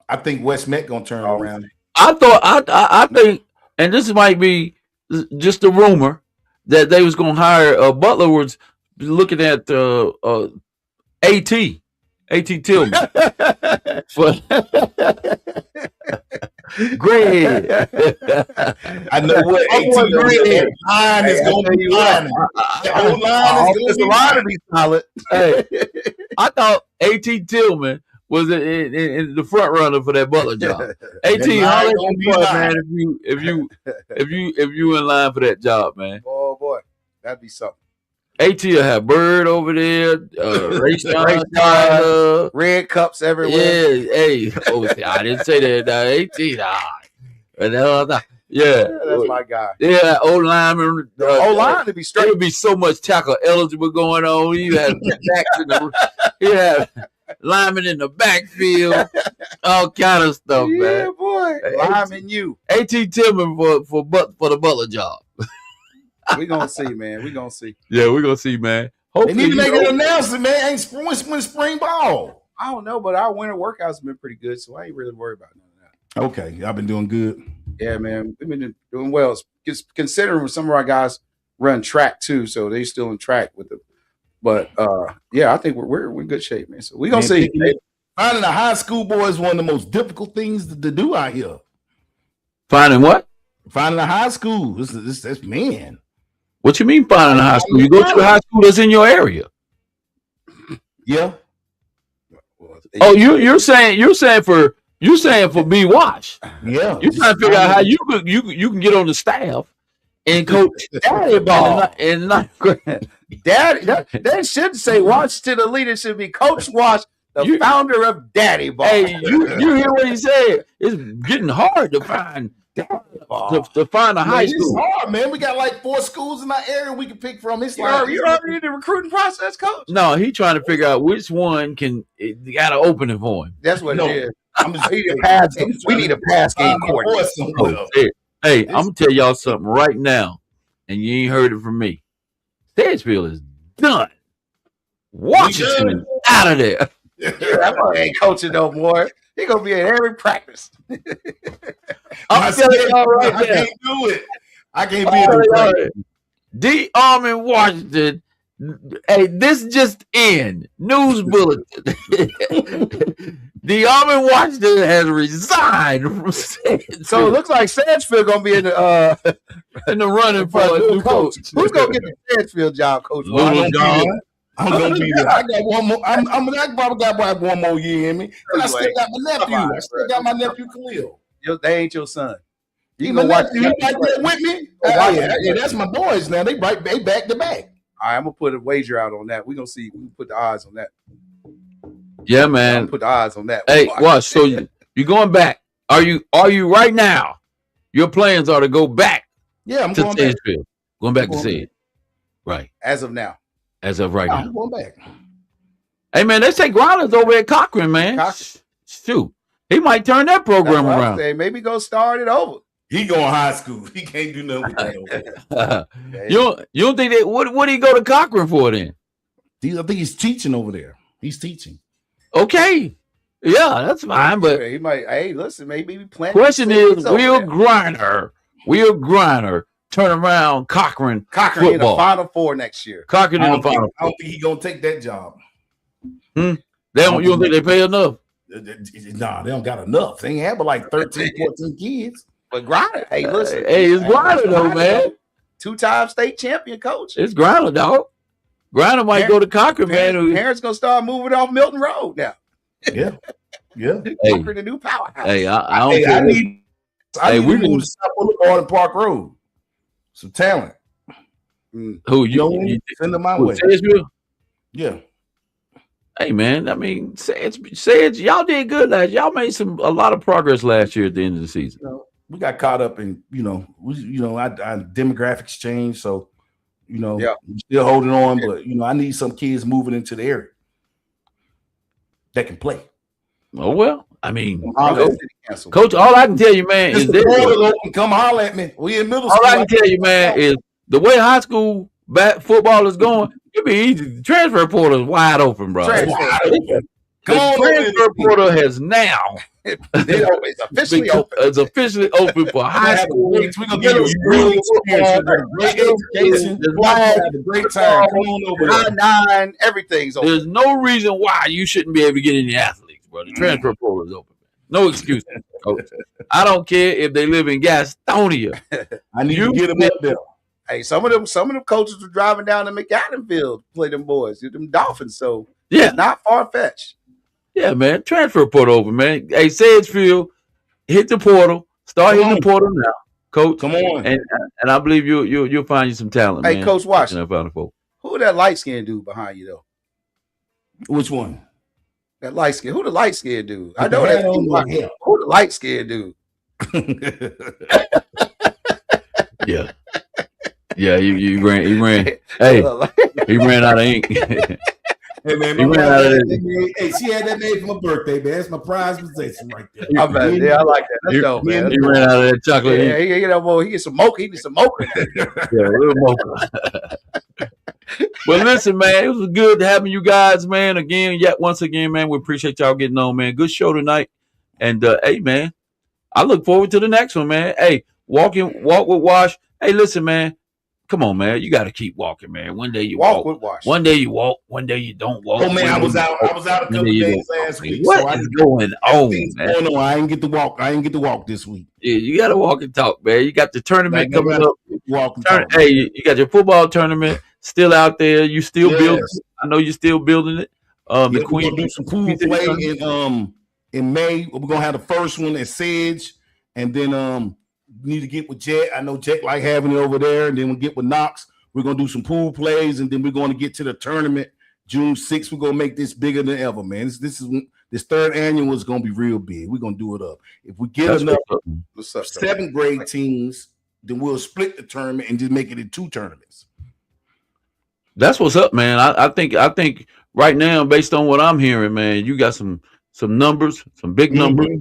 Speaker 3: I think West Met gonna turn around.
Speaker 1: I think, and this might be just a rumor that they was gonna hire. Butler was looking at AT Tillman. But Greg,
Speaker 3: I know what AT Greg line is going to be lining.
Speaker 6: The line to be solid.
Speaker 1: Hey, I thought AT Tillman was in the front runner for that Butler job. AT, holler at you, man, if you in line for that job, man.
Speaker 6: Oh boy, that'd be something.
Speaker 1: AT will have Bird over there, race
Speaker 6: red cups everywhere.
Speaker 1: Yeah, hey, I didn't say that. AT, yeah,
Speaker 6: that's my guy.
Speaker 1: Yeah, old lineman.
Speaker 6: O-line to be straight.
Speaker 1: There would be so much tackle eligible going on. You had linemen in the backfield, all kind of stuff, man.
Speaker 6: Yeah, boy, lineman you.
Speaker 1: AT Tillman for the Butler job.
Speaker 6: We gonna see, man. We gonna see.
Speaker 1: Yeah, we gonna see, man.
Speaker 3: Hopefully, they need to make an announcement, man. Ain't spring ball.
Speaker 6: I don't know, but our winter workouts have been pretty good, so I ain't really worried about none of that.
Speaker 3: Okay, I've been doing good.
Speaker 6: Yeah, man, we've been doing well. Just considering some of our guys run track too, so they still in track with them. But yeah, I think we're in good shape, man. So we gonna see.
Speaker 3: Finding a high school boy is one of the most difficult things to do out here.
Speaker 1: Finding what?
Speaker 3: Finding a high school. This man.
Speaker 1: What you mean finding a high school? You go to a high school that's in your area.
Speaker 3: Yeah.
Speaker 1: Oh, you're saying for B Wash.
Speaker 3: Yeah.
Speaker 1: You're trying to figure out how you can get on the staff and coach daddy ball in ninth grade.
Speaker 6: Daddy, that shouldn't say Washington Elite. It should be Coach Wash, the founder of Daddy Ball.
Speaker 1: Hey, you hear what he said? It's getting hard to find to find a high
Speaker 3: It's
Speaker 1: school.
Speaker 3: hard, man. We got like 4 schools in our area we can pick from. It's
Speaker 6: You
Speaker 3: like
Speaker 6: already in the recruiting process, coach.
Speaker 1: No, he trying to figure out which one got an opening for him.
Speaker 6: That's what
Speaker 3: No.
Speaker 6: it is.
Speaker 3: I'm just,
Speaker 6: We need a pass game. We need a pass game
Speaker 3: my
Speaker 6: coordinator.
Speaker 3: voice somewhere.
Speaker 1: Oh, hey, I'm gonna tell y'all something right now, and you ain't heard it from me. Sedgefield is done. Washington is out of there.
Speaker 6: That boy ain't coaching no more. He gonna be at every practice.
Speaker 1: I'm telling y'all right
Speaker 3: I
Speaker 1: now.
Speaker 3: can't do it. I can't be
Speaker 1: I'm
Speaker 3: in
Speaker 1: telling y'all
Speaker 3: the
Speaker 1: that. D. Armin Washington. Hey, this just in. News bulletin. D. Armin Washington has resigned from Sedgefield.
Speaker 6: So it looks like Sedgefield gonna be in the
Speaker 1: running for a new coach.
Speaker 6: Who's gonna get the Sedgefield job, Coach?
Speaker 1: Little John.
Speaker 3: I'm gonna be there. I got one more. I probably got about one more year in me. And I still got my nephew. I still got my nephew Khalil.
Speaker 6: They ain't your son.
Speaker 3: He
Speaker 6: You
Speaker 3: my
Speaker 6: gonna watch
Speaker 3: nephew. He right there with me. Yeah, that's my boys now. They back to back.
Speaker 6: All right, I'm gonna put a wager out on that. We're gonna see. We can put the odds on that.
Speaker 1: Yeah,
Speaker 6: I'm
Speaker 1: man.
Speaker 6: gonna put the odds on that.
Speaker 1: Hey, watch. So you're going back. Are you right now? Your plans are to go back
Speaker 3: Yeah, I'm
Speaker 1: to
Speaker 3: going back.
Speaker 1: Sedgefield. Going back to
Speaker 3: Going
Speaker 1: Sedge. Right.
Speaker 6: As of now.
Speaker 1: As of right now.
Speaker 3: I'm going back.
Speaker 1: Hey, man, they say Griner's over at Cochran, man. Shoot. He might turn that program around.
Speaker 6: Maybe go start it over.
Speaker 3: He going high school. He can't do nothing with that.
Speaker 1: You don't think that what he go to Cochran for then?
Speaker 3: I think he's teaching over there. He's teaching.
Speaker 1: Okay. Yeah, that's fine. But
Speaker 6: he might. Hey, listen, maybe we plan.
Speaker 1: Question is, will Griner turn around Cochran
Speaker 6: Cochran in the
Speaker 1: football?
Speaker 6: Final Four next year.
Speaker 1: Cochran in the Final
Speaker 3: I don't think he's gonna take that job.
Speaker 1: You don't think they pay enough?
Speaker 3: Nah, they don't got enough. They ain't have but like 13, 14 kids.
Speaker 6: But Griner, hey, listen.
Speaker 1: Hey, it's Griner though, man.
Speaker 6: 2-time state champion coach.
Speaker 1: It's Griner, dog. Griner might go to Cochran, man.
Speaker 6: Parents gonna start moving off Milton Road now.
Speaker 3: Yeah.
Speaker 1: Hey,
Speaker 6: Cochran, the new powerhouse.
Speaker 1: hey, I don't care.
Speaker 3: I need to move to South Boulevard and Park Road. Some talent.
Speaker 1: Who you
Speaker 3: send them my way?
Speaker 1: Sedgefield?
Speaker 3: Yeah.
Speaker 1: Hey man, I mean, Sedge, y'all did good last. Y'all made a lot of progress last year at the end of the season.
Speaker 3: We got caught up in, our demographics changed, so we're still holding on. But I need some kids moving into the area that can play.
Speaker 1: Oh well, I mean,
Speaker 3: Coach,
Speaker 1: Coach, all I can tell you, man, is this.
Speaker 3: Come holler at me. We in middle
Speaker 1: all
Speaker 3: school.
Speaker 1: I can tell you, man, is the way high school football is going. It'd be easy. The transfer portal is wide open, bro. Transfer portal has now.
Speaker 6: It's officially open.
Speaker 1: It's officially open for high school.
Speaker 3: We're gonna give you great experience, great education, great time. Come on over there.
Speaker 6: 9, everything's open.
Speaker 1: There's no reason why you shouldn't be able to get any athletes, bro. The transfer portal is open. No excuse, Coach. I don't care if they live in Gastonia.
Speaker 3: I need to get them up there.
Speaker 6: Hey, some of them coaches were driving down to McAdamfield to play them boys, them Dolphins. So
Speaker 1: yeah,
Speaker 6: it's not far fetched.
Speaker 1: Yeah, man. Transfer portal open, man. Hey, Sedgefield, hit the portal. Start hitting the portal now, Coach.
Speaker 3: Come on,
Speaker 1: and I believe you'll find you some talent.
Speaker 6: Hey,
Speaker 1: man.
Speaker 6: Coach Washington, who that light skinned dude behind you though?
Speaker 3: Which one?
Speaker 6: That light skin. Who the light skinned dude? I know that. Who the light skinned dude?
Speaker 1: Yeah. Yeah, he ran. Hey, he ran out of ink.
Speaker 3: Hey man, she had that made for my birthday, man. That's my prize possession right there.
Speaker 6: I like that. That's dope, man.
Speaker 1: He ran out of that chocolate.
Speaker 6: Yeah, he get some mocha. He need some mocha.
Speaker 1: Yeah, a little mocha. Well, listen, man, it was good having you guys, man. Once again, man, we appreciate y'all getting on, man. Good show tonight. And hey, man, I look forward to the next one, man. Hey, walk with Wash. Hey, listen, man. Come on, man. You got to keep walking, man. One day you walk
Speaker 6: with Wash.
Speaker 1: One day you walk. One day you don't walk.
Speaker 3: Oh man, I was out a couple days last week.
Speaker 1: What is going on, man?
Speaker 3: I ain't get to walk. This week.
Speaker 1: Yeah, you got to walk and talk, man. You got the tournament coming up.
Speaker 3: Walk and talk.
Speaker 1: Hey, you got your football tournament still out there. You still building it. I know you're still building it. The Queen
Speaker 3: we're gonna do some pool play in May. We're gonna have the first one at Sedge, and then need to get with Jet. I know Jet like having it over there, and then we'll get with Knox. We're gonna do some pool plays, and then we're going to get to the tournament June 6th. We're gonna make this bigger than ever, man. This is This third annual is gonna be real big. We're gonna do it up. If we get
Speaker 1: That's
Speaker 3: enough
Speaker 6: What's up,
Speaker 3: 7th grade teams, then we'll split the tournament and just make it in 2 tournaments.
Speaker 1: That's what's up, man. I think right now, based on what I'm hearing, man, you got some numbers, some big numbers,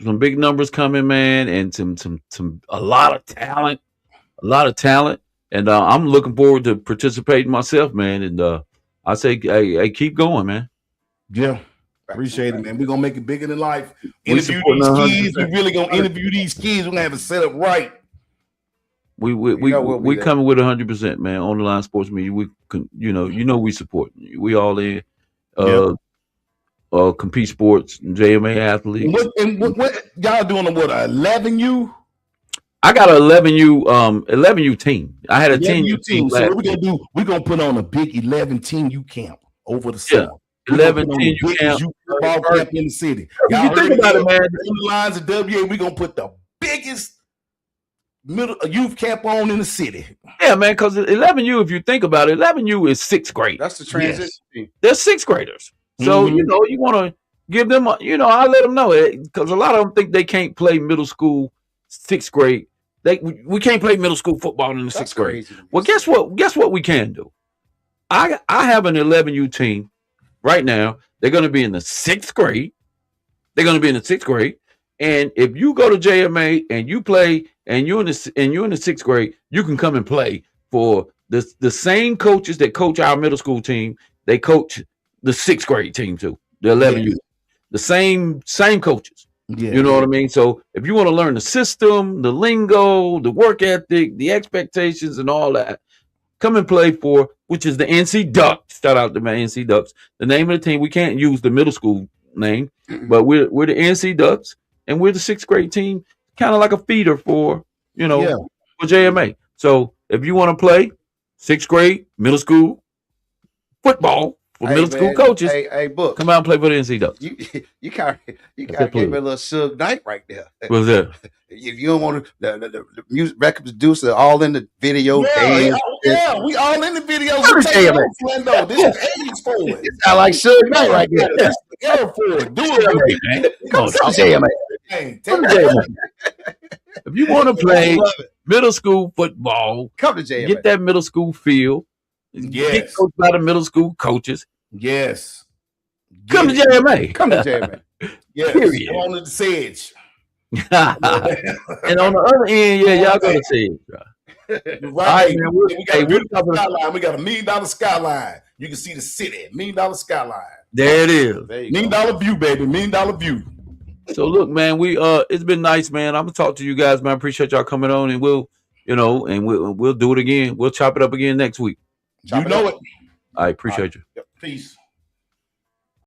Speaker 1: some big numbers coming, man, and some a lot of talent, and I'm looking forward to participating myself, man. And I say, hey, keep going, man.
Speaker 3: Yeah. Appreciate it, man. We're gonna make it bigger than life.
Speaker 1: We
Speaker 3: Interview
Speaker 1: supporting
Speaker 3: these
Speaker 1: 100%.
Speaker 3: kids. We really gonna interview these kids. We're gonna have it set up right.
Speaker 1: We coming with 100%, man. On the line sports media. We can, we support. We all in. Compete sports, JMA athletes.
Speaker 3: What y'all doing? What 11U?
Speaker 1: I got an 11U team. I had a 10U team.
Speaker 3: So what we gonna do? We're gonna put on a big 11 10U camp over the summer.
Speaker 1: 11 10U camp.
Speaker 3: Ball camp in the city.
Speaker 1: Y'all you think about it, man.
Speaker 3: On the lines of WA, we're gonna put the biggest youth camp on in the city.
Speaker 1: Yeah, man, because 11U, if you think about it, 11U is 6th grade.
Speaker 6: That's the transition team.
Speaker 1: They're 6th graders. So, you want to give them, I let them know it because a lot of them think they can't play middle school, 6th grade. We can't play middle school football in the 6th grade. Well, guess what? Guess what we can do? I have an 11U team right now. They're going to be in the 6th grade. And if you go to JMA and you play and you're in the 6th grade, you can come and play for the same coaches that coach our middle school team. They coach the 6th grade team too, the 11U. The same coaches. Yeah, you know what I mean? So if you want to learn the system, the lingo, the work ethic, the expectations, and all that, come and play for, which is the NC Ducks. Shout out to my NC Ducks. The name of the team, we can't use the middle school name, but we're the NC Ducks, and we're the 6th grade team, kind of like a feeder for, for JMA. So if you want to play 6th grade, middle school football for middle school coaches,
Speaker 6: Book,
Speaker 1: come out and play for the NC Ducks.
Speaker 6: You kind of gave me a little Suge Knight right there.
Speaker 1: What's that?
Speaker 6: If you don't want to, the music record producer all in the video.
Speaker 3: Yeah, we all in the video. This is 80s forward.
Speaker 6: It sound like Suge Knight right there.
Speaker 3: This is the era for it. Do it, man.
Speaker 1: Come on, JMA. If you want to play middle school football,
Speaker 6: come to JMA.
Speaker 1: Get that middle school feel. Get coached by the middle school coaches.
Speaker 3: Yes.
Speaker 1: Come to JMA.
Speaker 6: Come to JMA.
Speaker 3: Yes. Period. On to the Sedge.
Speaker 1: And on the other end, y'all go to Sedge.
Speaker 3: Right. All right, man. We got a skyline. We got $1 million skyline. You can see the city. $1 million skyline.
Speaker 1: There it is.
Speaker 3: $1 million view, baby. $1 million view.
Speaker 1: So look, man, it's been nice, man. I'm gonna talk to you guys, man. I appreciate y'all coming on, and we'll do it again. We'll chop it up again next week.
Speaker 3: You know it.
Speaker 1: I appreciate you.
Speaker 3: Peace.